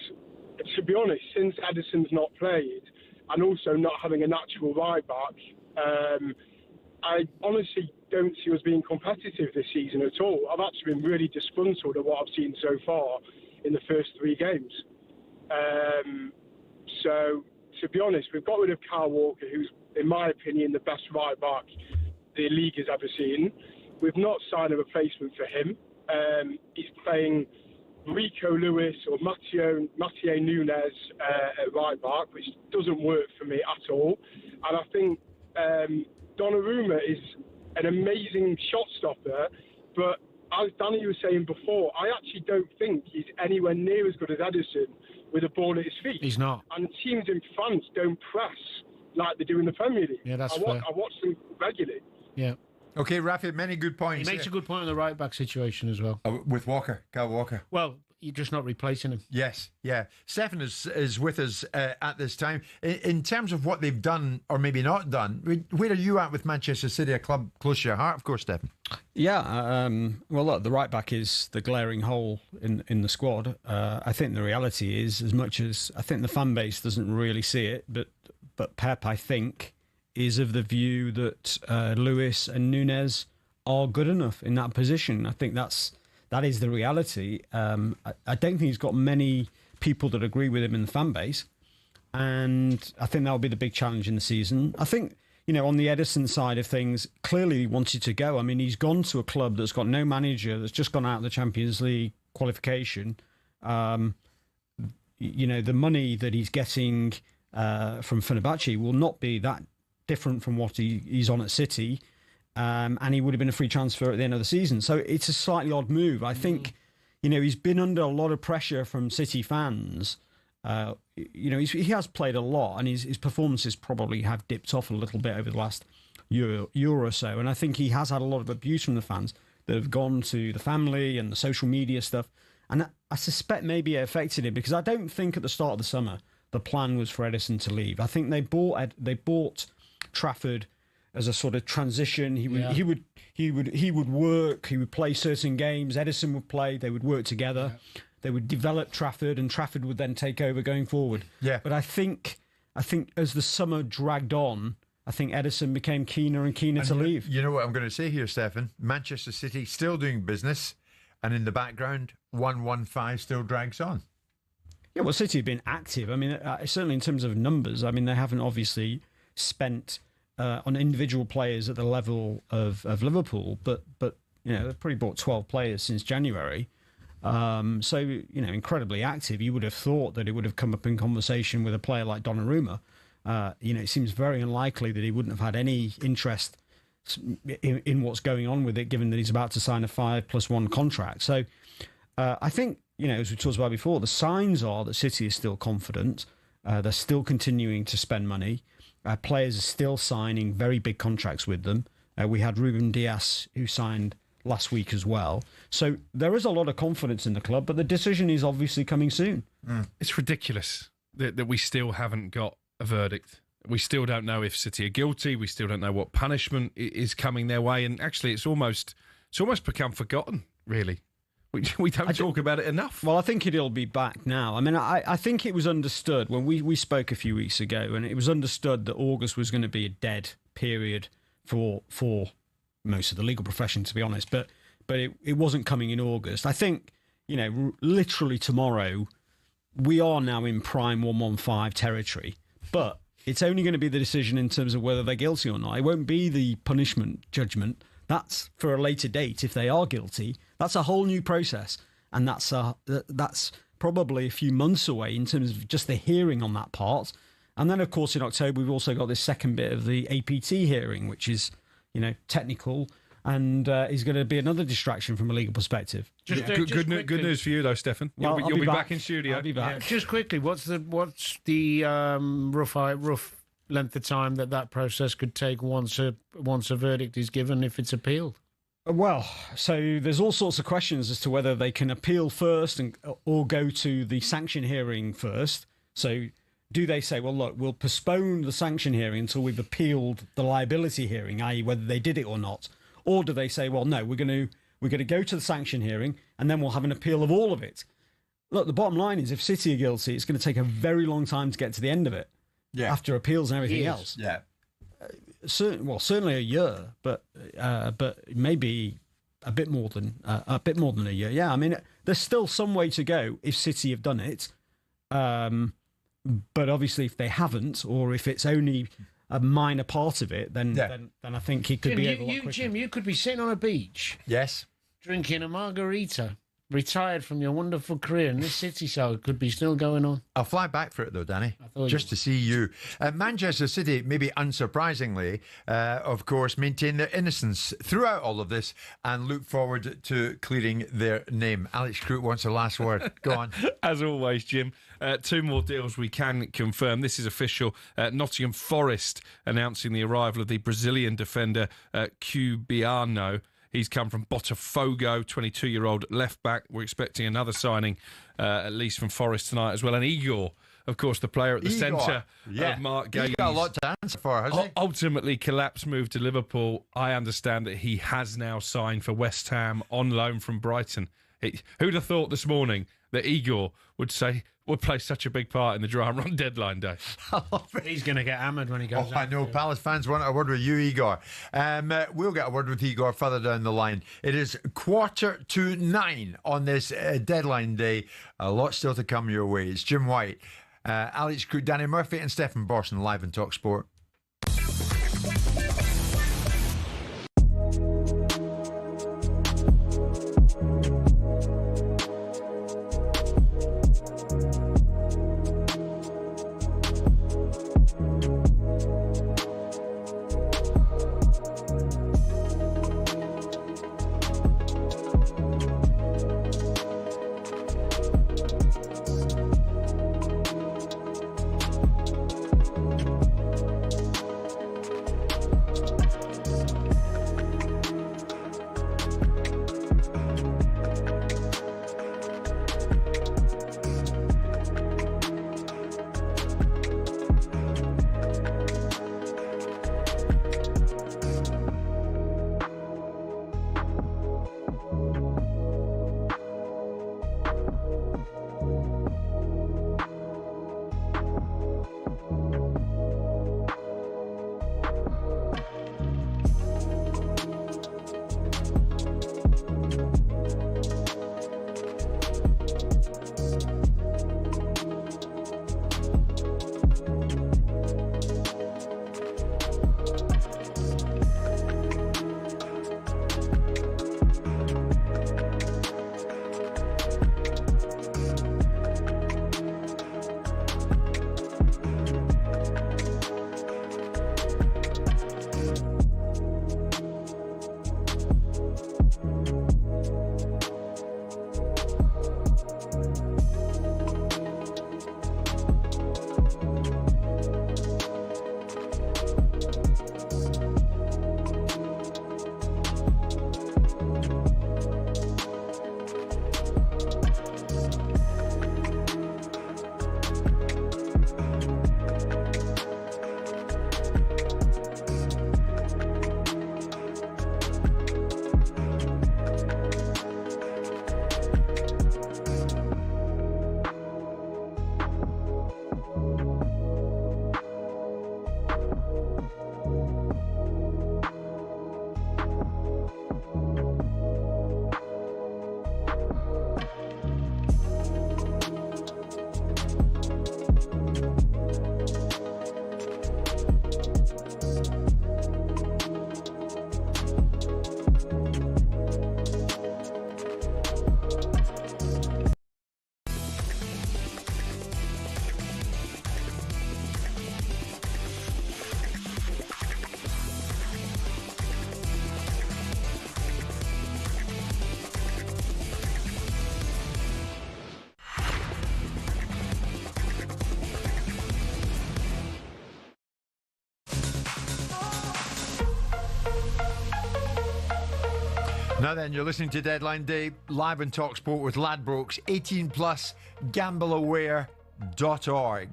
to be honest, since Ederson's not played, and also not having a natural right back, I honestly don't see us being competitive this season at all. I've actually been really disgruntled at what I've seen so far in the first 3 games. So, to be honest, we've got rid of Kyle Walker, who's, in my opinion, the best right back the league has ever seen. We've not signed a replacement for him. He's playing Rico Lewis or Mathieu Nunes at right back, which doesn't work for me at all. And I think Donnarumma is an amazing shot stopper, but as Danny was saying before, I actually don't think he's anywhere near as good as Ederson with a ball at his feet. He's not. And teams in France don't press like they do in the Premier League. Yeah, that's fair. I watch them regularly. Yeah. Okay, Rafi, many good points. He makes a good point on the right back situation as well. With Walker, Kyle Walker. Well, you're just not replacing him. Yes, yeah. Stefan is with us at this time. In terms of what they've done or maybe not done, where are you at with Manchester City, a club close to your heart, of course, Stefan? Yeah, well, look, the right back is the glaring hole in the squad. I think the reality is, as much as I think the fan base doesn't really see it, but Pep, I think, is of the view that Lewis and Nunes are good enough in that position. I think that is the reality. I don't think he's got many people that agree with him in the fan base, and I think that'll be the big challenge in the season. I think on the Ederson side of things, clearly he wanted to go. I mean, he's gone to a club that's got no manager, that's just gone out of the Champions League qualification. The money that he's getting from Fenerbahce will not be that different from what he's on at City, and he would have been a free transfer at the end of the season. So it's a slightly odd move. I think, he's been under a lot of pressure from City fans. He has played a lot, and his performances probably have dipped off a little bit over the last year or so. And I think he has had a lot of abuse from the fans that have gone to the family and the social media stuff. And I suspect maybe it affected him, because I don't think at the start of the summer the plan was for Ederson to leave. I think they bought Trafford as a sort of transition. He would work. He would play certain games. Ederson would play. They would work together. Yeah. They would develop Trafford, and Trafford would then take over going forward. Yeah. But I think as the summer dragged on, I think Ederson became keener and keener to leave. You know what I'm going to say here, Stefan? Manchester City still doing business, and in the background, 115 still drags on. Yeah, well, City have been active. I mean, certainly in terms of numbers. I mean, they haven't obviously spent on individual players at the level of Liverpool, but they've probably bought 12 players since January. So, incredibly active. You would have thought that it would have come up in conversation with a player like Donnarumma. It seems very unlikely that he wouldn't have had any interest in what's going on with it, given that he's about to sign a 5+1 contract. So I think, as we talked about before, the signs are that City is still confident. They're still continuing to spend money. Players are still signing very big contracts with them. We had Ruben Dias, who signed last week as well. So there is a lot of confidence in the club, but the decision is obviously coming soon. It's ridiculous that we still haven't got a verdict. We still don't know if City are guilty. We still don't know what punishment is coming their way. And actually, it's almost become forgotten, really. We don't talk about it enough. Well, I think it'll be back now. I mean, I think it was understood when we spoke a few weeks ago, and it was understood that August was going to be a dead period for most of the legal profession, to be honest, but it wasn't coming in August. I think, literally tomorrow, we are now in prime 115 territory, but it's only going to be the decision in terms of whether they're guilty or not. It won't be the punishment judgment. That's for a later date. If they are guilty, that's a whole new process, and that's probably a few months away in terms of just the hearing on that part. And then, of course, in October, we've also got this second bit of the APT hearing, which is technical, and is going to be another distraction from a legal perspective. Good news for you, though, Stefan. You'll be back in studio. I'll be back. Yeah, just quickly, what's the rough length of time that process could take once a verdict is given if it's appealed? Well, so there's all sorts of questions as to whether they can appeal first or go to the sanction hearing first. So do they say, well, look, we'll postpone the sanction hearing until we've appealed the liability hearing, i.e. whether they did it or not? Or do they say, well, no, we're going to go to the sanction hearing and then we'll have an appeal of all of it? Look, the bottom line is if City are guilty, it's going to take a very long time to get to the end of it. Yeah. After appeals and everything else. Yeah. Certainly a year, but maybe a bit more than a year. Yeah, I mean, there's still some way to go if City have done it. But obviously, if they haven't, or if it's only a minor part of it, then I think it could be over a lot quicker. Jim, you could be sitting on a beach. Yes. Drinking a margarita, retired from your wonderful career, and this City show could be still going on. I'll fly back for it, though, Danny, just to see you. Manchester City, maybe unsurprisingly, of course, maintain their innocence throughout all of this and look forward to clearing their name. Alex Crook wants the last word. Go on. As always, Jim, two more deals we can confirm. This is official. Nottingham Forest announcing the arrival of the Brazilian defender Cubiano. He's come from Botafogo, 22-year-old left-back. We're expecting another signing, at least from Forest tonight as well. And Igor, of course, the player at the centre of Mark Guehi's. He's got a lot to answer for, hasn't he? Ultimately collapsed move to Liverpool. I understand that he has now signed for West Ham on loan from Brighton. Who'd have thought this morning that Igor would play such a big part in the dry run deadline day? He's going to get hammered when he goes out. I know. Palace fans want a word with you, Igor. We'll get a word with Igor further down the line. It is 8:45 on this deadline day. A lot still to come your way. It's Jim White, Alex Crook, Danny Murphy and Stefan Borson live in talkSPORT. Now then, you're listening to Deadline Day, live on talkSPORT with Ladbrokes, 18 plus, gambleaware.org.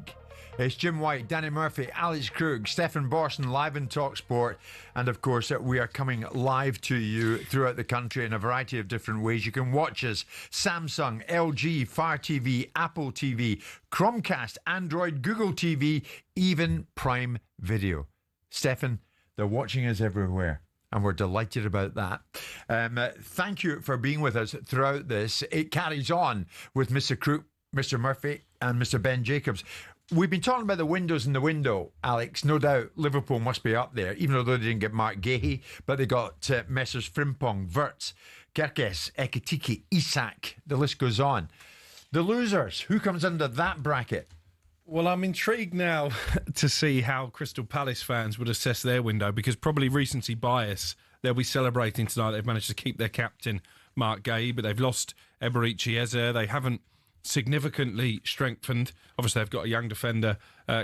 It's Jim White, Danny Murphy, Alex Crook, Stefan Borson, live on talkSPORT. And of course, we are coming live to you throughout the country in a variety of different ways. You can watch us Samsung, LG, Fire TV, Apple TV, Chromecast, Android, Google TV, even Prime Video. Stefan, they're watching us everywhere, and we're delighted about that. Thank you for being with us throughout this. It carries on with Mr. Crook, Mr. Murphy, and Mr. Ben Jacobs. We've been talking about the windows in the window, Alex. No doubt Liverpool must be up there, even though they didn't get Mark Guehi, but they got Messrs. Frimpong, Wirtz, Kerkes, Ekitike, Isak. The list goes on. The losers, who comes under that bracket? Well, I'm intrigued now to see how Crystal Palace fans would assess their window, because probably recency bias. They'll be celebrating tonight. They've managed to keep their captain, Mark Guehi, but they've lost Eberici Eze. They haven't significantly strengthened. Obviously, they've got a young defender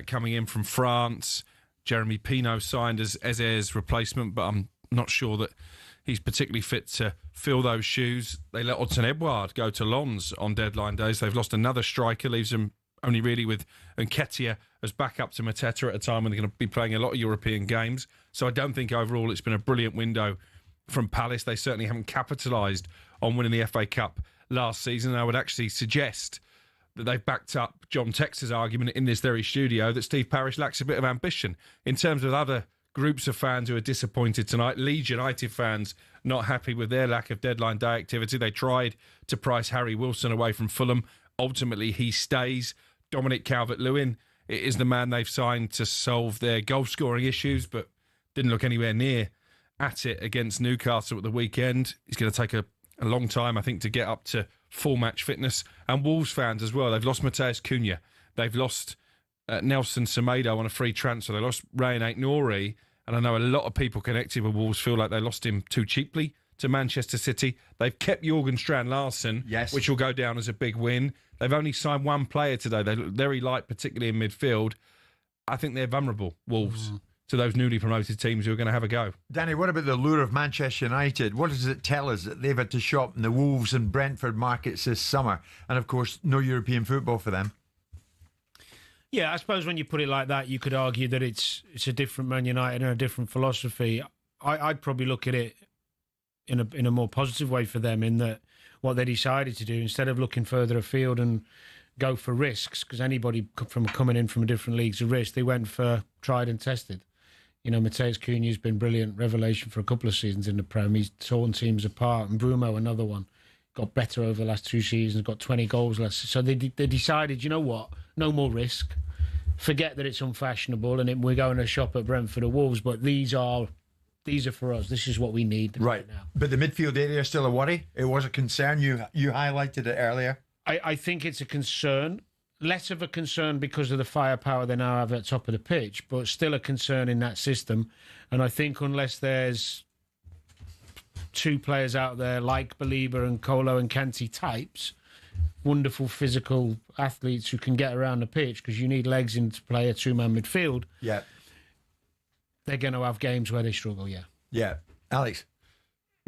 coming in from France. Jeremy Pino signed as Eze's replacement, but I'm not sure that he's particularly fit to fill those shoes. They let Odson Edouard go to Lens on deadline days. They've lost another striker, leaves them only really with Nketiah as backup to Mateta at a time when they're going to be playing a lot of European games. So I don't think overall it's been a brilliant window from Palace. They certainly haven't capitalised on winning the FA Cup last season. I would actually suggest that they've backed up John Tex's argument in this very studio that Steve Parish lacks a bit of ambition. In terms of other groups of fans who are disappointed tonight, Leeds United fans not happy with their lack of deadline day activity. They tried to price Harry Wilson away from Fulham. Ultimately, he stays. Dominic Calvert-Lewin is the man they've signed to solve their goal-scoring issues, but didn't look anywhere near at it against Newcastle at the weekend. He's going to take a long time, I think, to get up to full match fitness. And Wolves fans as well. They've lost Mateus Cunha. They've lost Nelson Semedo on a free transfer. They lost Rayan Aït-Nouri. And I know a lot of people connected with Wolves feel like they lost him too cheaply to Manchester City. They've kept Jorgen Strand-Larsen, yes, which will go down as a big win. They've only signed one player today. They look very light, particularly in midfield. I think they're vulnerable, Wolves, to those newly promoted teams who are going to have a go. Danny, what about the lure of Manchester United? What does it tell us that they've had to shop in the Wolves and Brentford markets this summer? And, of course, no European football for them. Yeah, I suppose when you put it like that, you could argue that it's a different Man United and a different philosophy. I'd probably look at it in a more positive way for them, in that what they decided to do, instead of looking further afield and go for risks, because anybody from coming in from a different league's a risk, they went for tried and tested. You know, Mateus Cunha's been brilliant revelation for a couple of seasons in the Prem. He's torn teams apart, and Brumo, another one, got better over the last 2 seasons, got 20 goals less. So they decided, you know what, no more risk. Forget that it's unfashionable, and we're going to shop at Brentford or Wolves, but these are for us. This is what we need right now. But the midfield area is still a worry. It was a concern. You highlighted it earlier. I think it's a concern. Less of a concern because of the firepower they now have at top of the pitch, but still a concern in that system. And I think unless there's 2 players out there like Belieber and Kolo and Kanté types, wonderful physical athletes who can get around the pitch, because you need legs in to play a 2-man midfield. Yeah. They're going to have games where they struggle, yeah. Yeah. Alex?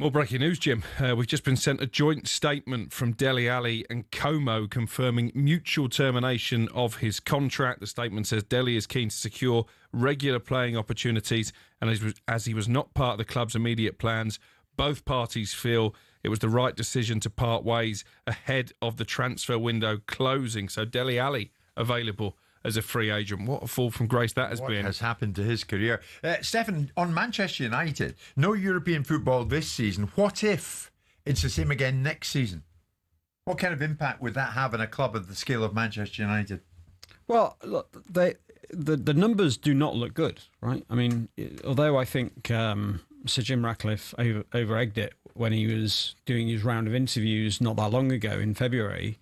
More breaking news, Jim. We've just been sent a joint statement from Dele Alli and Como confirming mutual termination of his contract. The statement says Dele is keen to secure regular playing opportunities, and as he was not part of the club's immediate plans, both parties feel it was the right decision to part ways ahead of the transfer window closing. So Dele Alli available as a free agent. What a fall from grace that has been. What has happened to his career? Stefan, on Manchester United, no European football this season. What if it's the same again next season? What kind of impact would that have on a club of the scale of Manchester United? Well, look, the numbers do not look good, right? I mean, although I think Sir Jim Ratcliffe over-egged it when he was doing his round of interviews not that long ago in February,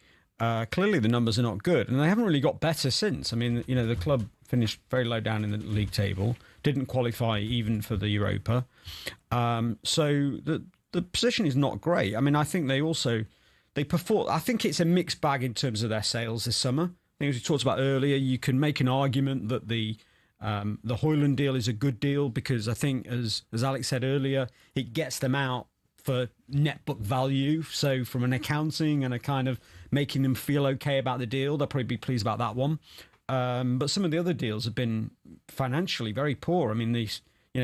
clearly the numbers are not good, and they haven't really got better since. I mean, you know, the club finished very low down in the league table, didn't qualify even for the Europa. So the position is not great. I mean, I think they perform. I think it's a mixed bag in terms of their sales this summer. I think, as we talked about earlier, you can make an argument that the Højlund deal is a good deal, because I think, as Alex said earlier, it gets them out for net book value. So from an accounting and a kind of making them feel okay about the deal, they'll probably be pleased about that one. But some of the other deals have been financially very poor. I mean,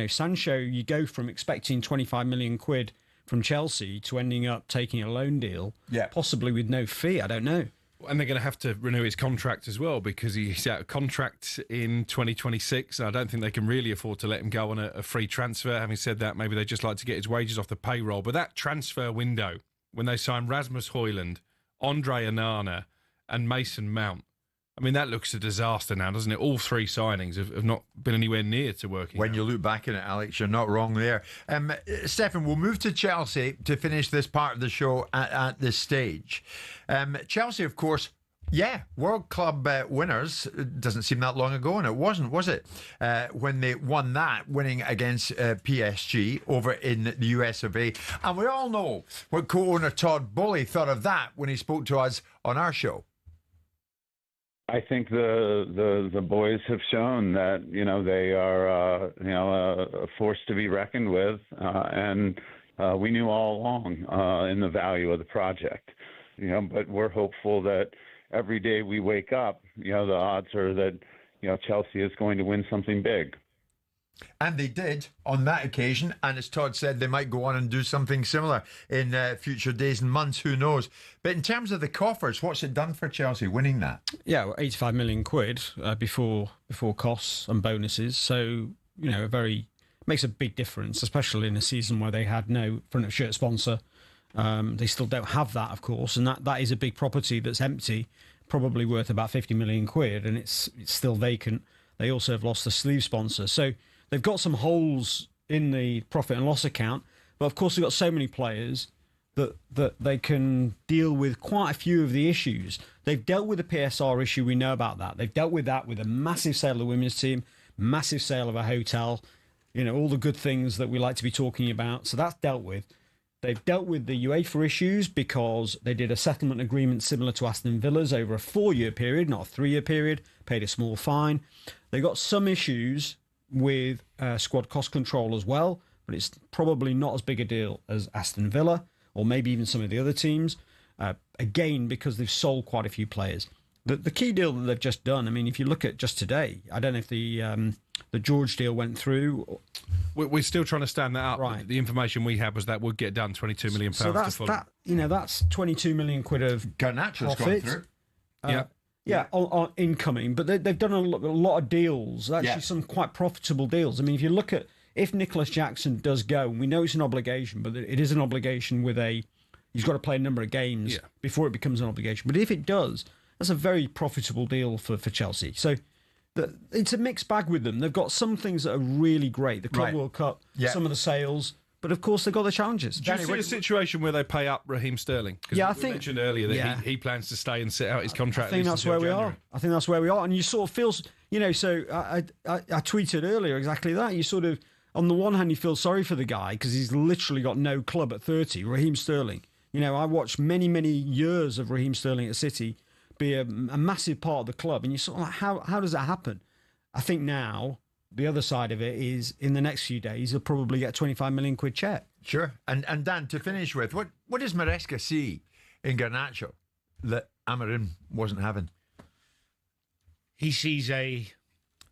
Sancho, you go from expecting 25 million quid from Chelsea to ending up taking a loan deal, possibly with no fee. I don't know. And they're going to have to renew his contract as well, because he's out of contract in 2026. I don't think they can really afford to let him go on a free transfer. Having said that, maybe they just like to get his wages off the payroll. But that transfer window, when they signed Rasmus Højlund, Andre Onana and Mason Mount, I mean, that looks a disaster now, doesn't it? All three signings have not been anywhere near to working. When you look back at it, Alex, you're not wrong there. Stefan, we'll move to Chelsea to finish this part of the show at this stage. Chelsea, of course, World Club winners. It doesn't seem that long ago, and it wasn't, was it? When they won that, winning against PSG over in the US of A. And we all know what co-owner Todd Bowley thought of that when he spoke to us on our show. I think the boys have shown that they are a force to be reckoned with, and we knew all along in the value of the project. But we're hopeful that every day we wake up, the odds are that Chelsea is going to win something big. And they did on that occasion, and as Todd said, they might go on and do something similar in future days and months, who knows. But in terms of the coffers, what's it done for Chelsea winning that? Yeah, well, 85 million quid before costs and bonuses, so makes a big difference, especially in a season where they had no front of shirt sponsor. They still don't have that, of course, and that is a big property that's empty, probably worth about 50 million quid, and it's still vacant. They also have lost the sleeve sponsor, so they've got some holes in the profit and loss account, but of course they've got so many players that they can deal with quite a few of the issues. They've dealt with the PSR issue, we know about that. They've dealt with that with a massive sale of the women's team, massive sale of a hotel, all the good things that we like to be talking about. So that's dealt with. They've dealt with the UEFA issues because they did a settlement agreement similar to Aston Villa's over a 4-year period, not a 3-year period, paid a small fine. They got some issues with squad cost control as well, but it's probably not as big a deal as Aston Villa or maybe even some of the other teams, again, because they've sold quite a few players. The key deal that they've just done, I mean, if you look at just today, I don't know if the George deal went through. We're still trying to stand that up. Right. The information we had was that would get done, £22 million so that's, to Fulham. That's 22 million quid of Garnacho's gone through. On incoming, but they've done a lot of deals, actually some quite profitable deals. I mean, if you look at, if Nicholas Jackson does go, and we know it's an obligation, but it is an obligation with he's got to play a number of games before it becomes an obligation. But if it does, that's a very profitable deal for Chelsea. So it's a mixed bag with them. They've got some things that are really great. The Club World Cup, some of the sales. But of course, they've got the challenges. Do you see a situation where they pay up Raheem Sterling? Yeah, I think we mentioned earlier that he plans to stay and sit out his contract. I think that's where we are. I think that's where we are. And you sort of feel, so I tweeted earlier exactly that. You sort of, on the one hand, you feel sorry for the guy because he's literally got no club at 30, Raheem Sterling. I watched many, many years of Raheem Sterling at City be a massive part of the club. And you sort of like, how does that happen? I think now, the other side of it is, in the next few days, he'll probably get a 25 million quid check. Sure. And Dan, to finish with, what does Maresca see in Garnacho that Amorim wasn't having? He sees a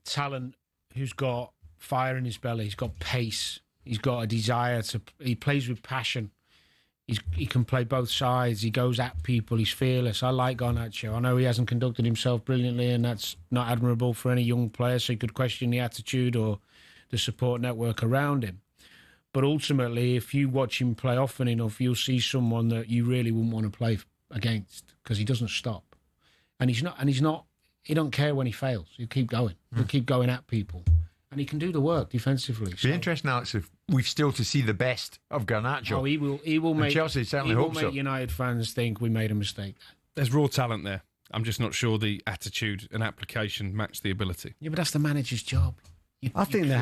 talent who's got fire in his belly. He's got pace. He's got a desire to... He plays with passion. He can play both sides. He goes at people. He's fearless. I like Garnacho. I know he hasn't conducted himself brilliantly, and that's not admirable for any young player, so you could question the attitude or the support network around him. But ultimately, if you watch him play often enough, you'll see someone that you really wouldn't want to play against because he doesn't stop. And he don't care when he fails. He'll keep going. He'll keep going at people. And he can do the work defensively. It'll be interesting, Alex, if we've still to see the best of Garnacho. Oh, he will make Chelsea certainly hope so. United fans think we made a mistake. There's raw talent there. I'm just not sure the attitude and application match the ability. Yeah, but that's the manager's job. I think they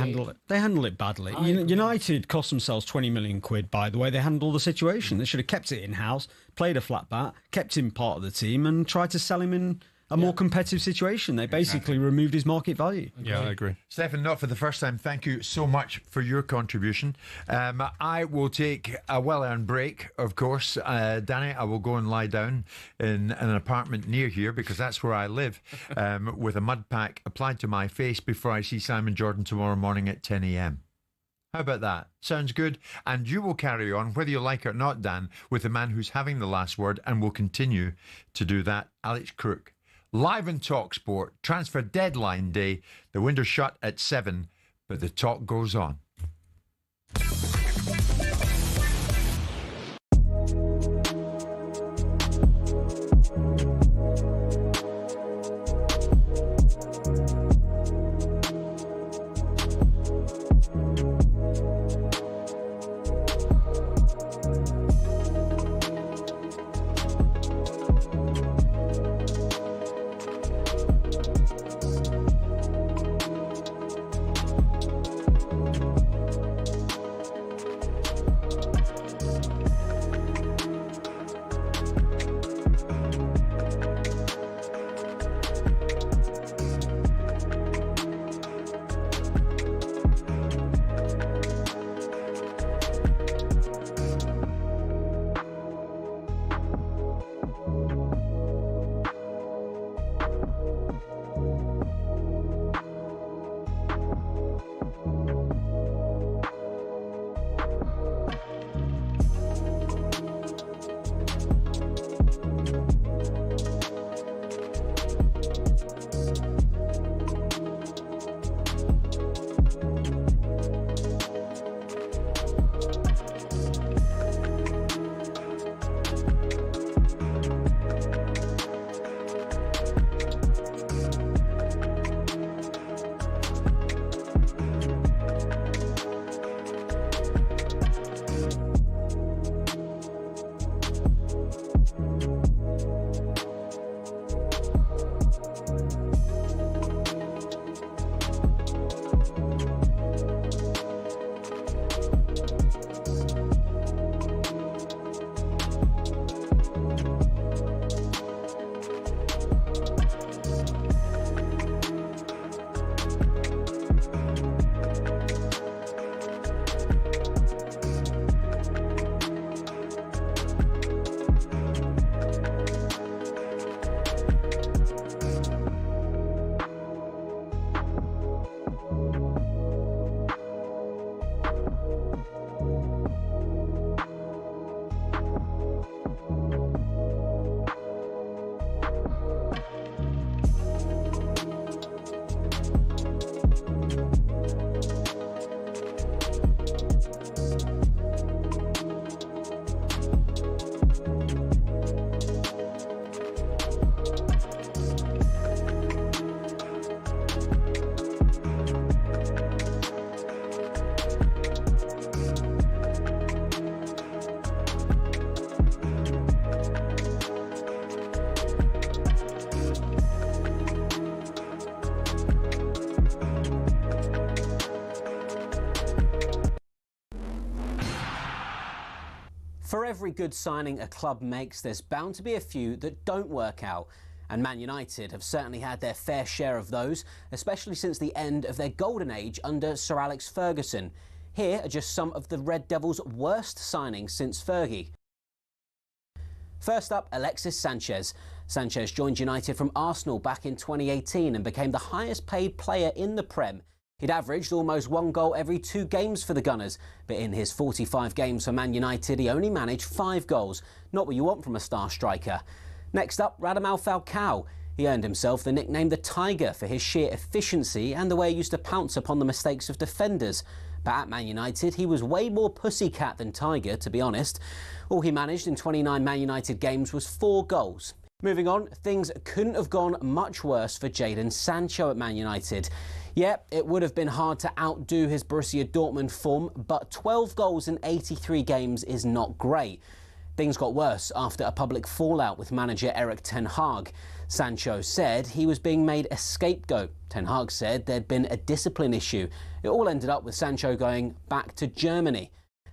handle it badly. United cost themselves 20 million quid by the way they handled the situation. They should have kept it in-house, played a flat bat, kept him part of the team and tried to sell him in a more competitive situation. They basically removed his market value. Yeah, I agree. Stefan, not for the first time, thank you so much for your contribution. I will take a well-earned break, of course. Danny, I will go and lie down in an apartment near here because that's where I live, with a mud pack applied to my face before I see Simon Jordan tomorrow morning at 10 a.m. How about that? Sounds good. And you will carry on, whether you like it or not, Dan, with the man who's having the last word and will continue to do that, Alex Crook. Live on talkSPORT, transfer deadline day. The window's shut at 7, but the talk goes on. For every good signing a club makes, there's bound to be a few that don't work out. And Man United have certainly had their fair share of those, especially since the end of their golden age under Sir Alex Ferguson. Here are just some of the Red Devils' worst signings since Fergie. First up, Alexis Sanchez. Sanchez joined United from Arsenal back in 2018 and became the highest paid player in the Prem. He'd averaged almost 1 goal every 2 games for the Gunners, but in his 45 games for Man United, he only managed 5 goals. Not what you want from a star striker. Next up, Radamel Falcao. He earned himself the nickname the Tiger for his sheer efficiency and the way he used to pounce upon the mistakes of defenders. But at Man United, he was way more pussycat than Tiger, to be honest. All he managed in 29 Man United games was 4 goals. Moving on, things couldn't have gone much worse for Jadon Sancho at Man United. Yeah, it would have been hard to outdo his Borussia Dortmund form, but 12 goals in 83 games is not great. Things got worse after a public fallout with manager Erik ten Hag. Sancho said he was being made a scapegoat. Ten Hag said there'd been a discipline issue. It all ended up with Sancho going back to Germany.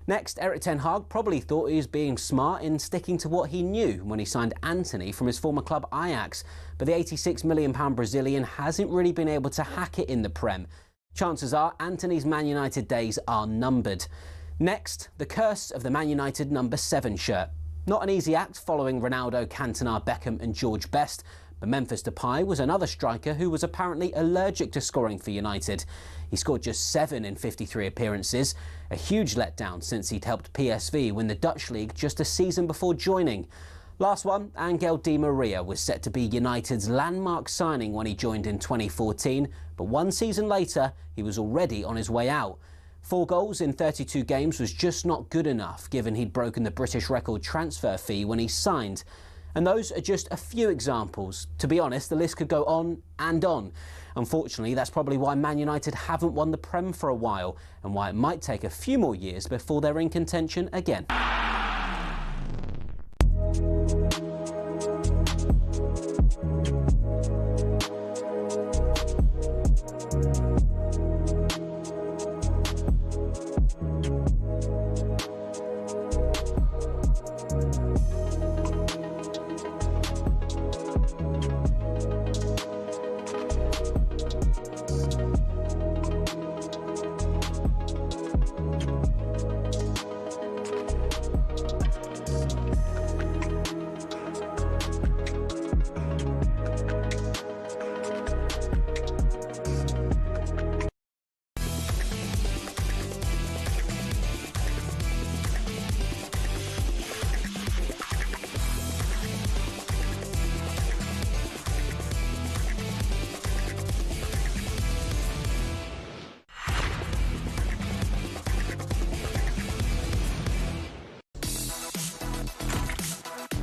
Next, Erik ten Hag probably thought he was being smart in sticking to what he knew when he signed Antony from his former club Ajax. But the £86 million Brazilian hasn't really been able to hack it in the Prem. Chances are Antony's Man United days are numbered. Next, the curse of the Man United number 7 shirt. Not an easy act following Ronaldo, Cantona, Beckham and George Best. But Memphis Depay was another striker who was apparently allergic to scoring for United. He scored just 7 in 53 appearances, a huge letdown since he'd helped PSV win the Dutch league just a season before joining. Last one, Angel Di Maria was set to be United's landmark signing when he joined in 2014, but one season later he was already on his way out. 4 goals in 32 games was just not good enough, given he'd broken the British record transfer fee when he signed. And those are just a few examples. To be honest, the list could go on and on. Unfortunately, that's probably why Man United haven't won the Prem for a while, and why it might take a few more years before they're in contention again.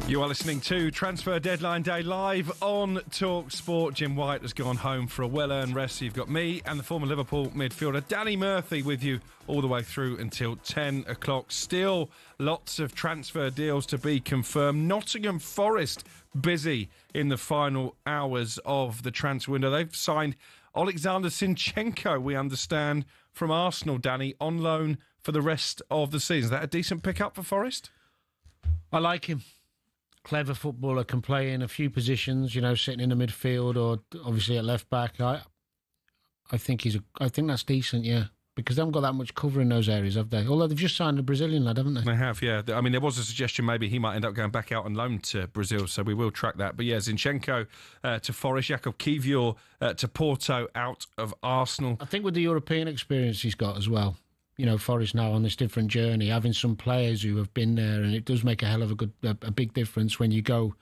You are listening to Transfer Deadline Day live on talkSPORT. Jim White has gone home for a well-earned rest. So you've got me and the former Liverpool midfielder Danny Murphy with you all the way through until 10 o'clock. Still lots of transfer deals to be confirmed. Nottingham Forest busy in the final hours of the transfer window. They've signed Alexander Zinchenko, we understand, from Arsenal, Danny, on loan for the rest of the season. Is that a decent pickup for Forest? I like him. Clever footballer, can play in a few positions, sitting in the midfield or obviously at left back. I think that's decent, yeah. Because they haven't got that much cover in those areas, have they? Although they've just signed a Brazilian lad, haven't they? They have, yeah. I mean, there was a suggestion maybe he might end up going back out on loan to Brazil, so we will track that. But yeah, Zinchenko to Forest, Jakub Kiwior to Porto, out of Arsenal. I think with the European experience he's got as well. Forest now on this different journey, having some players who have been there, and it does make a hell of a big difference when you go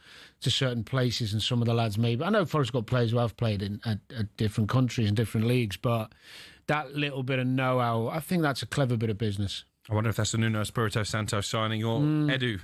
to certain places and some of the lads maybe. I know Forest got players who have played at different countries and different leagues, but that little bit of know-how, I think that's a clever bit of business. I wonder if that's the Nuno Espirito Santo signing or Edu.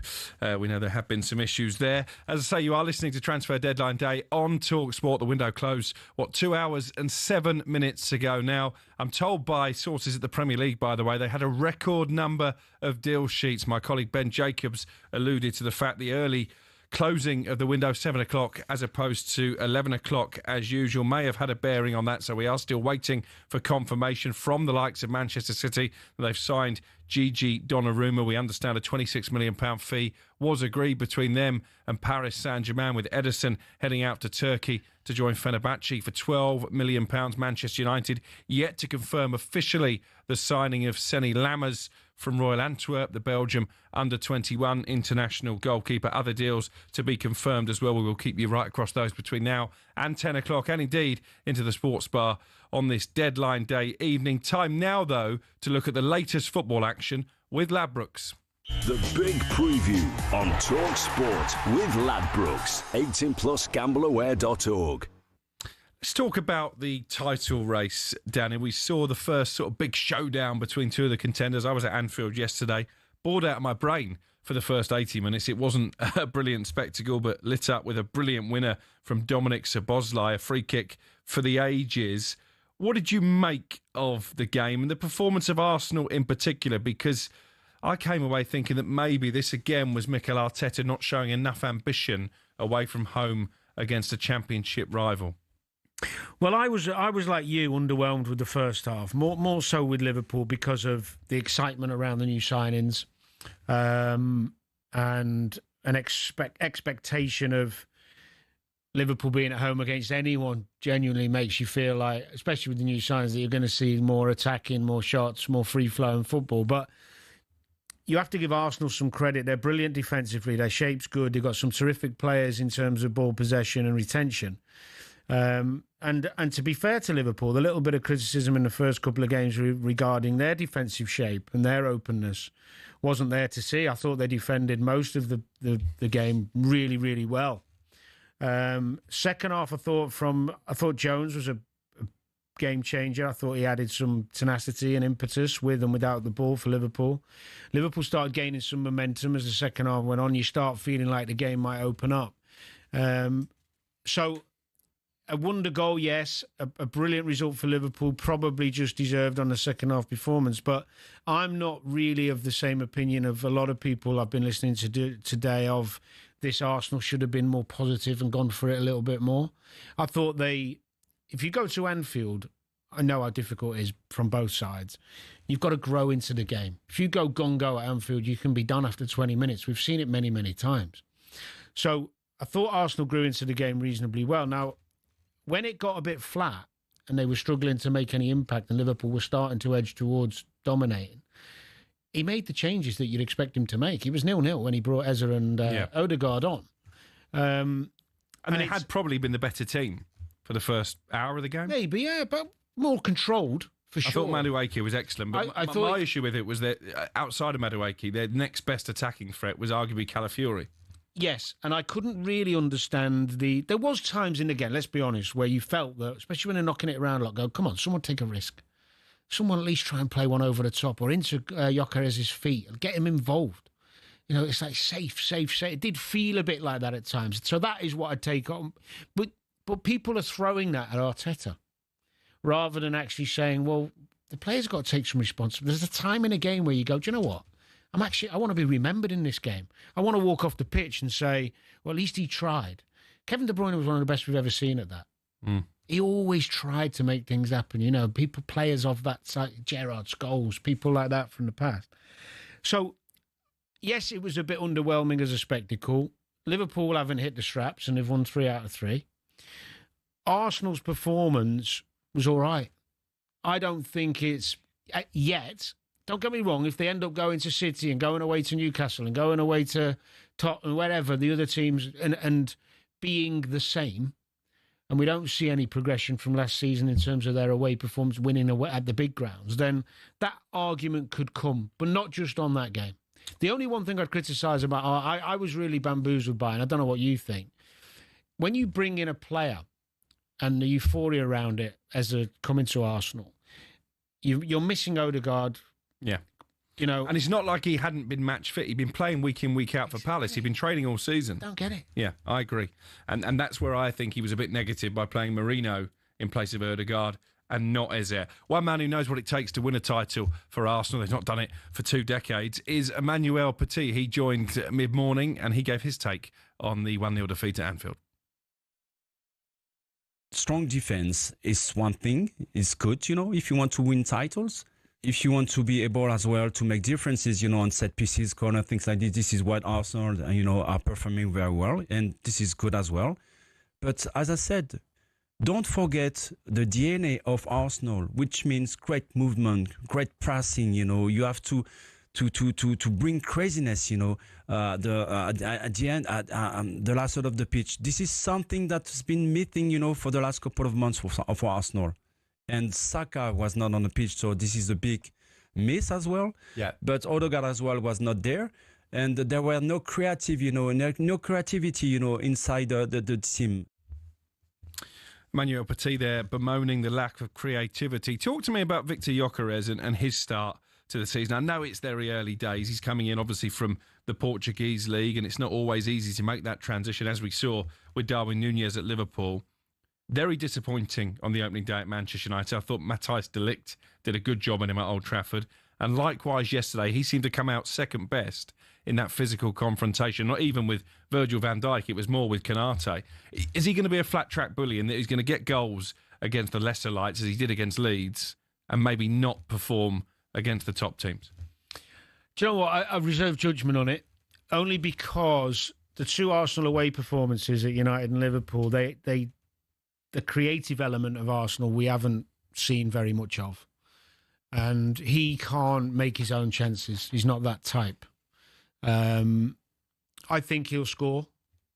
We know there have been some issues there. As I say, you are listening to Transfer Deadline Day on talkSPORT. The window closed, 2 hours and 7 minutes ago now. I'm told by sources at the Premier League, by the way, they had a record number of deal sheets. My colleague Ben Jacobs alluded to the fact the early closing of the window 7 o'clock as opposed to 11 o'clock as usual may have had a bearing on that, so we are still waiting for confirmation from the likes of Manchester City that they've signed Gigi Donnarumma. We understand a £26 million fee was agreed between them and Paris Saint-Germain, with Ederson heading out to Turkey to join Fenerbahce for £12 million. Manchester United yet to confirm officially the signing of Seny Lammers from Royal Antwerp, the Belgium under-21 international goalkeeper. Other deals to be confirmed as well. We will keep you right across those between now and 10 o'clock, and indeed into the sports bar on this deadline day evening. Time now, though, to look at the latest football action with Ladbrokes. The big preview on talkSPORT with Ladbrokes. 18+ gambleaware.org. Let's talk about the title race, Danny. We saw the first sort of big showdown between two of the contenders. I was at Anfield yesterday, bored out of my brain for the first 80 minutes. It wasn't a brilliant spectacle, but lit up with a brilliant winner from Dominic Szoboszlai, a free kick for the ages. What did you make of the game and the performance of Arsenal in particular? Because I came away thinking that maybe this again was Mikel Arteta not showing enough ambition away from home against a championship rival. Well, I was like you, underwhelmed with the first half. More so with Liverpool because of the excitement around the new signings, and an expectation of Liverpool being at home against anyone genuinely makes you feel like, especially with the new signings, that you're going to see more attacking, more shots, more free-flowing football. But you have to give Arsenal some credit. They're brilliant defensively. Their shape's good. They've got some terrific players in terms of ball possession and retention. And to be fair to Liverpool, the little bit of criticism in the first couple of games regarding their defensive shape and their openness wasn't there to see. I thought they defended most of the game really, really well. Second half, I thought Jones was a game changer. I thought he added some tenacity and impetus with and without the ball for Liverpool. Liverpool started gaining some momentum as the second half went on. You start feeling like the game might open up. So a wonder goal, yes. A brilliant result for Liverpool, probably just deserved on the second half performance. But I'm not really of the same opinion of a lot of people I've been listening to today of this Arsenal should have been more positive and gone for it a little bit more. I thought if you go to Anfield, I know how difficult it is from both sides. You've got to grow into the game. If you go gung-go at Anfield, you can be done after 20 minutes. We've seen it many, many times. So I thought Arsenal grew into the game reasonably well. Now, when it got a bit flat and they were struggling to make any impact and Liverpool were starting to edge towards dominating, he made the changes that you'd expect him to make. He was 0-0 when he brought Eza and Odegaard on. And it had probably been the better team for the first hour of the game. Maybe, yeah, but more controlled, for sure. I thought Madueke was excellent, but I thought my issue with it was that outside of Madueke, their next best attacking threat was arguably Calafiori. Yes, and I couldn't really understand there was times in the game, let's be honest, where you felt that, especially when they're knocking it around, like, go, come on, someone take a risk. Someone at least try and play one over the top or into Gyökeres's feet and get him involved. You know, it's like safe. It did feel a bit like that at times. So that is what I'd take on. But people are throwing that at Arteta rather than actually saying, well, the players got to take some responsibility. There's a time in a game where you go, do you know what? I want to be remembered in this game. I want to walk off the pitch and say, well, at least he tried. Kevin De Bruyne was one of the best we've ever seen at that. He always tried to make things happen. You know, players of that side, Gerrard, Scholes, people like that from the past. So, yes, it was a bit underwhelming as a spectacle. Liverpool haven't hit the straps and they've won 3 out of 3. Arsenal's performance was all right. I don't think it's yet. Don't get me wrong, if they end up going to City and going away to Newcastle and going away to Tottenham, wherever, the other teams, and being the same, and we don't see any progression from last season in terms of their away performance, winning away at the big grounds, then that argument could come, but not just on that game. The only one thing I'd criticise about, I was really bamboozled by, and I don't know what you think, when you bring in a player and the euphoria around it as coming to Arsenal, you're missing Odegaard. Yeah. You know, and it's not like he hadn't been match fit. He'd been playing week in, week out for Palace. He'd been training all season. Don't get it. Yeah, I agree. And that's where I think he was a bit negative by playing Marino in place of Odegaard and not Eze. One man who knows what it takes to win a title for Arsenal, they've not done it for 2 decades, is Emmanuel Petit. He joined mid-morning and he gave his take on the 1-0 defeat at Anfield. Strong defense is one thing. It's good, if you want to win titles. If you want to be able as well to make differences, on set pieces, corner, things like this is what Arsenal, are performing very well. And this is good as well. But as I said, don't forget the DNA of Arsenal, which means great movement, great pressing. You have to bring craziness, at the end, the last side of the pitch. This is something that's been missing, for the last couple of months for Arsenal. And Saga was not on the pitch, so this is a big miss as well. Yeah. But Odegaard as well was not there, and there were no creativity, inside the team. Emmanuel Petit there bemoaning the lack of creativity. Talk to me about Victor Gyökeres and his start to the season. I know it's very early days. He's coming in, obviously, from the Portuguese league, and it's not always easy to make that transition, as we saw with Darwin Núñez at Liverpool. Very disappointing on the opening day at Manchester United. I thought Matthijs de Ligt did a good job on him at Old Trafford. And likewise yesterday, he seemed to come out second best in that physical confrontation, not even with Virgil van Dijk, it was more with Konate. Is he going to be a flat-track bully in that he's going to get goals against the lesser lights as he did against Leeds and maybe not perform against the top teams? Do you know what? I reserve judgment on it, only because the two Arsenal away performances at United and Liverpool, the creative element of Arsenal we haven't seen very much of. And he can't make his own chances. He's not that type. I think he'll score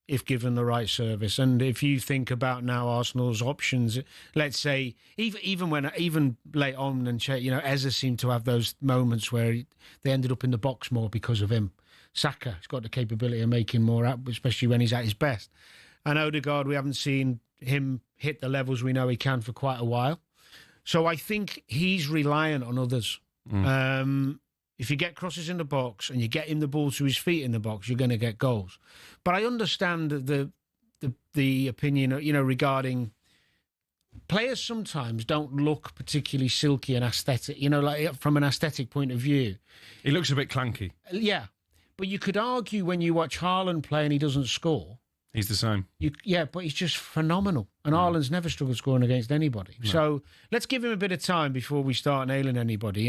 if given the right service. And if you think about now Arsenal's options, let's say even late on, and Eze seemed to have those moments where they ended up in the box more because of him. Saka has got the capability of making more up, especially when he's at his best. And Odegaard, we haven't seen him hit the levels we know he can for quite a while. So I think he's reliant on others. If you get crosses in the box and you get him the ball to his feet in the box, you're going to get goals. But I understand the opinion, regarding players sometimes don't look particularly silky and aesthetic, like from an aesthetic point of view. He looks a bit clunky. Yeah. But you could argue when you watch Haaland play and he doesn't score. He's the same. But he's just phenomenal. And Haaland's never struggled scoring against anybody. No. So let's give him a bit of time before we start nailing anybody.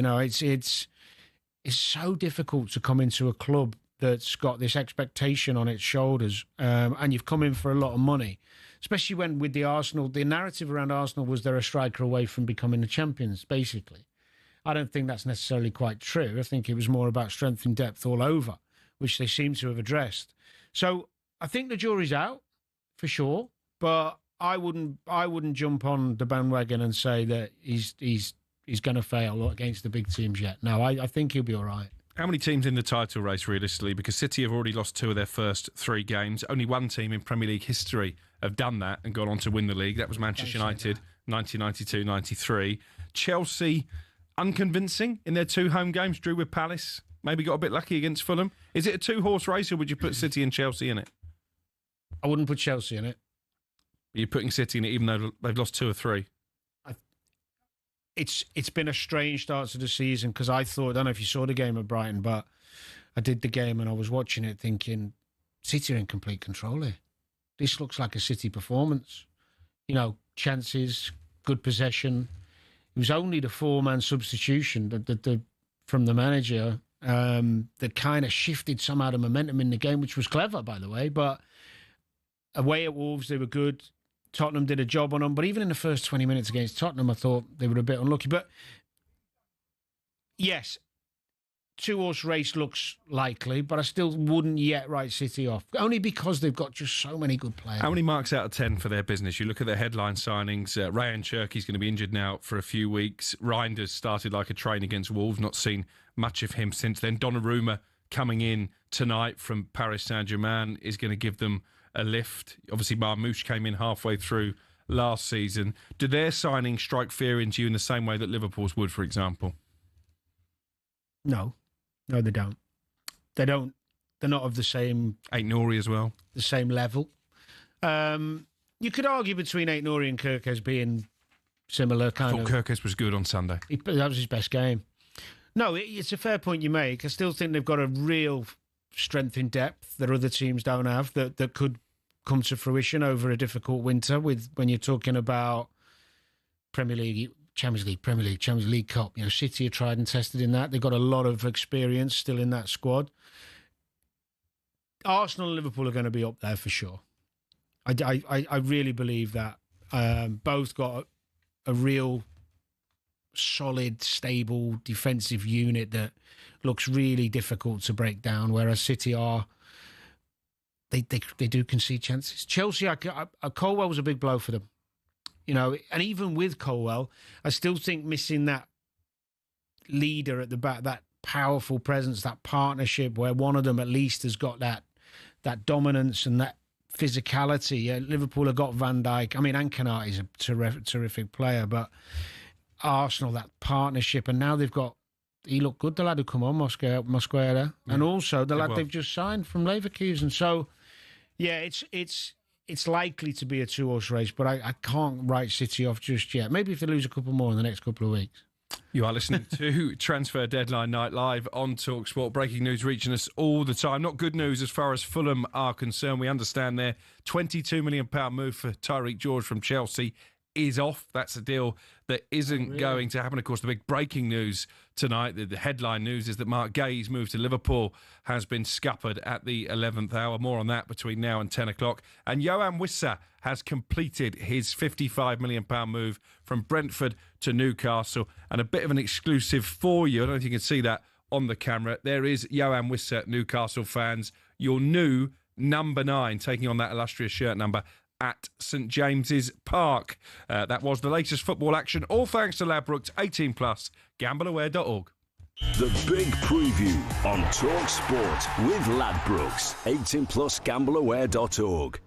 It's so difficult to come into a club that's got this expectation on its shoulders, and you've come in for a lot of money, especially when with the Arsenal, the narrative around Arsenal was they're a striker away from becoming the champions, basically. I don't think that's necessarily quite true. I think it was more about strength and depth all over, which they seem to have addressed. So I think the jury's out for sure, but I wouldn't jump on the bandwagon and say that he's going to fail against the big teams yet. No, I think he'll be all right. How many teams in the title race, realistically? Because City have already lost 2 of their first 3 games. Only one team in Premier League history have done that and gone on to win the league. That was Manchester United, 1992-93. Chelsea, unconvincing in their 2 home games, drew with Palace. Maybe got a bit lucky against Fulham. Is it a 2-horse race, or would you put City and Chelsea in it? I wouldn't put Chelsea in it. You're putting City in it, even though they've lost 2 or 3. It's been a strange start to the season because I don't know if you saw the game at Brighton, but I did the game and I was watching it thinking, City are in complete control here. This looks like a City performance. Chances, good possession. It was only the 4-man substitution from the manager that kind of shifted some of the momentum in the game, which was clever, by the way. But away at Wolves, they were good. Tottenham did a job on them, but even in the first 20 minutes against Tottenham, I thought they were a bit unlucky. But yes, 2-horse race looks likely, but I still wouldn't yet write City off, only because they've got just so many good players. How many marks out of 10 for their business? You look at their headline signings. Rayan Cherki's going to be injured now for a few weeks. Reinders started like a train against Wolves, not seen much of him since then. Donnarumma coming in tonight from Paris Saint-Germain is going to give them a lift. Obviously, Marmoush came in halfway through last season. Do their signings strike fear into you in the same way that Liverpool's would, for example? No, they don't. They don't. They're not of the same... Aït-Nouri as well. The same level. You could argue between Aït-Nouri and Kirkes being similar kind of... I thought Kirkes was good on Sunday. That was his best game. No, it's a fair point you make. I still think they've got a real strength in depth that other teams don't have that could come to fruition over a difficult winter when you're talking about Premier League, Champions League, Premier League, Champions League Cup. City are tried and tested in that. They've got a lot of experience still in that squad. Arsenal and Liverpool are going to be up there for sure. I really believe that. Both got a real solid, stable defensive unit that looks really difficult to break down, whereas City are... They do concede chances. Chelsea, Colwell was a big blow for them. And even with Colwell, I still think missing that leader at the back, that powerful presence, that partnership where one of them at least has got that dominance and that physicality. Liverpool have got Van Dijk. I mean, Konate is a terrific player, but Arsenal, that partnership, and now they've got... He looked good, the lad who come on, Mosquera, and also the lad they've just signed from Leverkusen. So, yeah, it's likely to be a 2-horse race, but I can't write City off just yet. Maybe if they lose a couple more in the next couple of weeks. You are listening to Transfer Deadline Night live on talkSPORT. Breaking news reaching us all the time. Not good news as far as Fulham are concerned. We understand their £22 million move for Tyreek George from Chelsea is off. That's a deal that isn't going to happen. Of course, the big breaking news tonight, the headline news, is that Mark Guehi's move to Liverpool has been scuppered at the 11th hour. More on that between now and 10 o'clock. And Yoane Wissa has completed his £55 million move from Brentford to Newcastle. And a bit of an exclusive for you. I don't know if you can see that on the camera. There is Yoane Wissa, Newcastle fans, your new number 9, taking on that illustrious shirt number at St James's Park. That was the latest football action, all thanks to Ladbrokes. 18+, gambleaware.org. The big preview on talkSPORT with Ladbrokes. 18+, gambleaware.org.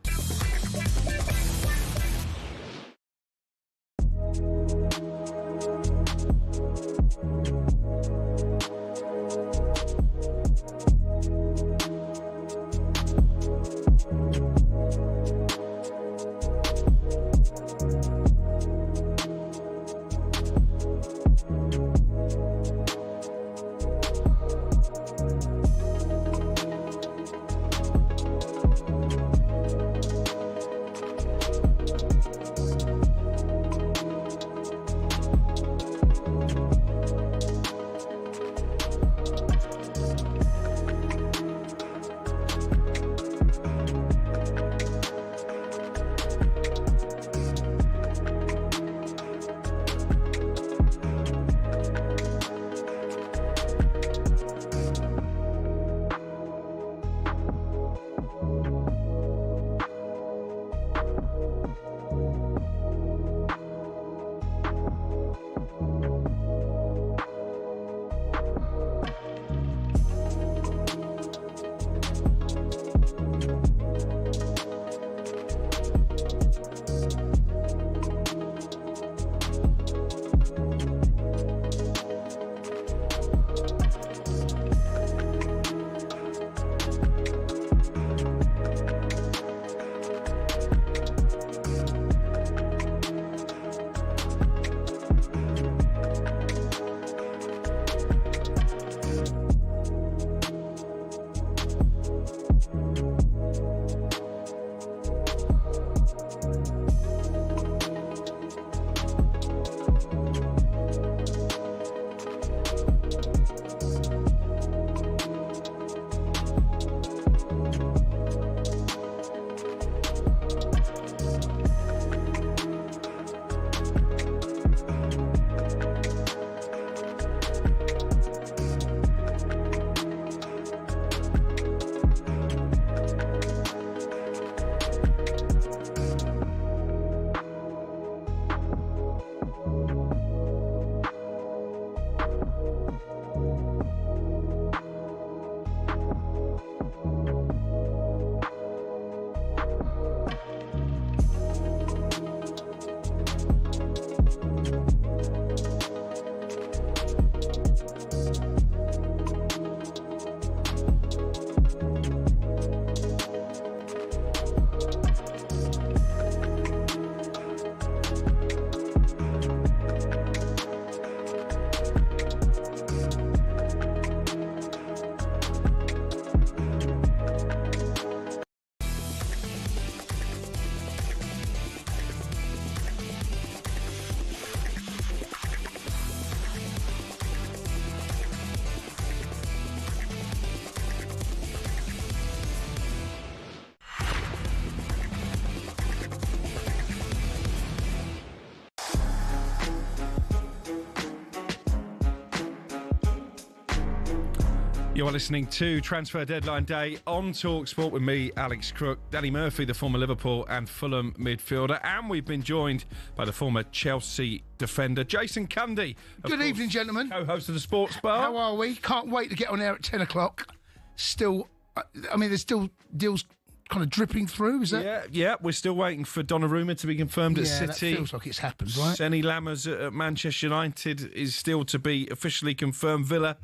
You are listening to Transfer Deadline Day on talkSPORT with me, Alex Crook, Danny Murphy, the former Liverpool and Fulham midfielder, and we've been joined by the former Chelsea defender, Jason Cundy. Good evening, gentlemen. Co-host of the Sports Bar. How are we? Can't wait to get on air at 10 o'clock. Still, I mean, there's still deals kind of dripping through, is that? Yeah, we're still waiting for Donnarumma to be confirmed at City. That feels like it's happened, right? Senny Lammers at Manchester United is still to be officially confirmed. Villa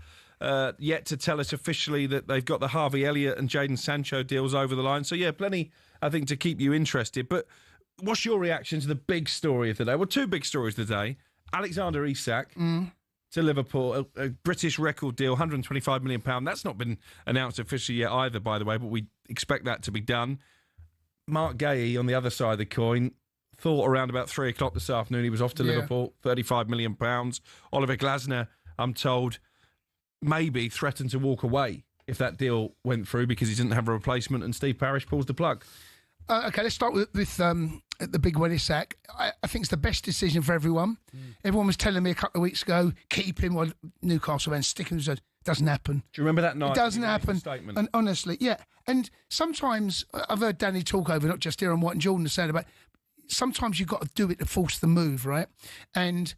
yet to tell us officially that they've got the Harvey Elliott and Jadon Sancho deals over the line. So, yeah, plenty, I think, to keep you interested. But what's your reaction to the big story of the day? Well, two big stories today. Alexander Isak to Liverpool, a British record deal, £125 million. That's not been announced officially yet either, by the way, but we expect that to be done. Mark Guehi, on the other side of the coin, thought around about 3 o'clock this afternoon he was off to Liverpool, £35 million. Oliver Glasner, I'm told, maybe threatened to walk away if that deal went through because he didn't have a replacement, and Steve Parish pulls the plug. Okay, let's start with the big one, Isak. I think it's the best decision for everyone. Everyone was telling me a couple of weeks ago, keep him, or Newcastle fans, stick him. It doesn't happen. Do you remember that night? It doesn't happen. Statement? And honestly, yeah. And sometimes, I've heard Danny talk over, not just here on White and Jordan, saying about sometimes you've got to do it to force the move, right? And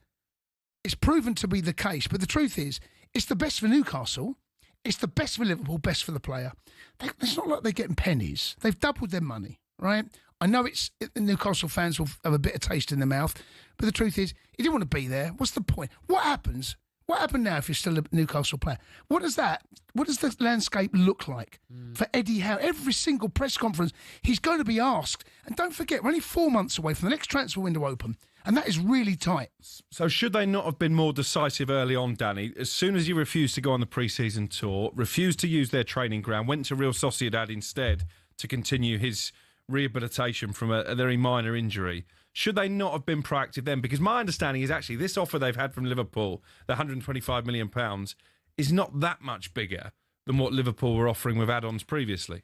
it's proven to be the case. But the truth is, it's the best for Newcastle. It's the best for Liverpool, best for the player. It's not like they're getting pennies. They've doubled their money, right? I know Newcastle fans will have a bit of taste in their mouth, but the truth is, he didn't want to be there. What's the point? What happens? What happened now if you're still a Newcastle player? What does the landscape look like for Eddie Howe? Every single press conference, he's going to be asked. And don't forget, we're only 4 months away from the next transfer window open, and that is really tight. So should they not have been more decisive early on, Danny? As soon as he refused to go on the pre-season tour, refused to use their training ground, went to Real Sociedad instead to continue his rehabilitation from a very minor injury. Should they not have been proactive then? Because my understanding is actually this offer they've had from Liverpool, the £125 million, is not that much bigger than what Liverpool were offering with add-ons previously.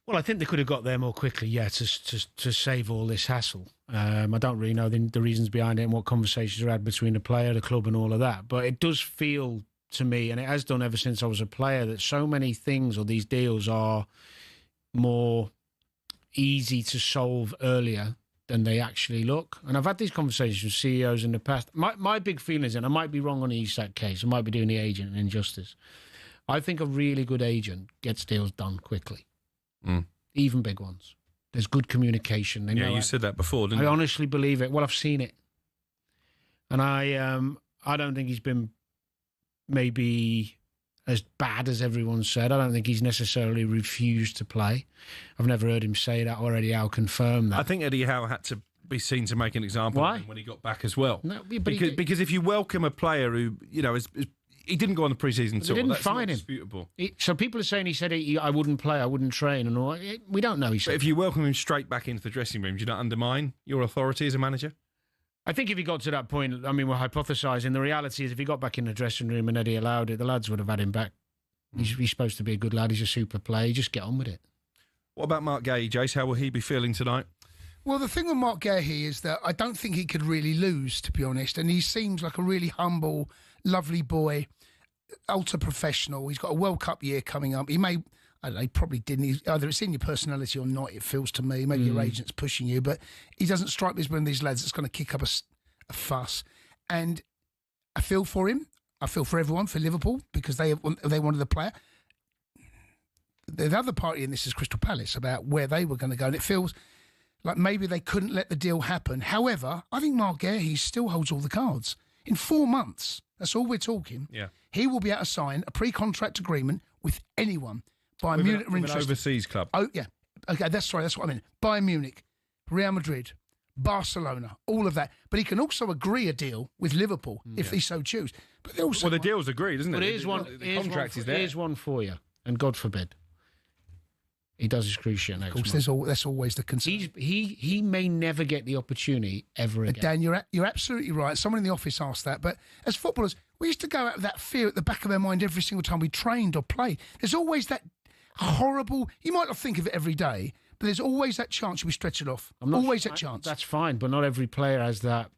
Well, I think they could have got there more quickly, to save all this hassle. I don't really know the reasons behind it and what conversations are had between the player, the club and all of that. But it does feel to me, and it has done ever since I was a player, that so many things or these deals are more easy to solve earlier than they actually look. And I've had these conversations with CEOs in the past. My big feeling is, and I might be wrong on the Isak case, I might be doing the agent an injustice. I think a really good agent gets deals done quickly, even big ones. There's good communication. They know you said that before, didn't you? I honestly believe it. Well, I've seen it. And I don't think he's been maybe as bad as everyone said. I don't think he's necessarily refused to play. I've never heard him say that already. I'll confirm that. I think Eddie Howe had to be seen to make an example of him when he got back as well. No, because if you welcome a player who, he didn't go on the pre-season tour. They didn't That's fine not him. Disputable. So people are saying he said I wouldn't play, I wouldn't train, and all. We don't know. He said. But if you welcome him straight back into the dressing room, do you not undermine your authority as a manager? I think if he got to that point, I mean, we're hypothesising. The reality is, if he got back in the dressing room and Eddie allowed it, the lads would have had him back. He's supposed to be a good lad. He's a super player. Just get on with it. What about Mark Guehi, Jace? How will he be feeling tonight? Well, the thing with Mark Guehi is that I don't think he could really lose, to be honest. And he seems like a really humble, lovely boy, ultra professional. He's got a World Cup year coming up. He may, I don't know, he probably didn't. Either it's in your personality or not, it feels to me. Maybe your agent's pushing you. But he doesn't strike me as one of these lads that's going to kick up a fuss. And I feel for him. I feel for everyone, for Liverpool, because they wanted the player. The other party in this is Crystal Palace, about where they were going to go. And it feels like maybe they couldn't let the deal happen. However, I think Mark Guehi still holds all the cards. In 4 months, that's all we're talking, he will be able to sign a pre-contract agreement with anyone. Bayern Munich are interested. An overseas club. Oh, yeah. Okay, that's what I mean. Bayern Munich, Real Madrid, Barcelona, all of that. But he can also agree a deal with Liverpool if he so choose. But they also the deal's agreed, isn't it? But The contract is there. Here's one for you, and God forbid he does his cruise ship next month. Of course, that's always the concern. He may never get the opportunity ever again. Dan, you're absolutely right. Someone in the office asked that. But as footballers, we used to go out with that fear at the back of our mind every single time we trained or played. There's always that horrible... You might not think of it every day, but there's always that chance you'll be stretched off. Always that chance. That's fine, but not every player has that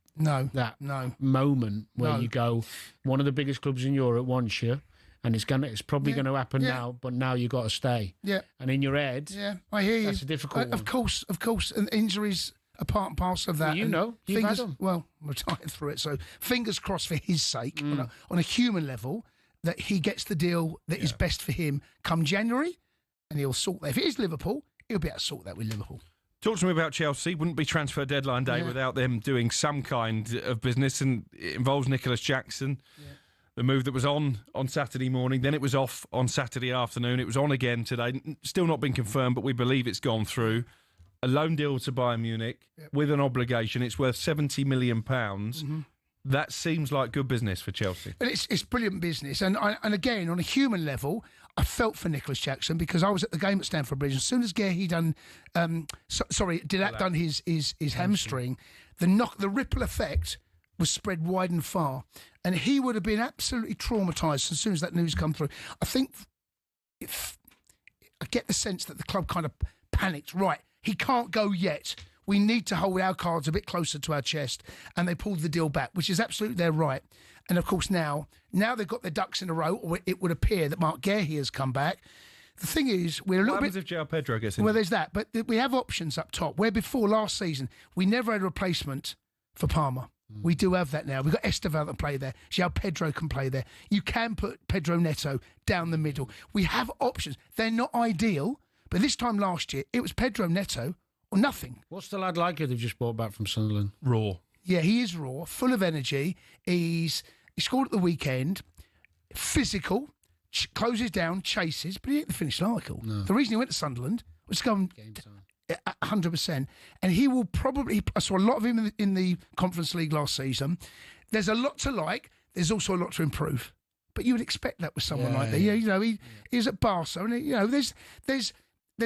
moment where you go, one of the biggest clubs in Europe wants you, and it's probably going to happen now, but now you've got to stay. Yeah. And in your head, I hear you. That's a difficult one. Of course, and injuries are part and parcel of that. Well, you've had them. Well, I'm retired through it, so fingers crossed for his sake, on a human level, that he gets the deal that is best for him come January, and he'll sort that. If it is Liverpool, he'll be able to sort that with Liverpool. Talk to me about Chelsea. Wouldn't be transfer deadline day without them doing some kind of business, and it involves Nicholas Jackson. Yeah. The move that was on Saturday morning, then it was off on Saturday afternoon. It was on again today. Still not been confirmed, but we believe it's gone through. A loan deal to Bayern Munich with an obligation. It's worth £70 million. That seems like good business for Chelsea. And it's brilliant business. And again, on a human level, I felt for Nicholas Jackson because I was at the game at Stamford Bridge. As soon as Guehi done his hamstring, the ripple effect was spread wide and far. And he would have been absolutely traumatised as soon as that news come through. I think I get the sense that the club kind of panicked. Right, he can't go yet. We need to hold our cards a bit closer to our chest. And they pulled the deal back, which is absolutely their right. And of course now they've got their ducks in a row, or it would appear that Mark Guehi has come back. The thing is, we're a little bit... What happens if João Pedro gets in? Well, there's that. But we have options up top, where before last season, we never had a replacement for Palmer. We do have that now. We've got Esteval to play there. João Pedro can play there. You can put Pedro Neto down the middle. We have options. They're not ideal, but this time last year, it was Pedro Neto or nothing. What's the lad like who they've just brought back from Sunderland? Raw. Yeah, he is raw, full of energy. He scored at the weekend, physical, closes down, chases, but he ain't the finished article. No. The reason he went to Sunderland was to go and 100%. And he will probably... I saw a lot of him in the Conference League last season. There's a lot to like. There's also a lot to improve. But you would expect that with someone like that. You know, he was at Barca. And, you know, there's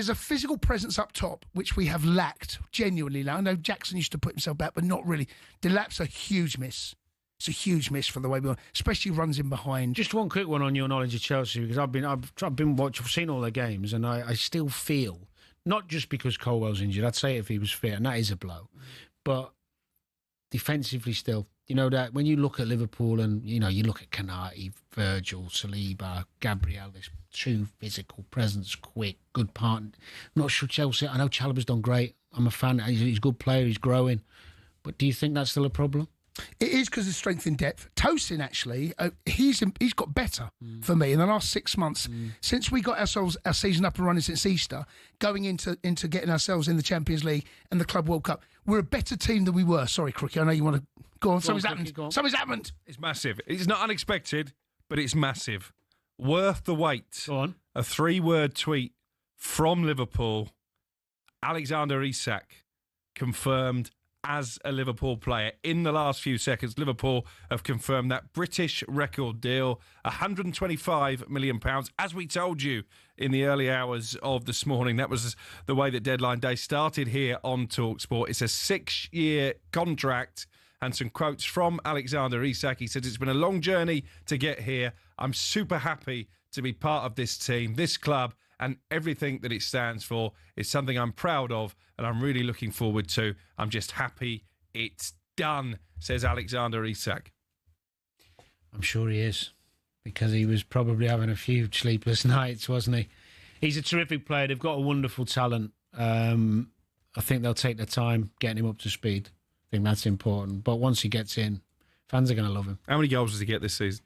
a physical presence up top, which we have lacked, genuinely. Now, I know Jackson used to put himself back, but not really. Delap's a huge miss. It's a huge miss for the way we are, especially runs in behind. Just one quick one on your knowledge of Chelsea, because I've seen all their games, and I still feel, not just because Colwell's injured, I'd say if he was fit, and that is a blow, but defensively still, you know, that when you look at Liverpool and, you know, you look at Kanate, Virgil, Saliba, Gabriel, this true physical presence, quick, good partner. I'm not sure Chelsea, I know Chalobah's done great. I'm a fan. He's a good player. He's growing. But do you think that's still a problem? It is because of strength in depth. Tosin, actually, he's got better for me in the last 6 months. Since we got our season up and running since Easter, going into getting ourselves in the Champions League and the Club World Cup, we're a better team than we were. Sorry, Crookie, I know you want to go on. Something's happened. Something's happened. It's massive. It's not unexpected, but it's massive. Worth the wait. Go on. A 3-word tweet from Liverpool. Alexander Isak confirmed as a Liverpool player. In the last few seconds, Liverpool have confirmed that British record deal, £125 million. As we told you in the early hours of this morning, that was the way that deadline day started here on talkSPORT. It's a 6-year contract. And some quotes from Alexander Isak. He says, it's been a long journey to get here. I'm super happy to be part of this team, this club, and everything that it stands for is something I'm proud of and I'm really looking forward to. I'm just happy it's done, says Alexander Isak. I'm sure he is, because he was probably having a few sleepless nights, wasn't he? He's a terrific player. They've got a wonderful talent. I think they'll take their time getting him up to speed. I think that's important. But once he gets in, fans are going to love him. How many goals does he get this season?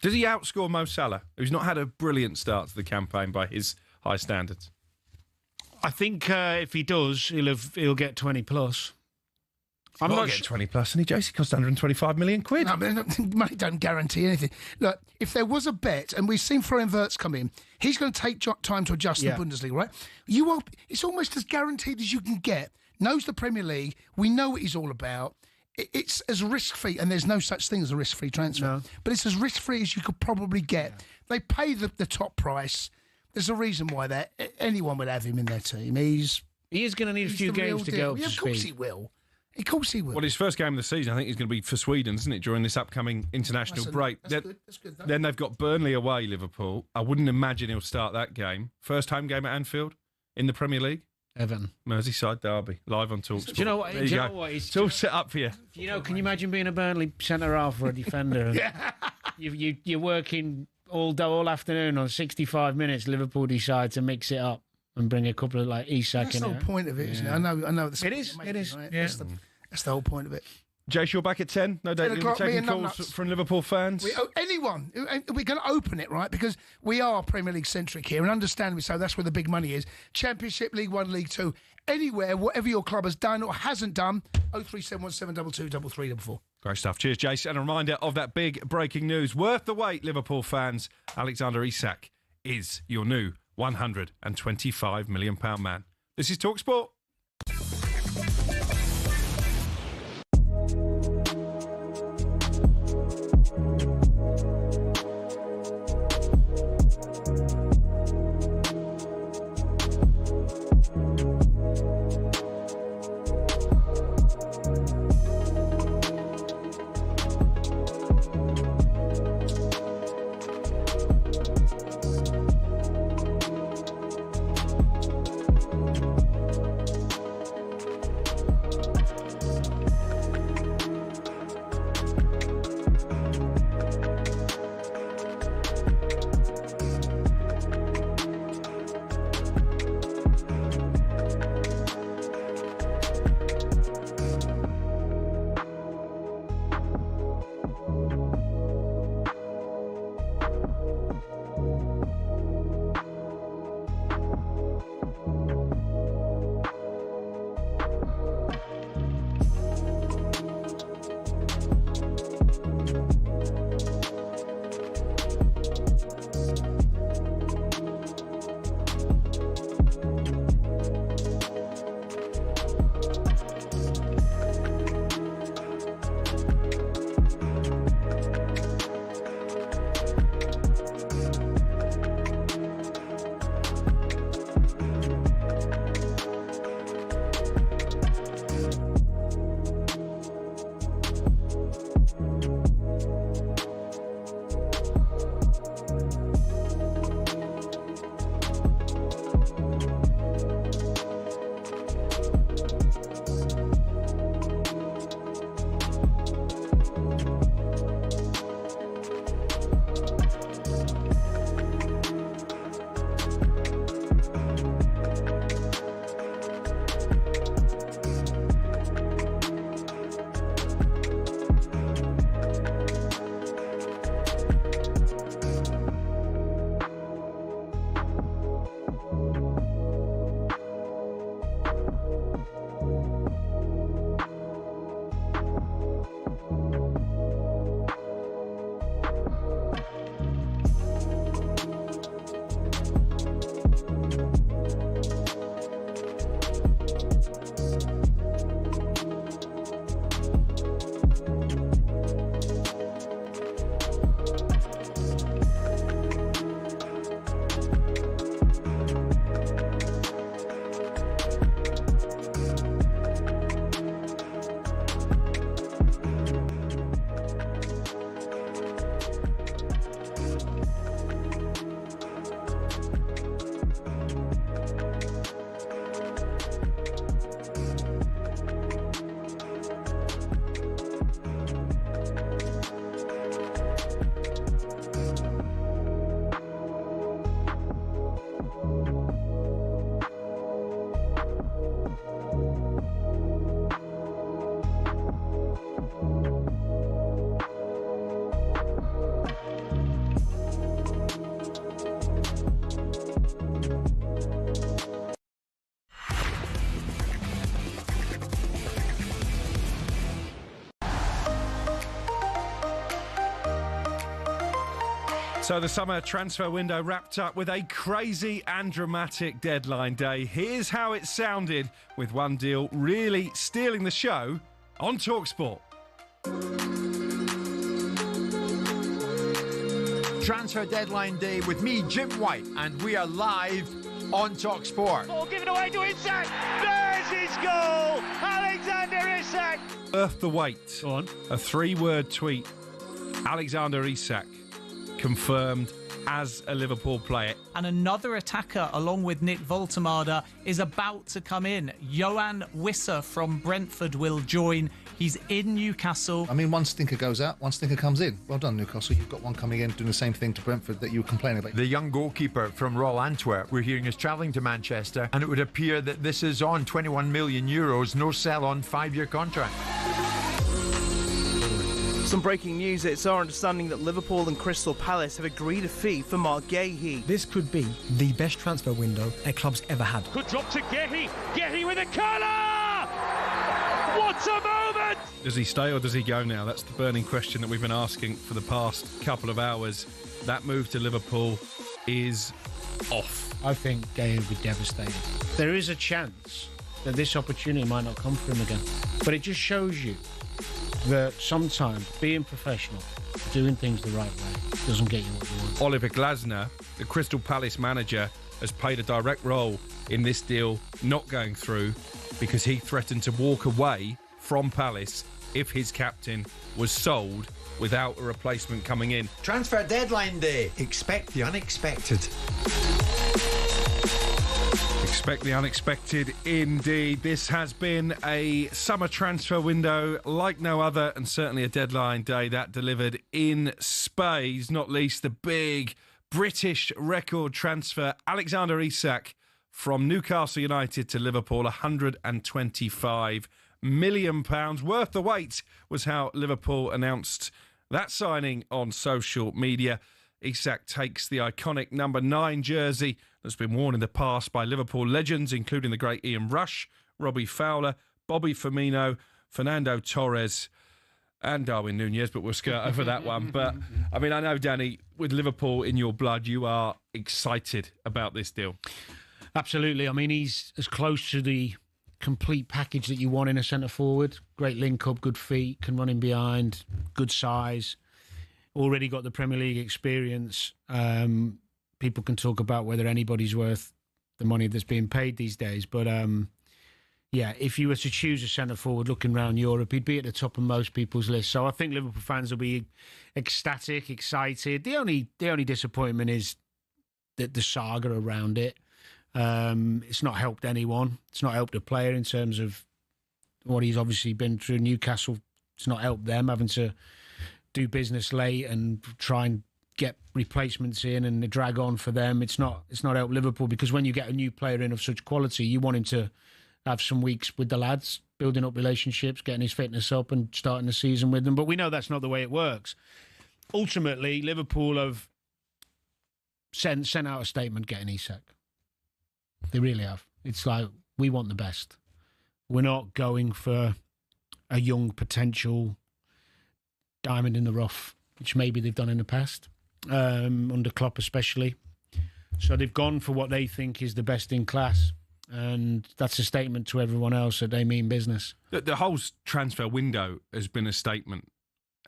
Does he outscore Mo Salah, who's not had a brilliant start to the campaign by his high standards? I think if he does, he'll get 20 plus. I'm not getting 20 plus, and he Josie cost 125 million quid. No, money don't guarantee anything. Look, if there was a bet, and we've seen Florian Wirtz come in, he's going to take time to adjust in the Bundesliga, right? It's almost as guaranteed as you can get. Knows the Premier League. We know what he's all about. It's as risk-free, and there's no such thing as a risk-free transfer. No. But it's as risk-free as you could probably get. Yeah. They pay the top price. There's a reason why anyone would have him in their team. He is going to need a few games to go up to speed. Of course he will. Of course he will. Well, his first game of the season, I think he's going to be for Sweden, isn't it, during this upcoming international break. That's good. Then they've got Burnley away, Liverpool. I wouldn't imagine he'll start that game. First home game at Anfield in the Premier League. Everton. Merseyside derby, live on talkSPORT. Do you know what? It's all set up for you. Can you imagine being a Burnley centre-half or a defender? You're working all afternoon on 65 minutes. Liverpool decide to mix it up and bring a couple of like Isak. That's the whole point of it, isn't it? I know. It is. Right? Yeah. That's the whole point of it. Jace, you're back at 10. No doubt you'll be taking calls from Liverpool fans. Anyone. We're going to open it, right? Because we are Premier League centric here, and understandably so. That's where the big money is. Championship, League One, League Two, anywhere, whatever your club has done or hasn't done. 03717223344. Great stuff. Cheers, Jace. And a reminder of that big breaking news. Worth the wait, Liverpool fans. Alexander Isak is your new £125 million man. This is talkSPORT. So the summer transfer window wrapped up with a crazy and dramatic deadline day. Here's how it sounded, with one deal really stealing the show on talkSPORT. Transfer deadline day with me, Jim White, and we are live on talkSPORT. Ball given away to Isak. There's his goal. Alexander Isak. Worth the wait. Go on. A 3-word tweet. Alexander Isak confirmed as a Liverpool player. And another attacker, along with Nick Voltemada, is about to come in. Johan Wissa from Brentford will join. He's in Newcastle. I mean, one stinker goes out, one stinker comes in. Well done, Newcastle. You've got one coming in doing the same thing to Brentford that you were complaining about. The young goalkeeper from Royal Antwerp, we're hearing, is travelling to Manchester, and it would appear that this is on €21 million, no sell-on, 5-year contract. Some breaking news. It's our understanding that Liverpool and Crystal Palace have agreed a fee for Mark Guehi. This could be the best transfer window a club's ever had. Good drop to Guehi. Guehi with a curler. What a moment! Does he stay or does he go now? That's the burning question that we've been asking for the past couple of hours. That move to Liverpool is off. I think Guehi will be devastated. There is a chance that this opportunity might not come for him again. But it just shows you that sometimes being professional, doing things the right way, doesn't get you what you want. Oliver Glasner, the Crystal Palace manager, has played a direct role in this deal not going through because he threatened to walk away from Palace if his captain was sold without a replacement coming in. Transfer deadline day. Expect the unexpected. Expect the unexpected indeed. This has been a summer transfer window like no other, and certainly a deadline day that delivered in spades, not least the big British record transfer, Alexander Isak from Newcastle United to Liverpool, £125 million. Worth the wait was how Liverpool announced that signing on social media. Isak takes the iconic number 9 jersey that's been worn in the past by Liverpool legends, including the great Ian Rush, Robbie Fowler, Bobby Firmino, Fernando Torres and Darwin Núñez, but we'll skirt over that one. But, I mean, I know, Danny, with Liverpool in your blood, you are excited about this deal. Absolutely. I mean, he's as close to the complete package that you want in a centre-forward. Great link-up, good feet, can run in behind, good size. Already got the Premier League experience. People can talk about whether anybody's worth the money that's being paid these days. But, yeah, if you were to choose a centre-forward looking around Europe, he'd be at the top of most people's list. So I think Liverpool fans will be ecstatic, excited. The only disappointment is that the saga around it. It's not helped anyone. It's not helped the player in terms of what he's obviously been through. Newcastle, it's not helped them having to do business late and try and get replacements in and drag on for them. It's not helped Liverpool, because when you get a new player in of such quality, you want him to have some weeks with the lads, building up relationships, getting his fitness up and starting the season with them. But we know that's not the way it works. Ultimately, Liverpool have sent out a statement getting Isak. They really have. It's like, we want the best. We're not going for a young potential diamond in the rough, which maybe they've done in the past, under Klopp especially. So they've gone for what they think is the best in class, and that's a statement to everyone else that they mean business. The whole transfer window has been a statement,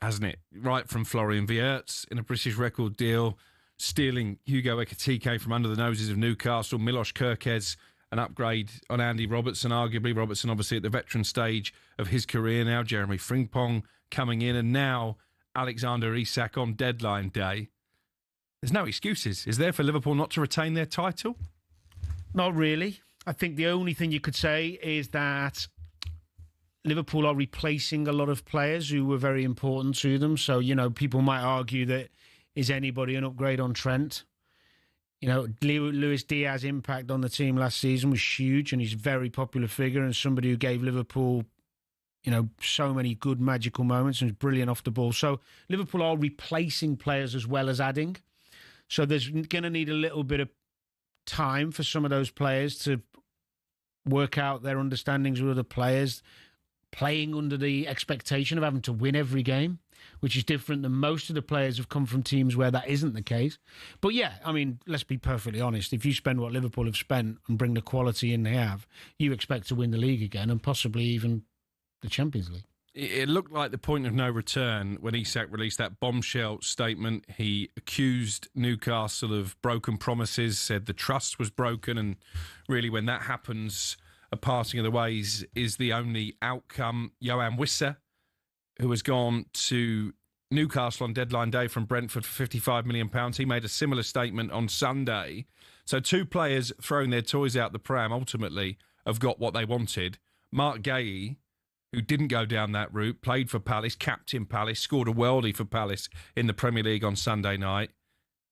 hasn't it? Right from Florian Wirtz in a British record deal, stealing Hugo Ekitike from under the noses of Newcastle, Milos Kerkez, an upgrade on Andy Robertson, arguably. Robertson obviously at the veteran stage of his career now. Jeremy Frimpong coming in, and now Alexander Isak on deadline day. There's no excuses, is there, for Liverpool not to retain their title? Not really. I think the only thing you could say is that Liverpool are replacing a lot of players who were very important to them. So, you know, people might argue that, is anybody an upgrade on Trent? You know, Luis Diaz's impact on the team last season was huge, and he's a very popular figure and somebody who gave Liverpool, you know, so many good magical moments and was brilliant off the ball. So Liverpool are replacing players as well as adding. So there's going to need a little bit of time for some of those players to work out their understandings with other players, playing under the expectation of having to win every game. which is different than most of the players have come from teams where that isn't the case. But yeah, I mean, let's be perfectly honest. If you spend what Liverpool have spent and bring the quality in they have, you expect to win the league again and possibly even the Champions League. It looked like the point of no return when Isak released that bombshell statement. He accused Newcastle of broken promises, said the trust was broken, and really when that happens, a parting of the ways is the only outcome. Johan Wissa, who has gone to Newcastle on deadline day from Brentford for £55 million, he made a similar statement on Sunday. So two players throwing their toys out the pram ultimately have got what they wanted. Mark Guehi, who didn't go down that route, played for Palace, captain Palace, scored a worldie for Palace in the Premier League on Sunday night.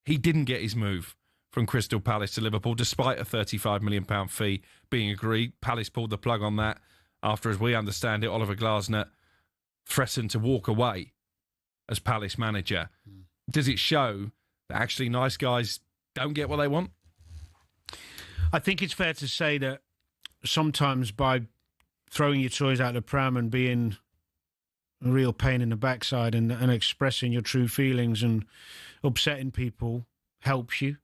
He didn't get his move from Crystal Palace to Liverpool, despite a £35 million fee being agreed. Palace pulled the plug on that after, as we understand it, Oliver Glasner threatened to walk away as Palace manager. Does it show that actually nice guys don't get what they want? I think it's fair to say that sometimes by throwing your toys out the pram and being a real pain in the backside and expressing your true feelings and upsetting people helps you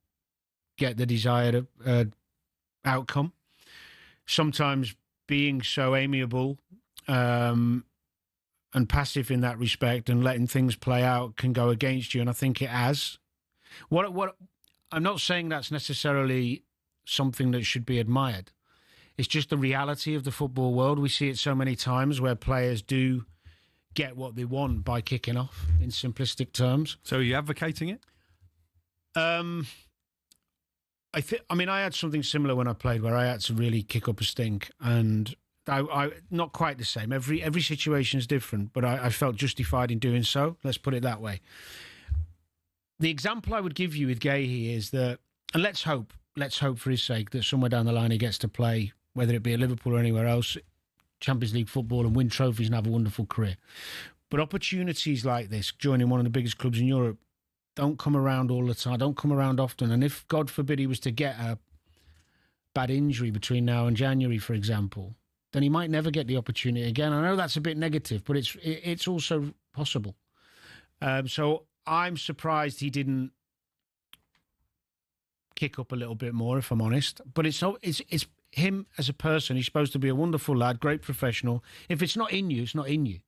get the desired outcome. Sometimes being so amiable and passive in that respect and letting things play out can go against you, and I think it has. What I'm not saying that's necessarily something that should be admired. It's just the reality of the football world. We see it so many times where players do get what they want by kicking off, in simplistic terms. So are you advocating it? I mean, I had something similar when I played, where I had to really kick up a stink, and I not quite the same. Every situation is different, but I felt justified in doing so. Let's put it that way. The example I would give you with Guehi is that, and let's hope for his sake that somewhere down the line he gets to play, whether it be at Liverpool or anywhere else, Champions League football and win trophies and have a wonderful career. But opportunities like this, joining one of the biggest clubs in Europe, don't come around all the time, don't come around often. And if, God forbid, he was to get a bad injury between now and January, for example, then he might never get the opportunity again. I know that's a bit negative, but it's also possible. So I'm surprised he didn't kick up a little bit more, if I'm honest. But it's him as a person. He's supposed to be a wonderful lad, great professional. If it's not in you, it's not in you.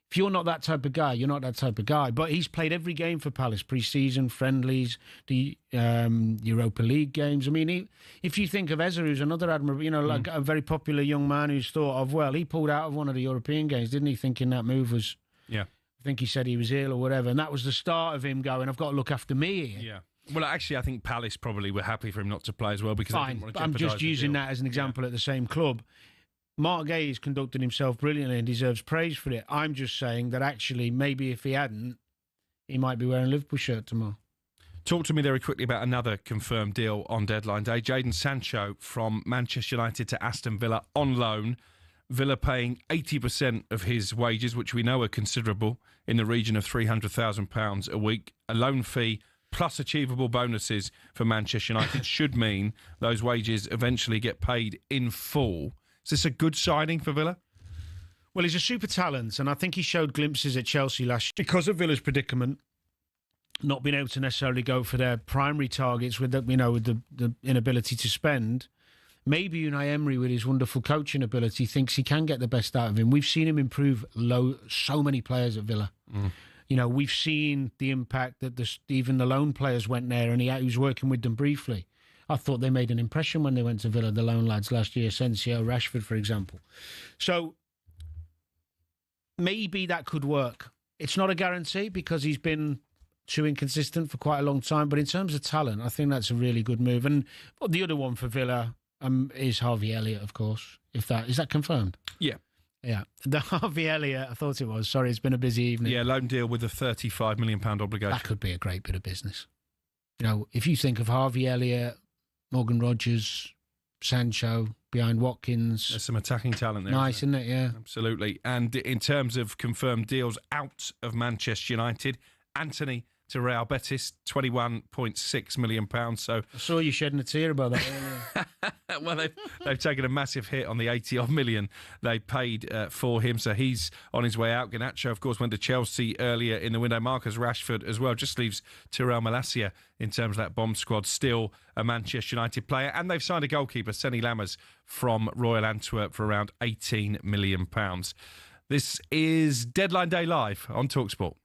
If you're not that type of guy, you're not that type of guy. But he's played every game for Palace, pre-season, friendlies, the Europa League games. I mean, if you think of Eza, who's another admirable, like a very popular young man who's thought of, well, he pulled out of one of the European games, didn't he, thinking that move was... Yeah. I think he said he was ill or whatever, and that was the start of him going, I've got to look after me here. Yeah. Well, actually, I think Palace probably were happy for him not to play as well, because they didn't want to I'm just using that as an example at the same club. Mark Guehi has conducted himself brilliantly and deserves praise for it. I'm just saying that actually, maybe if he hadn't, he might be wearing a Liverpool shirt tomorrow. Talk to me very quickly about another confirmed deal on deadline day. Jadon Sancho from Manchester United to Aston Villa on loan. Villa paying 80% of his wages, which we know are considerable, in the region of £300,000 a week. A loan fee plus achievable bonuses for Manchester United should mean those wages eventually get paid in full. Is this a good signing for Villa? Well, he's a super talent, and I think he showed glimpses at Chelsea last year. Because of Villa's predicament, not being able to necessarily go for their primary targets with the inability to spend, maybe Unai Emery, with his wonderful coaching ability, thinks he can get the best out of him. We've seen him improve so many players at Villa. We've seen the impact that even the loan players went there, and he was working with them briefly. I thought they made an impression when they went to Villa, the loan lads last year, Asensio, Rashford, for example. So maybe that could work. It's not a guarantee because he's been too inconsistent for quite a long time, but in terms of talent, I think that's a really good move. And the other one for Villa is Harvey Elliott, of course. Is that confirmed? Yeah. Yeah. The Harvey Elliott, I thought it was. Sorry, it's been a busy evening. Yeah, loan deal with a £35 million obligation. That could be a great bit of business. If you think of Harvey Elliott, Morgan Rogers, Sancho, behind Watkins. There's some attacking talent there. Nice, isn't it? Yeah. Absolutely. And in terms of confirmed deals out of Manchester United, Anthony to Real Betis, £21.6 million. So I saw you shedding a tear about that earlier. Well, they've taken a massive hit on the 80-odd million they paid for him, so he's on his way out. Garnacho, of course, went to Chelsea earlier in the window. Marcus Rashford as well. Just leaves Tyrell Malacia in terms of that bomb squad. Still a Manchester United player. And they've signed a goalkeeper, Senny Lammers, from Royal Antwerp for around £18 million. This is Deadline Day Live on talkSPORT.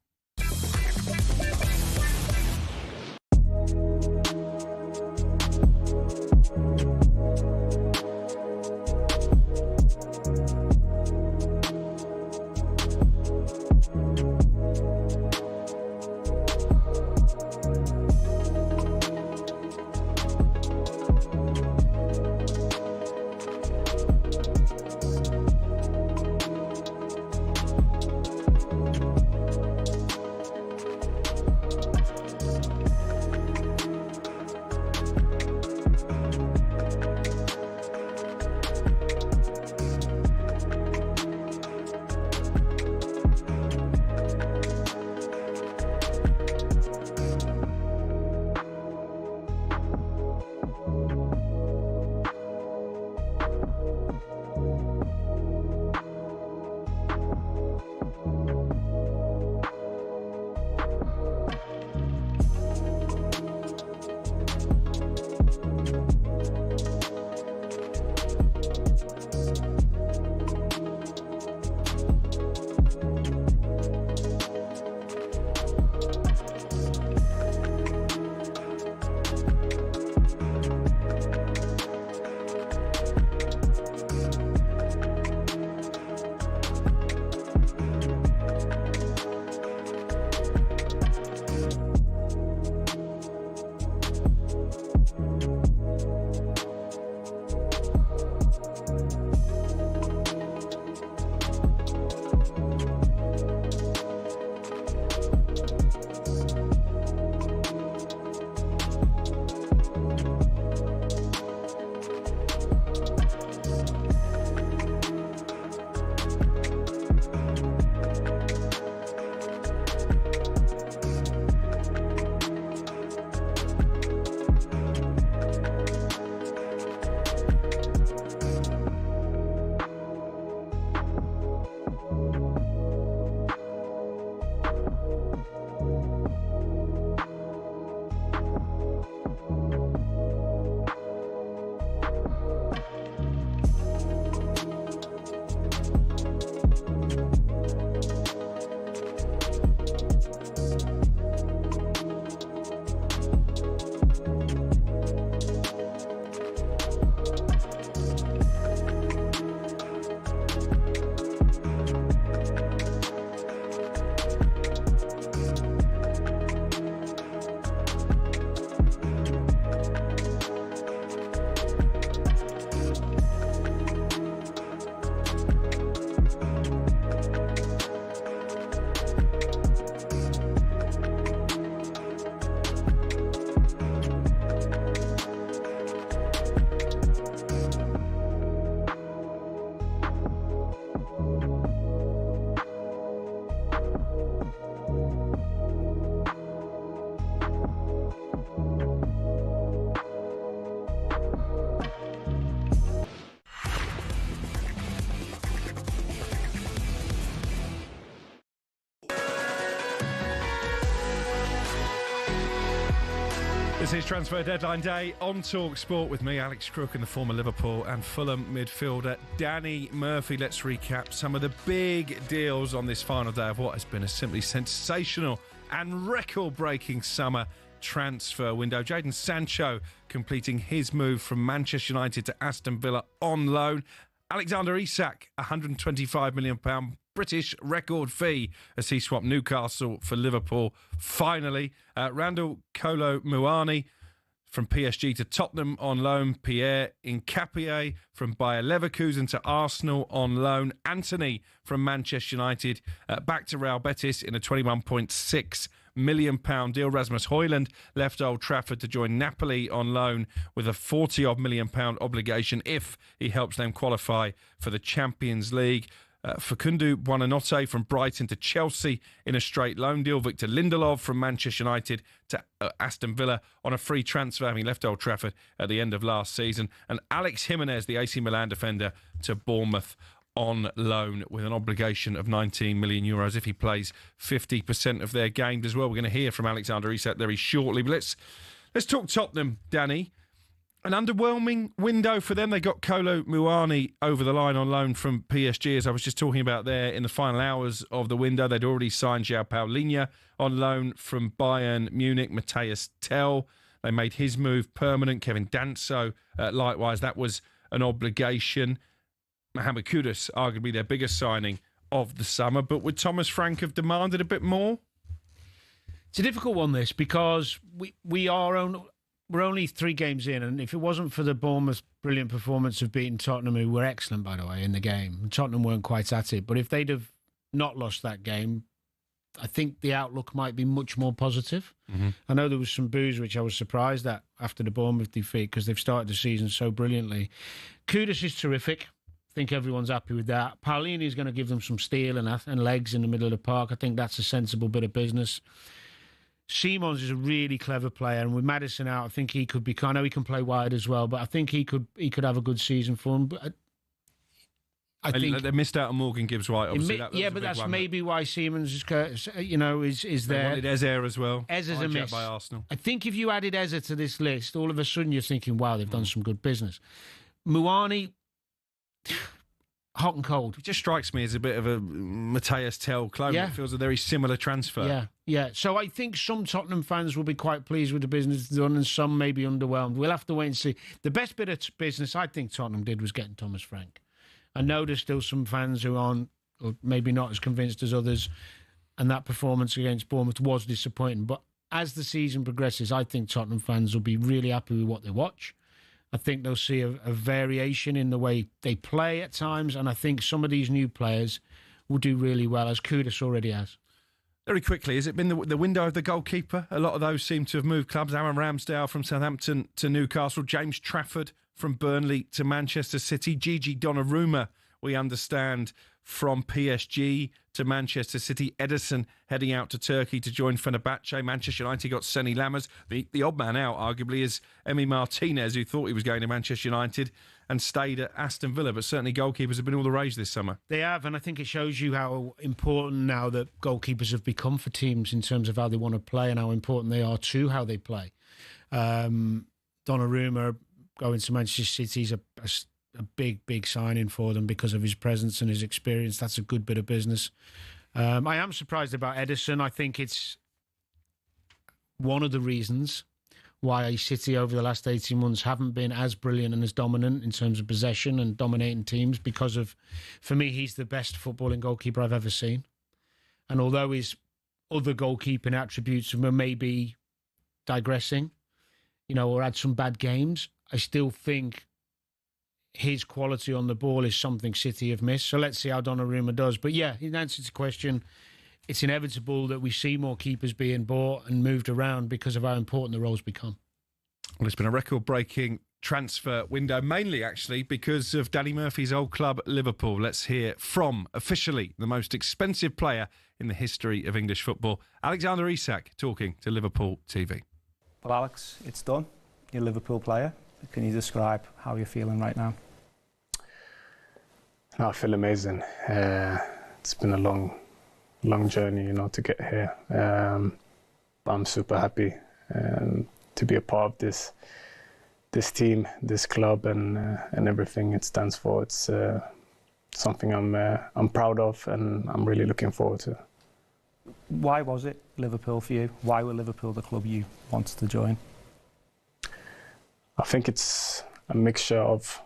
This is Transfer Deadline Day on talkSPORT with me, Alex Crook, and the former Liverpool and Fulham midfielder Danny Murphy. Let's recap some of the big deals on this final day of what has been a simply sensational and record-breaking summer transfer window. Jadon Sancho completing his move from Manchester United to Aston Villa on loan. Alexander Isak, £125 million British record fee as he swapped Newcastle for Liverpool. Finally, Randall Kolo Muani from PSG to Tottenham on loan. Pierre Nkapie from Bayer Leverkusen to Arsenal on loan. Anthony from Manchester United back to Real Betis in a £21.6 million deal. Rasmus Højlund left Old Trafford to join Napoli on loan with a £40 million obligation if he helps them qualify for the Champions League. Facundo Buonanotte from Brighton to Chelsea in a straight loan deal. Victor Lindelof from Manchester United to Aston Villa on a free transfer, having left Old Trafford at the end of last season. And Alex Jimenez, the AC Milan defender, to Bournemouth on loan with an obligation of 19 million euros if he plays 50% of their games as well. We're going to hear from Alexander Isak very shortly. But let's talk Tottenham, Danny. An underwhelming window for them. They got Kolo Muani over the line on loan from PSG, as I was just talking about there in the final hours of the window. They'd already signed João Paulinho on loan from Bayern Munich. Matthias Tell, they made his move permanent. Kevin Danso, likewise, that was an obligation. Mohamed Kudus, arguably their biggest signing of the summer. But would Thomas Frank have demanded a bit more? It's a difficult one, this, because we're only 3 games in, and if it wasn't for the Bournemouth brilliant performance of beating Tottenham, who were excellent, by the way, in the game, Tottenham weren't quite at it. But if they'd have not lost that game, I think the outlook might be much more positive. Mm-hmm. I know there was some boos, which I was surprised at after the Bournemouth defeat, because they've started the season so brilliantly. Kudus is terrific. I think everyone's happy with that. Paulinho is going to give them some steel and legs in the middle of the park. I think that's a sensible bit of business. Simons is a really clever player, and with Maddison out, I think he could be. I know he can play wide as well, but I think he could have a good season for him. But I think they missed out on Morgan Gibbs-White. Obviously, but that's maybe why Simons is there. They wanted Eze as well. Eze's a miss by Arsenal. I think if you added Eze to this list, all of a sudden you're thinking, wow, they've done some good business. Muani. Hot and cold. It just strikes me as a bit of a Matthias Tell clone. Yeah. It feels a very similar transfer. Yeah. So I think some Tottenham fans will be quite pleased with the business done, and some may be underwhelmed. We'll have to wait and see. The best bit of business I think Tottenham did was getting Thomas Frank. I know there's still some fans who aren't, or maybe not as convinced as others, and that performance against Bournemouth was disappointing. But as the season progresses, I think Tottenham fans will be really happy with what they watch. I think they'll see a variation in the way they play at times, and I think some of these new players will do really well, as Kudus already has. Very quickly, has it been the window of the goalkeeper? A lot of those seem to have moved clubs. Aaron Ramsdale from Southampton to Newcastle, James Trafford from Burnley to Manchester City, Gigi Donnarumma, we understand, from PSG to Manchester City, Ederson heading out to Turkey to join Fenerbahce. Manchester United got Seny Lammers. The odd man out, arguably, is Emi Martinez, who thought he was going to Manchester United and stayed at Aston Villa. But certainly goalkeepers have been all the rage this summer. They have, and I think it shows you how important now that goalkeepers have become for teams in terms of how they want to play and how important they are to how they play. Donnarumma going to Manchester City is a big signing for them because of his presence and his experience. That's a good bit of business. I am surprised about Ederson. I think it's one of the reasons why City over the last 18 months haven't been as brilliant and as dominant in terms of possession and dominating teams, because of, for me, he's the best footballing goalkeeper I've ever seen. And although his other goalkeeping attributes were maybe digressing, or had some bad games, I still think his quality on the ball is something City have missed. So let's see how Donnarumma does. But yeah, in answer to the question, it's inevitable that we see more keepers being bought and moved around because of how important the roles become. Well, it's been a record-breaking transfer window, mainly actually because of Danny Murphy's old club, Liverpool. Let's hear from, officially, the most expensive player in the history of English football, Alexander Isak, talking to Liverpool TV. Well, Alex, it's done. You're a Liverpool player. Can you describe how you're feeling right now? I feel amazing. It's been a long journey, to get here. But I'm super happy to be a part of this team, this club, and everything it stands for. It's something I'm proud of, and I'm really looking forward to. Why was it Liverpool for you? Why were Liverpool the club you wanted to join? I think it's a mixture of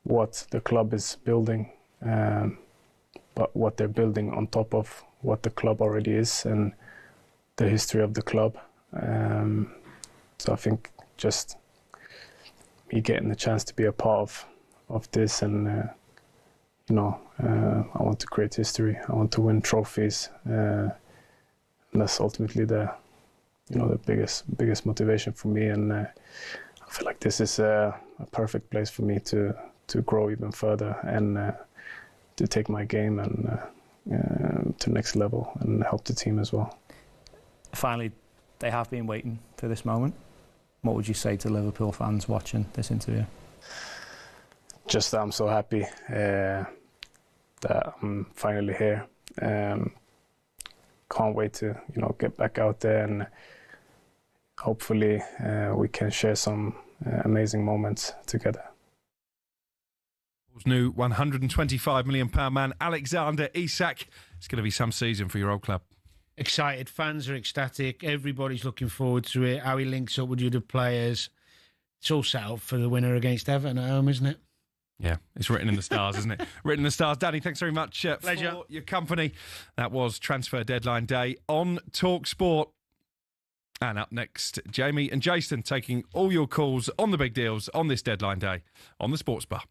what the club is building, but what they're building on top of what the club already is and the history of the club. So I think just me getting the chance to be a part of this, and I want to create history. I want to win trophies, and that's ultimately the biggest motivation for me. And I feel like this is a perfect place for me to grow even further and take my game and to the next level and help the team as well. Finally, they have been waiting for this moment. What would you say to Liverpool fans watching this interview? Just that I'm so happy that I'm finally here. Can't wait to get back out there, and hopefully we can share some amazing moments together. New £125 million man, Alexander Isak. It's going to be some season for your old club. Excited, fans are ecstatic, everybody's looking forward to it, how he links up with the other players. It's all set up for the winner against Everton at home, isn't it? Yeah, it's written in the stars, isn't it? Written in the stars. Danny, thanks very much for your company. That was Transfer Deadline Day on talkSPORT. And up next, Jamie and Jason taking all your calls on the big deals on this deadline day on the Sports Bar.